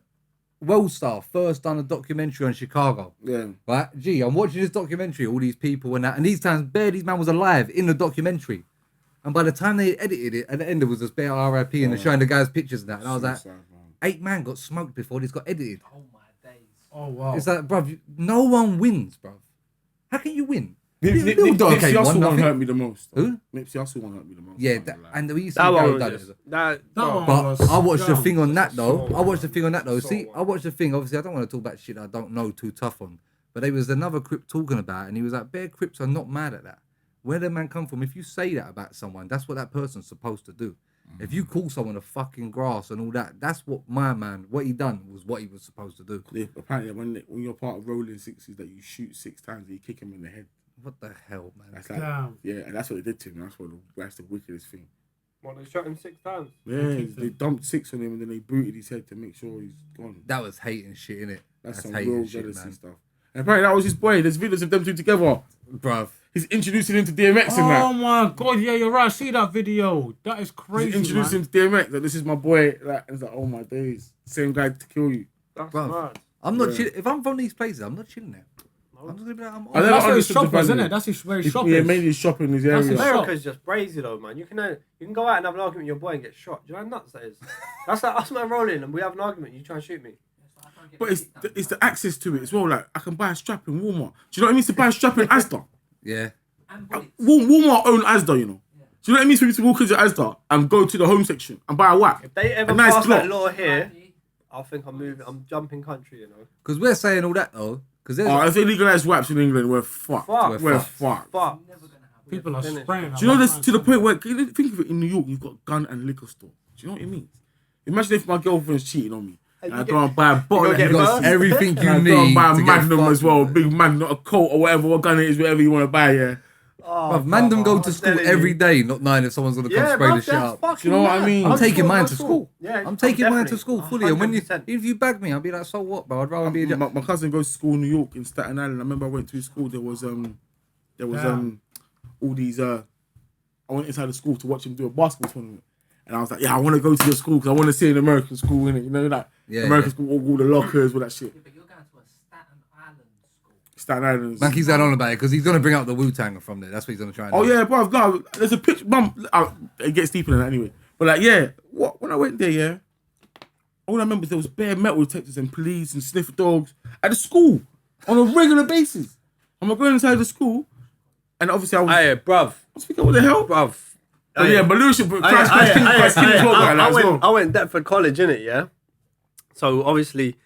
Worldstar first done a documentary on Chicago? Yeah. Right? Gee, I'm watching this documentary, all these people and that, and these times, these man was alive in the documentary. And by the time they edited it, at the end, there was this bare RIP and they're showing the guy's pictures and that. And I was like, Suicide, man. 8 man got smoked before this got edited. Oh my days. Oh, wow. It's like, bruv, no one wins, bruv. How can you win? Little dog Nipsey ain't Hussle won one nothing. hurt me the most. Who? Nipsey Hussle one hurt me the most. Yeah, I can't lie. and we used to That go one down was it. just, that one But was I watched the young. thing on that though. Sore I watched the thing on that though. Sore See, one. I watched the thing. Obviously, I don't want to talk about shit I don't know too tough on. But there was another Crip talking about, and he was like, "Bare Crips are not mad at that. Where the man come from? If you say that about someone, that's what that person's supposed to do. If you call someone a fucking grass and all that, that's what my man, what he done was what he was supposed to do. Apparently, when you're part of rolling 60s, that you shoot 6 times and you kick him in the head. What the hell, man? That's like, Damn. yeah, and that's what they did to him. That's the wickedest thing. What, they shot him 6 times? Yeah, they dumped 6 on him and then they booted his head to make sure he's gone. That was hating shit, innit? That's some hating real shit, jealousy man. stuff. And apparently that was his boy. There's videos of them two together. Bruv. He's introducing him to DMX and that. Oh my god, yeah, you're right. I see that video. That is He's crazy. introducing him to DMX. Like, this is my boy. Like, and it's like, oh my days. Same guy to kill you. That's Bruv. mad. I'm not Yeah. chilling. If I'm from these places, I'm not chilling there. I'm just gonna be like, I'm I off. never That's where his understood shop the is, value. isn't it? That's where his shop Yeah, is. mainly shop in his That's area. his shop. America's just crazy though, man. You can go out and have an argument with your boy and get shot. Do you know how nuts that is? That's like us man rolling and we have an argument. You try and shoot me. But it's the access to it as well. Like, I can buy a strap in Walmart. Do you know what it means to buy a strap in Asda? Yeah. And bullets. Walmart own Asda, you know. Do you know what it means for me to walk into Asda and go to the home section and buy a whack? If they ever A nice pass that Glock. law here, I think I'm moving. I'm jumping country, you know. Because we're saying all that though. Because there's Oh, if they legalize waps in England, we're fucked. Fuck. We're fucked. fucked. Fuck. People are Finished. spraying. Do you know this to the point where, think of it, in New York, you've got gun and liquor store. Do you know what it means? Imagine if my girlfriend's cheating on me. And I go and buy a bottle get of burned? Hennessy. everything And you I go need and buy a to get Magnum as fucked well, a with. big Magnum, a Colt or whatever, what gun it is, whatever you want to buy, yeah. Oh, Bruv, man, them go I'm to school telling every you. day, not knowing if someone's gonna come Yeah, spray bruv, the shit that's up. fucking Do you know what I mad. mean? I'm I'm taking sure, mine I'm to sure. school. Yeah, I'm taking mine to definitely. school fully. And when you, 100%. if you bag me, I'll be like, so what, bro? I'd rather be a My cousin goes to school in New York in Staten Island. I remember I went to school. There was all these. I went inside the school to watch him do a basketball tournament, and I was like, yeah, I want to go to your school because I want to see an American school in it. You know, like Yeah, American yeah. school, all the lockers, all that shit. Yeah, but you're going to a Staten Island school. Staten Island. Man keeps going on about it because he's gonna bring up the Wu-Tang from there. That's what he's gonna try and Oh do. yeah, bro. No, there's a picture. Mum, it gets deeper than that anyway. But like, yeah, when I went there, yeah, all I remember is there was bare metal detectors and police and sniffer dogs at the school on a regular basis. I'm going inside the school, and obviously I was. Hey, bruv. I was thinking, what the hell? Bruv. But yeah, Malusia, but Christ King as well by that as well. I went Deptford College, innit, yeah? So obviously,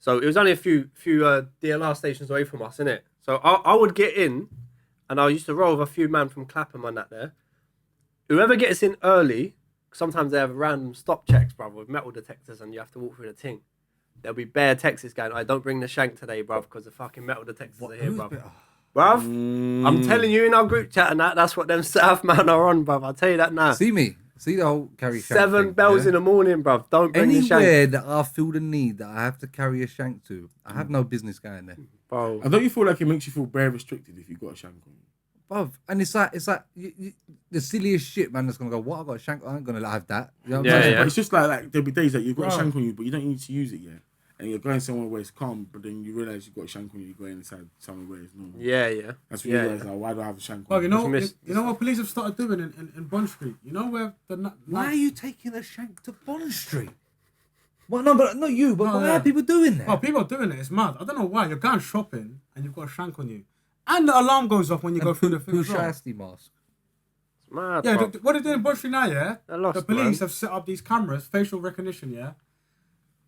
it was only a few DLR stations away from us, innit? So I would get in, and I used to roll with a few man from Clapham and that there. Whoever gets in early, sometimes they have random stop checks, bruv, with metal detectors, and you have to walk through the ting. There'll be bare texts going, I don't bring the shank today, bruv, because the fucking metal detectors are here, bruv. Bruv, I'm telling you in our group chat and that's what them South man are on, bruv. I'll tell you that now. See me. See the whole carry shank 7 thing, bells yeah? in the morning, bruv. Don't bring the shank. Anywhere that I feel the need that I have to carry a shank to, I have no business going there. Bro. And don't you feel like it makes you feel very restricted if you got a shank on you? Bruv, and it's like the silliest shit, man. That's gonna go. What I got a shank? I ain't gonna have that. You know what I'm Yeah, saying? yeah. But it's just like there'll be days that you've got Bro. a shank on you, but you don't need to use it yet. And you're going somewhere where it's calm, but then you realise you've got a shank on you, you're going inside somewhere where it's normal. Yeah, yeah. That's when you realise, like, why do I have a shank Well, on you me? know, Miss- you know what police have started doing in Bond Street. You know where Why are you taking a shank to Bond Street? Well, no, but not you. But No, why yeah. are people doing that? Oh, people are doing it. It's mad. I don't know why. You're going shopping and you've got a shank on you, and the alarm goes off when you go through the thing as well. Pusha mask. It's mad, Yeah, bruv. what they're doing in Bond Street now, yeah? They're lost, The police man. have set up these cameras, facial recognition, yeah?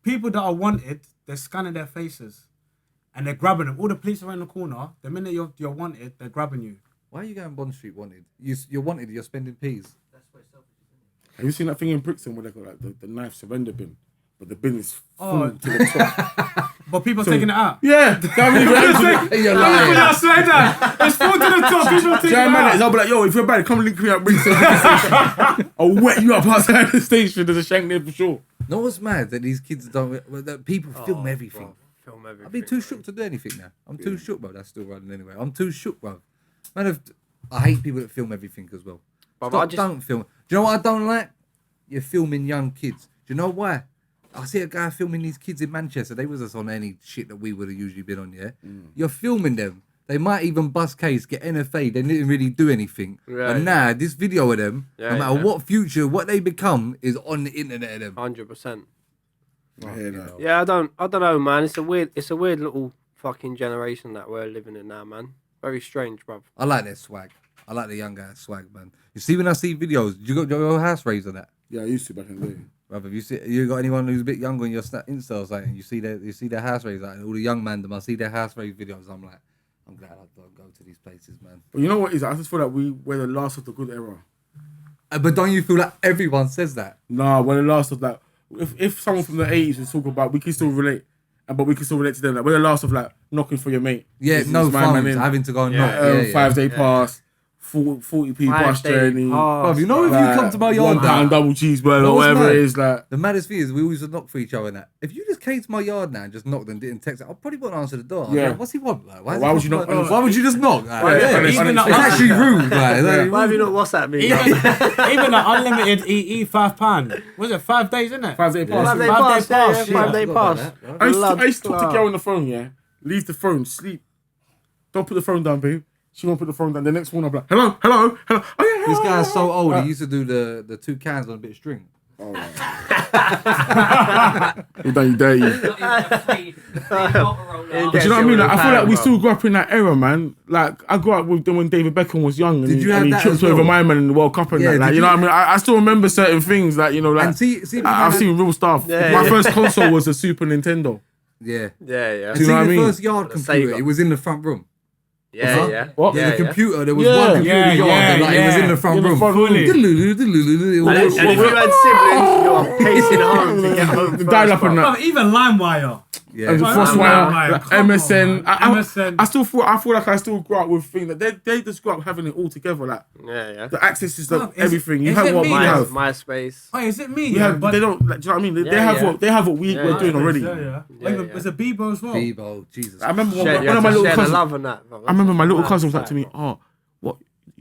People that are wanted, they're scanning their faces. And they're grabbing them. All the police are in the corner. The minute you're wanted, they're grabbing you. Why are you going Bond Street wanted? You're wanted. You're spending peas. That's where selfish is. Have you seen that thing in Brixton where they got like the knife surrender bin, but the bin is full Oh. to the top? But people are taking it out. Yeah, that really got into it. You're I lying. swear that. It's full to the top. People are taking it Jam man, out. I'll be like, yo, if you're bad, come link me up Brixton station. I'll wet you up outside the station. There's a shank there for sure. No, what's mad that these kids don't. That people film everything. Bro, film everything. I'd be too shook to do anything now. I'm too shook, bro. That's still running anyway. I'm too shook, bro. Man, I hate people that film everything as well. Bruv, Stop, I just- don't film. Do you know what I don't like? You're filming young kids. Do you know why? I see a guy filming these kids in Manchester. They was just on any shit that we would have usually been on, yeah? You're filming them. They might even bust case, get NFA. They didn't really do anything. Yeah, but now, this video of them, Yeah, no matter yeah. what future, what they become is on the internet of them. 100%. I hear that. Yeah, I don't know, man. It's a weird little fucking generation that we're living in now, man. Very strange, bruv. I like their swag. I like the young guys' swag, man. You see when I see videos, you got your house raves on that? Yeah, I used to back in the day. Brother, you got anyone who's a bit younger on your Insta or something, you see their house raves, like all the young man, them, I see their house rave videos, I'm like, I'm glad I don't go to these places, man. But you know what it is? I just feel like we're the last of the good era. But don't you feel like everyone says that? Nah, we're the last of that. If someone from the 80s was talking about, we can still relate. But we can still relate to them. Like, we're the last of like knocking for your mate. Yeah, This no is my man phones, in. having to go and knock. 5-day pass, 40p bus 5-day journey. Bruv, you know if like, you come to my yard £1 now, double cheeseburger, No, or it's whatever mad. it is. Like, the maddest thing is we always knock for each other and that. If you just came to my yard now and just knocked and didn't text it, I probably wouldn't answer the door. I'd be Yeah. like, what's he want? Like, Why would you not- Why would you just knock? Like, Yeah, it's even that- actually rude. Like, Why have you not WhatsApp me? Even, bruv? even the unlimited EE £5. Was it 5 days, isn't it? 5-day pass. 5-day 5-day pass, yeah, pass, yeah, yeah. 5-day I forgot about pass. that, bro. I used to talk to Love. girl on the phone, yeah. Leave the phone, sleep. Don't put the phone down, babe. She won't put the phone down. The next one, I'm like, hello. Oh yeah, hello. This guy's so old, he used to do the 2 cans on a bit of string. You done you dirty. But Yeah. But you know what I mean? Like, I feel like we still grew up in that era, man. Like, I grew up with them when David Beckham was young, and Did you and have he that tripped as over well? my man in the World Cup and Yeah, that. Like, did you know you- what I mean? I still remember certain things, like, you know, like And see if you I've had- seen real stuff. Yeah, My yeah. first console was a Super Nintendo. Yeah. Yeah, yeah. And Do you see know what I the mean? first yard The computer, Sega. it was in the front room. Yeah, yeah. What? Yeah, Yeah, the yeah. computer, there was Yeah. one computer in the yard, and like, it was in the front In the room. front room. And if you had siblings, you're pacing home to get home The first, dial-up and bruv. that. Bruv, even LimeWire. Yeah. And the Oh, Frostwire, man, like, come on, MSN. man. MSN. I feel like I still grew up with things that they just grew up having it all together. Like, Yeah, yeah. the access is Bruv, is everything. You it have what me? we have. MySpace. Wait, is it me? We have, they don't. Like, do you know what I mean? They Yeah, have yeah. what Yeah, we're yeah. doing already. Yeah. Yeah, Even, yeah. there's a Bebo as well. Bebo, Jesus. I remember one Share, of my little share the cousins. love and that, bruv. I remember my little That's cousin was like mad, to me, bruv. "Oh, what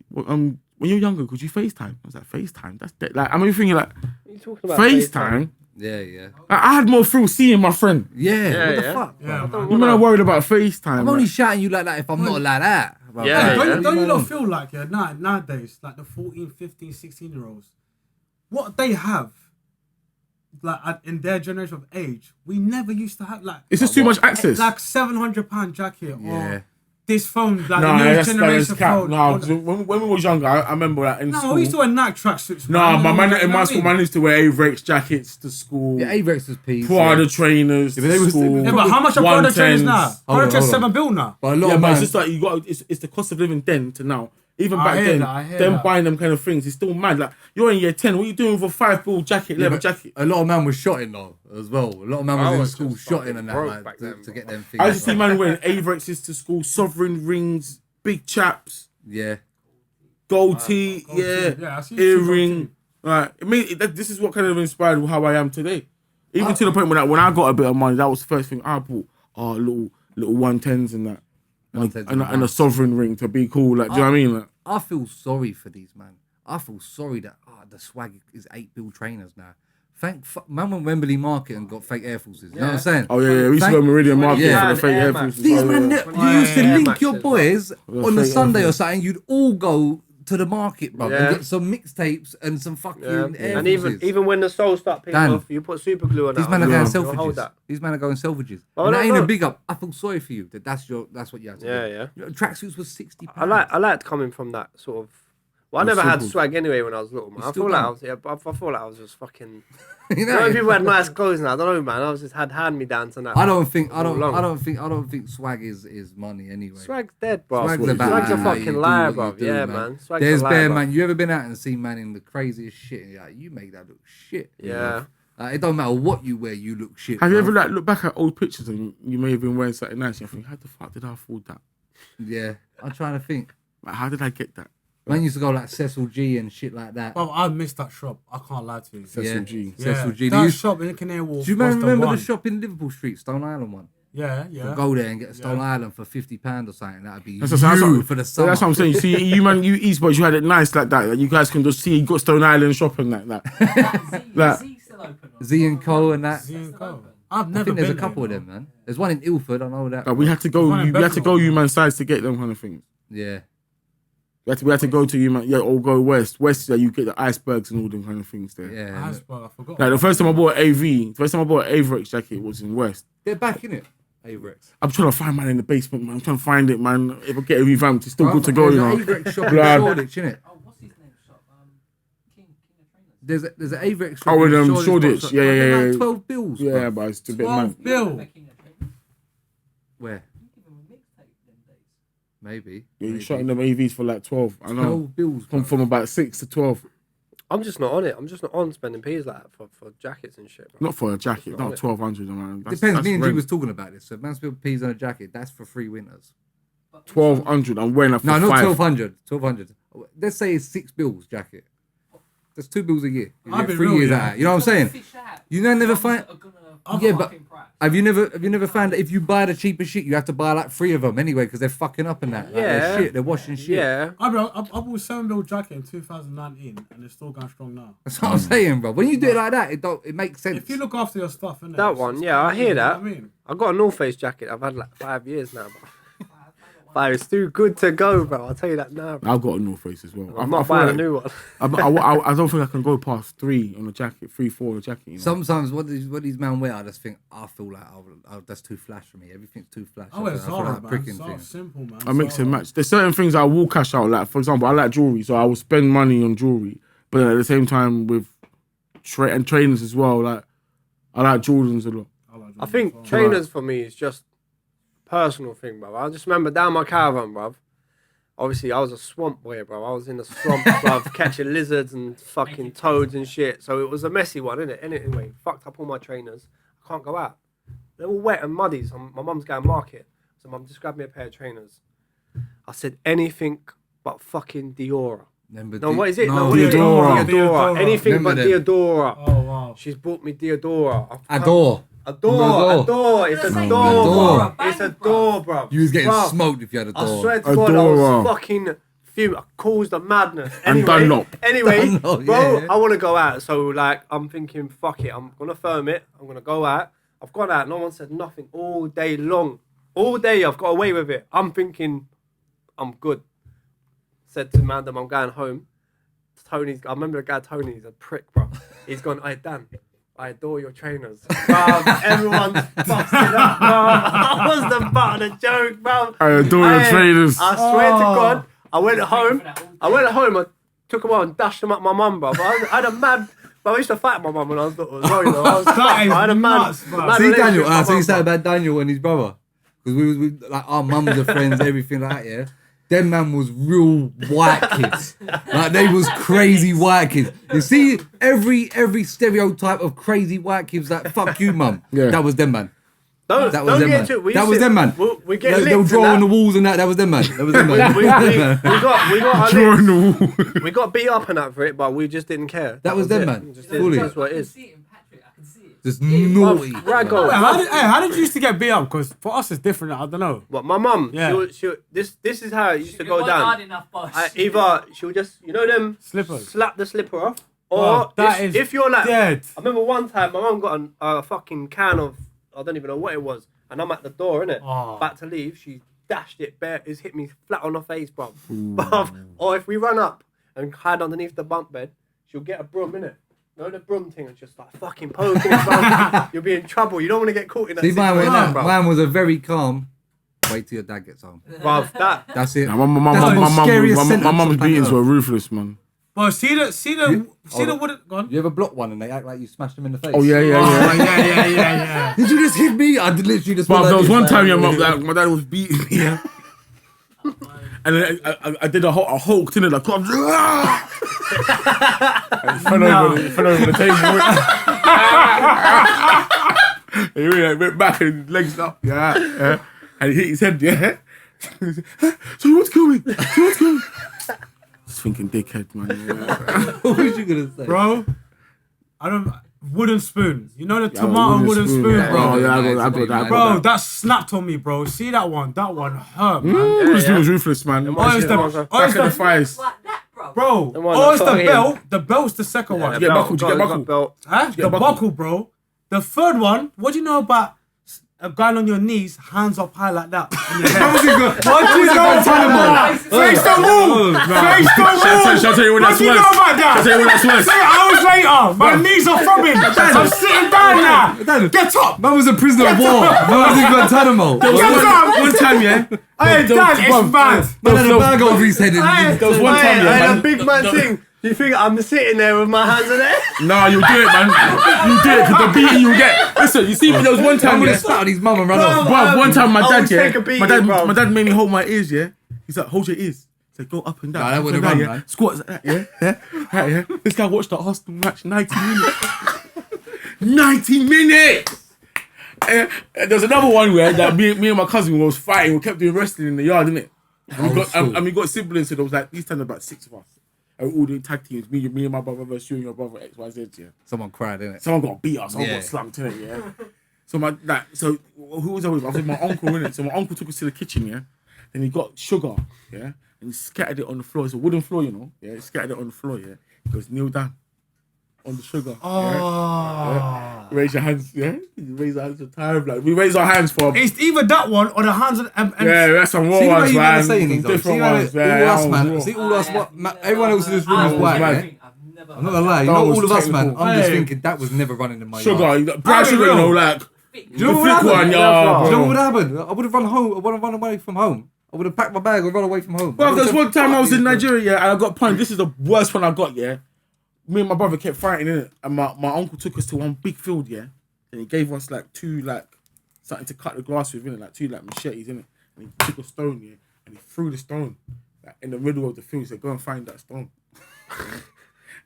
when you're younger, could you FaceTime?" I was like, "FaceTime? That's dead." Like, I'm even thinking like, What are you talking about? FaceTime. Yeah, yeah. I had more thrill seeing my friend. Yeah, Yeah, what the yeah. fuck? Yeah, bro? man. You man are worried about FaceTime. I'm only shouting you like that if I'm not like that. Bro. Yeah, Hey, yeah. don't you not feel like, nowadays, like the 14, 15, 16-year-olds, what they have, like in their generation of age, we never used to have, like, It's just too much access. like £700 jacket Yeah. or this phone, like No, the that's newest generation cap. phone. No, 'cause when we was younger, I remember that in No, school. we used to wear Nike tracksuits. No, my man in my school, man used to wear Avrex jackets to school. Yeah, Avex was peace. Prada yeah. trainers Yeah, but they to was- school. Yeah, but how much are Prada 110s. trainers now? Hold Prada on, trainers hold on. 7 bill now. But a lot Yeah, of but man, it's just like you got. It's the cost of living then to now. Even I back hear then, that, I hear them that. buying them kind of things, it's still mad. Like you're in year 10, what are you doing with a $5 jacket, yeah, leather but jacket? a lot of man was shotting though as well. A lot of man I was in was school just shotting fucking and that broke like, back to, then, to get bro. them things. I used to see bro. man wearing Avrexes to school, sovereign rings, big chaps, Yeah, gold tee, gold tee. yeah, Yeah, I see you gold earring. tee. Like, I mean, this is what kind of inspired how I am today. Even to the point when I got a bit of money, that was the first thing I bought. Oh, little 110s and that. And 110s and a sovereign ring to be cool. Like, do you know what I mean? Like, I feel sorry for these man. I feel sorry that the swag is 8 bill trainers now. Man went Wembley Market and got fake Air Forces. You know what I'm saying? oh yeah, we used to go to Meridian Market Yeah. for the fake Air Air Max. Forces. These Oh, man, yeah. you used to Air link Maxes, your boys on the fake Sunday Air or Force. something. You'd all go to the market, bro, Yeah. and get some mixtapes and some fucking Yeah. Air And Forces. even when the soul start peeling Dan, off, you put super glue on These that. men are on going it, you'll hold selvages. that. These men are going selvages. Oh, And no, that ain't no. a big up. I feel sorry for you. That's what you have to Yeah, do. yeah. You know, tracksuits was £60. I liked coming from that sort of. Well, I You're never had simple. swag anyway when I was little, man. You I still feel like don't? I was, yeah, but I feel like I was just fucking. you You know, when people had nice clothes now, I don't know, man. I was just had hand me downs and that. I don't think Long. think swag is money anyway. Swag's dead, bro. Swag's Swag's about a how fucking you do liar, what bro. you do, Yeah, man. man. Swag's There's a liar, bare bro. man. You ever been out and seen man in the craziest shit? And you're like, you make that look shit. you Yeah. know? Like, it don't matter what you wear, you look shit. Have you bro. ever like look back at old pictures and you may have been wearing something nice? And you think, how the fuck did I afford that? Yeah, I'm trying to think. Like, how did I get that? Man used to go like Cecil G and shit like that. Bro, I missed that shop. I can't lie to you. Cecil G. Cecil G. They That used- shop in Canary Wharf. Do you was remember the one. shop in Liverpool Street, Stone Island one? Yeah, You yeah. could go there and get a Stone Island for £50 or something. That'd be That's you what- for the Yeah, summer. that's what I'm saying. See, you East Boys, you had it nice like that. Like, you guys can just see you got Stone Island shopping like that. Like- Z still open? Or Z and Co and that. Z and Still Co. open? I've I never think there's a been couple of there, them, man. There's one in Ilford, I know that. Like, we had to go. One in We had to go Bethnal. you man sides to get them kind of things. Yeah. We had to go to you man, yeah, or go west. West, yeah, you get the icebergs and all them kind of things there. Yeah. Iceberg, I forgot. Like the first time I bought AV, the first time I bought an Avrex jacket was in West. They're back in it. Avrex. I'm trying to find mine in the basement, man. I'm trying to find it, man. If I get it revamped, it's still good to go, you know. There's an Avrex shop in Blood. Shoreditch, innit? Oh, what's his name? Shop? King of Trainers. There's an Avrex shop Oh, in in Shoreditch. Shoreditch. Box. Yeah, Like, yeah, they're yeah. like 12 bills. Yeah, bro. but it's a bit 12 mad. bill. Remember King of Trainers? Where? You give him a mixtape them days. Maybe. Yeah, you're Maybe. shotting them AVs for like 12. I know. 12 bills. From, bro. from about 6 to 12. I'm just not on it. I'm just not on spending peas like that for jackets and shit, bro. Not for a jacket, Not not on it. 1,200, man. That's, Depends. that's Me and G rent. was talking about this. So, if man spilled peas on a jacket, that's for 3 winters. 1,200. I'm wearing that for No, not 5. 1,200. 1,200. Let's say it's 6 bills jacket. That's 2 bills a year. You I'll get be 3 real, years yeah. out. You know what I'm saying? Fish out. You know, never Ones find. that are gonna Yeah, but fucking price. Have you never found that if you buy the cheaper shit, you have to buy like 3 of them anyway because they're fucking up and that. Like, Yeah. they're shit. They're washing shit. Yeah. I bought a 7 bill jacket in 2019 and it's still going strong now. That's what I'm saying, bro. When you do it like that, it makes sense. If you look after your stuff, innit? That it's- one, it's yeah, I crazy, hear you know that. what I mean? I got a North Face jacket I've had like 5 years now, bro. But it's too good to go, bro. I'll tell you that now, bro. I've got a North Face as well. I'm not buying a new one. I don't think I can go past 3 on the jacket, 3, 4 on the jacket. You know? Sometimes what these men wear, I just think I feel like that's too flash for me. Everything's too flash. I wear feel Zara, like man. pricking Zara, things. simple, man. I mix and Zara. match. There's certain things I will cash out. Like, for example, I like jewelry, so I will spend money on jewelry. But at the same time, with and trainers as well, like, I like Jordans a lot. like I think Jordan as well. trainers for me is just personal thing, bro. I just remember down my caravan, bro. Obviously, I was a swamp boy, bro. I was in the swamp, bro, catching lizards and fucking toads and shit. So it was a messy one, innit? Anyway, fucked up all my trainers. I can't go out. They're all wet and muddy. So my mum's going market. So mum just grabbed me a pair of trainers. I said anything but fucking Diora. Remember No, what is it? No, what is it? Diodora. Diodora. Anything Remember but them. Diodora. Oh, wow. She's bought me Diodora. Adore. Adore. It's a Adore. door, Adore. bro. It's a door, bro. You was getting Bruv, smoked if you had a I door. swear to God, I was fucking fuming. I caused a madness. And Dunlop. Anyway, Dunlop, bro, yeah. I want to go out. So, like, I'm thinking, fuck it. I'm going to firm it. I'm going to go out. I've gone out. No one said nothing all day long. All day, I've got away with it. I'm thinking, I'm good. Said to Mandem, I'm going home. I remember the guy Tony, he's a prick, bro. He's gone, hey, Dan, I adore your trainers. Bruv, everyone's busted up, bro. I was the butt of the joke, bro. I adore your trainers. I swear to God, I went home. I took them out and dashed them up my mum, bro. But I had a mad. But I used to fight my mum when I was little as well, you know. That is I had a mad. nuts, bro. mad See relationship Daniel, with my so you mum, said bro. about Daniel and his brother, because we was like our mums are friends, everything like that. Yeah, them man was real white kids, like they was crazy white kids. You see, every stereotype of crazy white kids, like fuck you, mum. Yeah. That was them man. Don't That was them get man. to it. That was them man. We get They were licked drawing and the that. walls and that. That was them man. That was them man. We got our Drawing licks. the wall. We got beat up and that for it, but we just didn't care. That was them, it. man. Just Fully. That's what it is. I can see it in Patrick. I can see it. Just naughty. Raggo. How did you used to get beat up? Because for us it's different. I don't know. What my mum? Yeah. This is how it used to It go wasn't hard down. enough, boss. Either she'll just them Slippers. slap the slipper off, or Wow, that is if you're like dead. I remember one time my mum got a fucking can of I don't even know what it was, and I'm at the door, innit? Oh. About to leave, she dashed it bare. It's hit me flat on the face, bruv. Or if we run up and hide underneath the bunk bed, she'll get a broom, innit? You know the broom thing and just like fucking poking it, bruv. You'll be in trouble. You don't want to get caught in that See, mine went situation, that. bruv. Mine was a very calm. Wait till your dad gets home. Bruv, that. That's it. Nah, That's the scariest my sentence mum's on planet beatings Earth. were ruthless, man. But see the wooden gone. You ever block one and they act like you smashed them in the face? Oh, yeah. Yeah. Did you just hit me? I did literally just. But went there was like one this. time, yeah, my dad was beating me, yeah. And then I did a hulk in it, like, and fell over the table. He really went back and legs up, yeah. And he hit his head, yeah. So what's going? Just thinking dickhead, man. Yeah. What was you gonna say? Bro, I don't. Wooden spoon. You know the Yeah, tomato wooden spoon, Yeah, bro. Oh, yeah, I Nice, got nice. that. Bro, that snapped on me, bro. See that one? That one hurt, man. This dude was ruthless, man. Oh, it's the, Back in the fights. Like that, bro. bro. The one Oh, that it's the got him. belt. The belt's the second one. get buckled, you get buckled. Huh? The buckle. buckle, bro. The third one. What do you know about a guy on your knees, hands up high like that. Face the wall! Face the wall! Shall I tell you when that's What do you worse? know about that? Shall I tell you when that's worse? 2 hours later, my knees are throbbing. I'm sitting down now. Get up. Man was a prisoner of war. Man was in Guantanamo. One time, yeah. Hey, Dad, it's bad. Man had a bag over his head. There was one time, Hey, yeah, the big man thing. You think I'm sitting there with my hands in it? Nah, you do it, man. You do it, because the beating you get. Listen, you see, there was one I'm time, gonna yeah. start on his mum and run off. Bro, one time my I dad, would yeah. take a beating, bro. My dad made me hold my ears, yeah. He's like, hold your ears. He's like, go up and down. Nah, that up would've and down, run, yeah. man. Squats like that, yeah. Right, yeah. This guy watched the Arsenal match 90 minutes. 90 minutes! And there's another one where that me and my cousin was fighting. We kept doing wrestling in the yard, innit? And we got siblings, so there was like, these times about 6 of us. And we all doing tag teams. Me and my brother versus you and your brother, X, Y, Z, yeah. Someone cried, innit? Someone got beat us. Someone Yeah. got slumped in it, yeah. So who was I with? I was with my uncle, innit? So my uncle took us to the kitchen, yeah. Then he got sugar, yeah, and he scattered it on the floor. It's a wooden floor, you know. Yeah, he scattered it on the floor, yeah. He goes, kneel down on the sugar. Yeah? Raise your hands, yeah. You raise our hands to time, like we raise our hands for. It's either that one or the hands and Yeah, that's some raw See ones, what man. you saying these Some though. See different how ones, all man. us, That man. was See raw. all us. Everyone else in this room is white, mad. yeah? I'm not gonna lie. You That know was all of us, man. technical. I'm just Hey. thinking that was never running in my Sugar, yard. you got brown sugar, you know, like Do you know the what thick happened? one, Do yeah. you know what Bro. happened? I would have run home. I would have run away from home. I would have packed my bag and run away from home. Bro, there's one time I was in Nigeria, yeah, and I got punched. This is the worst one I got, yeah. Me and my brother kept fighting in it, and my uncle took us to one big field, yeah, and he gave us like something to cut the grass with, innit, like 2 machetes, innit, and he took a stone, yeah, and he threw the stone like in the middle of the field. He said, "Go and find that stone."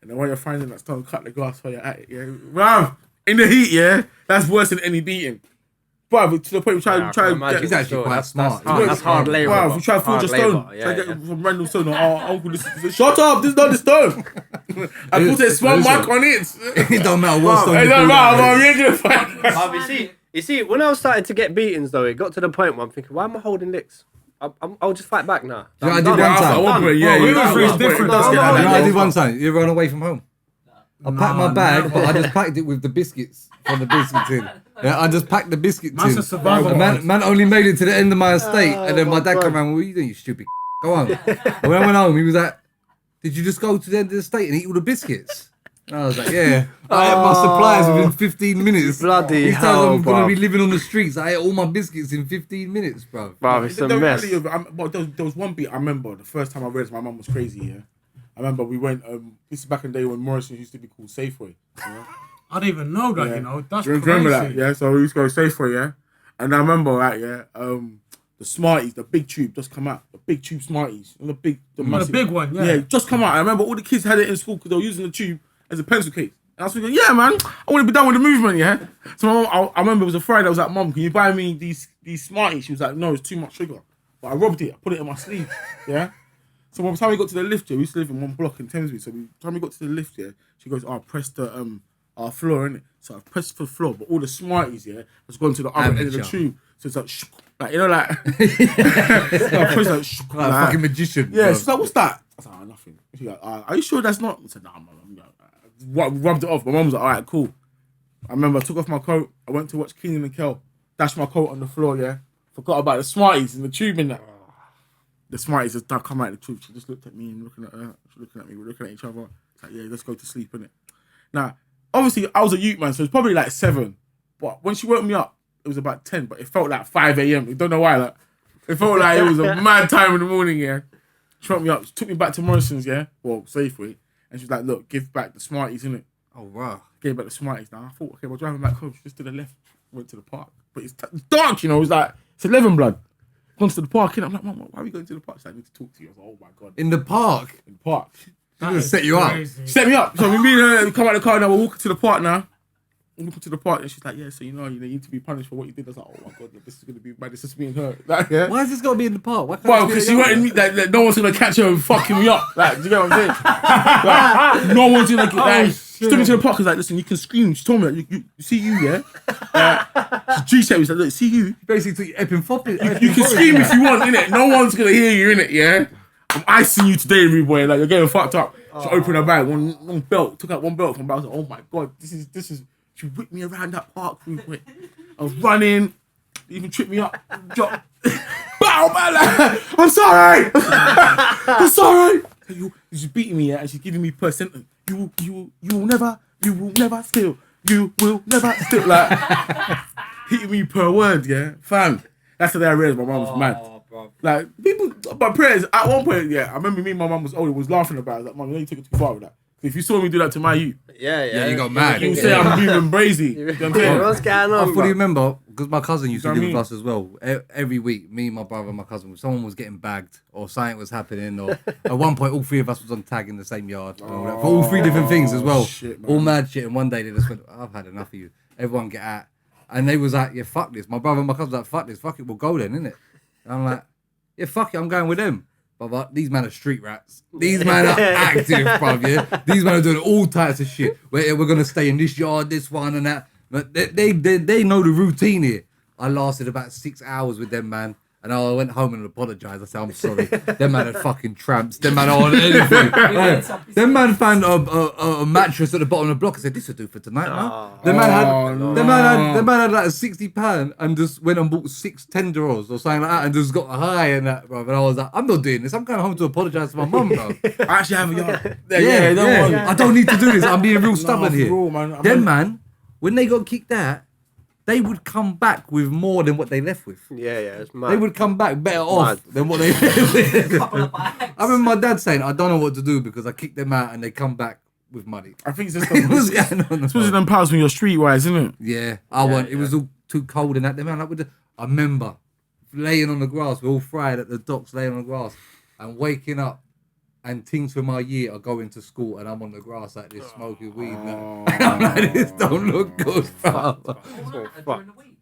And then while you're finding that stone, cut the grass while you're at it, yeah. Wow, in the heat, yeah, that's worse than any beating. Bro, to the point we try He's actually quite smart. That's hard labour. Wow, bro. we try to forge a Hard stone. labour, Try to yeah. get from random stone. Our uncle, shut up! This is not the stone. I put a small mark on it. It don't matter what stone It you don't pull matter, out. bro. You ain't gonna find. You see, when I was starting to get beatings though, it got to the point where I'm thinking, why am I holding licks? I'll just fight back now. You know, I I'm did done. one At time. one point, yeah, Bro, we yeah, went through at his one point, different it does stuff. get No, like You know, that. I did one time. You run away from home. I packed my bag, but I just packed it with the biscuits from the biscuit tin. Yeah, I just packed the biscuit Man's tin. a survivor. Man only made it to the end of my estate, and then my dad came around. What are you doing, you stupid? Go on. And when I went home, he was like, "Did you just go to the end of the estate and eat all the biscuits?" And I was like, "Yeah." I had my supplies within 15 minutes. Bloody These times hell, I'm gonna bro. be living on the streets. I ate all my biscuits in 15 minutes, bro. Bruv, it's a The mess. reality of it, but there was one beat I remember. The first time I realized my mum was crazy. Yeah, I remember we went. This is back in the day when Morrison used to be called Safeway. Yeah? I didn't even know that, Yeah. you know. That's Do you crazy. remember that? Yeah, so we used to go Safeway, yeah. And I remember that, yeah. The Smarties, the big tube just come out. The big tube Smarties, and the massive, big one, yeah. Yeah, just come out. I remember all the kids had it in school because they were using the tube as a pencil case. And I was thinking, yeah, man, I want to be done with the movement, yeah. So my mum, I remember it was a Friday. I was like, Mum, can you buy me these Smarties? She was like, no, it's too much sugar. But I robbed it. I put it in my sleeve, yeah. So by the time we got to the lift, yeah, we used to live in one block in Thamesmead. So by the time we got to the lift, yeah, she goes, "Oh, press the our floor, innit?" So I pressed for the floor, but all the Smarties, yeah, has gone to the other end of the Amateur. tube. So it's like, like you know, like, so I pressed like, Like a fucking magician. yeah. bro. She's like, "What's that?" I was like, "Oh, nothing." She's like, "Are you sure that's not?" I said, "Nah, man." Rubbed it off. My mum was like, "All right, cool." I remember I took off my coat. I went to watch Keenan and Kel. Dashed my coat on the floor, yeah. Forgot about the Smarties and the tube in that. The Smarties just come out of the tube. She just looked at me and looking at her. She looking at me. We're looking at each other. It's like, yeah, let's go to sleep, innit? Now, obviously, I was a youth man, so it's probably like 7. But when she woke me up, it was about 10. But it felt like 5 a.m. I don't know why. Like, it felt like it was a mad time in the morning, yeah. She woke me up. She took me back to Morrison's, yeah. Well, Safeway. And she was like, look, give back the Smarties, innit? Oh, wow. Gave back the Smarties. Now, I thought, okay, we're driving back home. She just to the left. Went to the park. But it's dark, you know. It's like, it's 11 blood. Gone to the park, innit? I'm like, Mum, why are we going to the park? She's like, I need to talk to you. I was like, oh my God. In the park. In the park. She's gonna set you up. She set me up. So we meet her, we come out of the car now, we're walking to the park now. We're walking to the park and she's like, yeah, so you need to be punished for what you did. I was like, oh my God, look, this is going to be bad. It's just me and her. Like, yeah. Why is this gotta be in the park? Why can't Well, it be because at she your wanted house? me, like, no one's going to catch her and fucking me up. Like, do you get what I'm saying? Like, no one's going to, like, she took me to the park. She's like, listen, you can scream. She told me, like, you see you, yeah? She G-said, she's like, look, see you. Basically took epping fopping. You can scream if you want, innit? No one's going to hear you, innit, yeah? I'm icing you today, rude boy. Like, you're getting fucked up. She opened her bag, one belt, took out one belt from her. I was like, oh my God, this is. She whipped me around that park, rude boy. I was running. even tripped me up. Drop. Bow, man. Like, I'm sorry. I'm sorry. She's beating me, yeah, and she's giving me per sentence. You will never steal. You will never steal. Like, hitting me per word, yeah. Fam. That's the day I realized my mum was mad. Bro. Like, people, but prayers, at one point, yeah, I remember me and my mum was older, was laughing about it. I was like, Mum, you know you took it too far with that. If you saw me do that to my youth, Yeah, you got mad. you would say I'm moving brazy. You know what I'm saying? What's going I on, fully bro? remember because my cousin used to You know live what with us as well. Every week, me, my brother, and my cousin, someone was getting bagged or something was happening. Or at one point, all three of us was on tag in the same yard and all that, for all three different things as well. Shit, man. All mad shit. And one day they just went, "I've had enough of you. Everyone get out." And they was like, "Yeah, fuck this." My brother and my cousin was like, "Fuck this. Fuck it. We'll go then, innit?" And I'm like, "Yeah, fuck it. I'm going with them." But these men are street rats. These men are active, bruv, yeah? These men are doing all types of shit. We're going to stay in this yard, this one and that. But they know the routine here. I lasted about 6 hours with them, man. And I went home and apologised. I said, I'm sorry. Them man are fucking tramps. Them man are on anything. Them man found a mattress at the bottom of the block and said, this will do for tonight, man. The man had like £60 and just went and bought 6 tenderos or something like that and just got high and that, bro. And I was like, I'm not doing this. I'm going home to apologise to my mum, bro. I actually have a yard. Yeah. I don't need to do this. I'm being real stubborn here. Real, man. Them man, when they got kicked out, they would come back with more than what they left with. Yeah, it's mad. They would come back better off than what they left with. I remember my dad saying, I don't know what to do because I kicked them out and they come back with money. I think it's just What's going on? especially them powers when you're streetwise, isn't it? Yeah, it was all too cold and that. Them man, I remember laying on the grass, we're all fried at the docks laying on the grass and waking up and things from my year are going to school and I'm on the grass like this smoking weed. And I'm like, this don't look good, bro. During the week.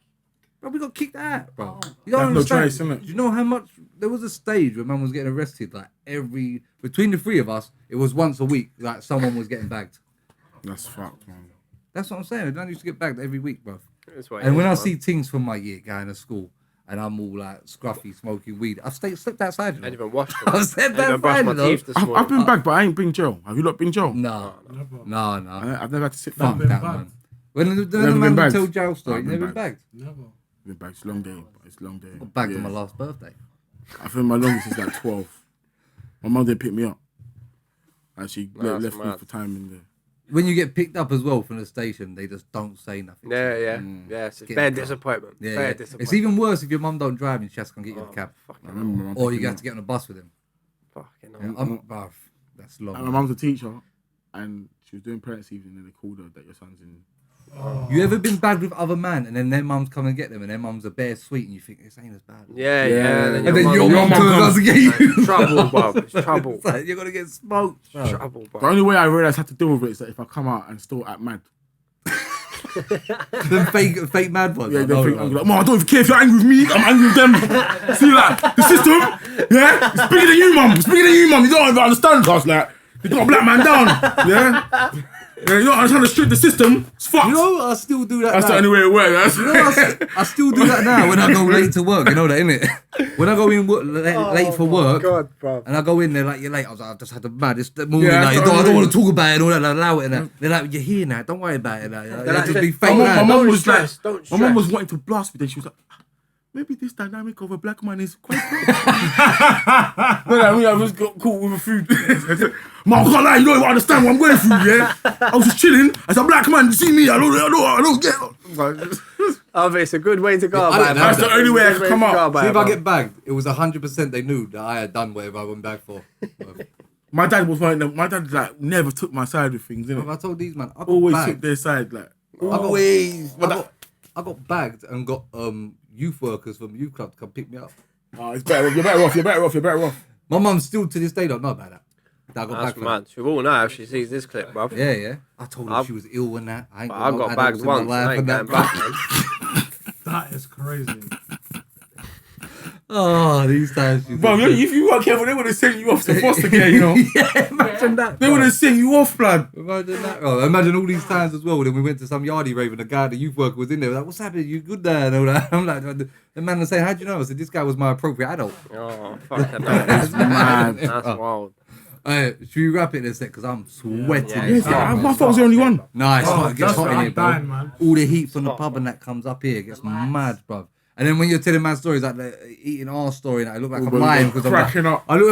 Bro, we got kicked out, bro. Oh. You don't That's no understand. choice, innit? Do you know how much? There was a stage where man was getting arrested like between the three of us, it was once a week, like someone was getting bagged. That's fucked, man. That's what I'm saying. I used to get bagged every week, bro. That's what it And is, when I man. see things from my year going to school and I'm all like scruffy, smoking weed, I've slept outside. You I ain't know? even washed them. I've slept I ain't even brushed outside. my You know? teeth this I've morning. been back, but I ain't been jail. Have you lot been jail? No. I've never had to sit Fuck down. that, man. When the Never been man bagged. tell jail story, I've you been never been bagged. bagged. Never. Been back. It's a long day. It's a long day. I got bagged on Yeah. my last birthday. I think my longest is like 12. My mum didn't pick me up. And she No, that's left me mad. for time in there. When you get picked up as well from the station, they just don't say nothing. Yeah. It's Get bare the car. disappointment. Yeah, Bare yeah. disappointment. It's even worse if your mum don't drive and she has to come get you in the cab. I remember my mum Or you picking me have to up. get on a bus with him. Fucking Yeah, hell. bruv, that's long. And my mum's a teacher, and she was doing parents' evening, and they called her that your son's in. You ever been bagged with other man and then their mums come and get them and their mums are bare sweet and you think this ain't as bad? Yeah. And then mum- your mum mum turns comes- out to get you. Trouble, bro. It's trouble. It's like, you're gonna get smoked. Bro. Trouble, The bro. only way I realised how to deal with it is that if I come out and still act mad. The fake mad ones. Yeah, I they know, think, bro. I'm like, Mom, I don't even care if you're angry with me. I'm angry with them. See, like, the system, yeah, it's bigger than you, Mum. It's bigger than you, Mum. You don't even understand us. Like, you got a black man down, yeah? Yeah, you don't understand the system. It's fucked. You know, I still do that. That's now. the only way it works. You know, I still do that now when I go late to work. You know that, innit? When I go in late for work, God, bro. and I go in there like, you're late. I was like, I just had the maddest morning. Yeah, like, that's I what I don't mean. want to talk about it and all that. And allow it. And that. They're like, you're here now. Don't worry about it. Like, just be fake. My mad. mum Don't was like, stress, don't my mum was stress. wanting to blast me. Then she was like, maybe this dynamic of a black man is quite good. No, I was got caught with a food. Mum, I can't lie, you don't even understand what I'm going through, yeah? I was just chilling. As a black man, you see me, I don't get it. Oh, but it's a good way to go I about didn't it. know That's the only way I Good could come to go out. about See, it, if I bro. get bagged, it was 100% they knew that I had done whatever I went back for. My dad was one of them. My dad like never took my side of things, If innit? I told these man, I got Always bagged. took their side, like. I got bagged and got youth workers from youth club to come pick me up. Oh, it's better. You're better off. My mum still to this day don't know about that. That I got That's bagged for that. mad. She will know if she sees this clip, bro. Yeah. I told her she was ill and that. I ain't I no got adults bagged in my once. life I ain't and going that. back, man. That is crazy. Oh, these times. Bro, if you weren't careful, they would have sent you off to foster care, you know? Yeah, imagine that. They would have sent you off, blood. Imagine that. Oh, imagine all these times as well. Then we went to some yardie rave and the guy, the youth worker, was in there. Like, what's happening? You good there? And all that. I'm like, the man was saying, how'd you know? I said, this guy was my appropriate adult. Oh, fucking hell. That's mad. That's wild. Should we wrap it in a sec? Because I'm sweating. Yeah, this yeah. time, I bro. thought I was the only one. Nah, it's hot. It gets that's hot in what here, I'm bro. dying, man. All the heat from the pub and that comes up here. It gets mad, bro. And then when you're telling man stories like the eating arse story, and I look like I'm But lying because I'm cracking like, up. I look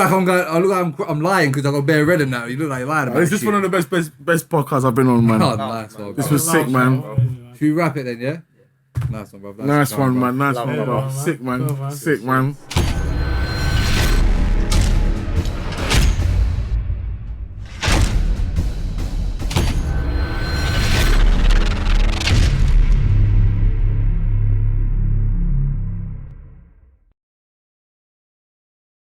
like I'm lying because I got bare red in that. You look like you're lying about Is this shit. one of the best podcasts I've been on, man? Oh, nice one. This bro. was sick, man. Should we wrap it then? Yeah. Nice one, bro. Nice one, man. Nice Love one, it, bro. man. Sick, man. Cool, man. Sick, man.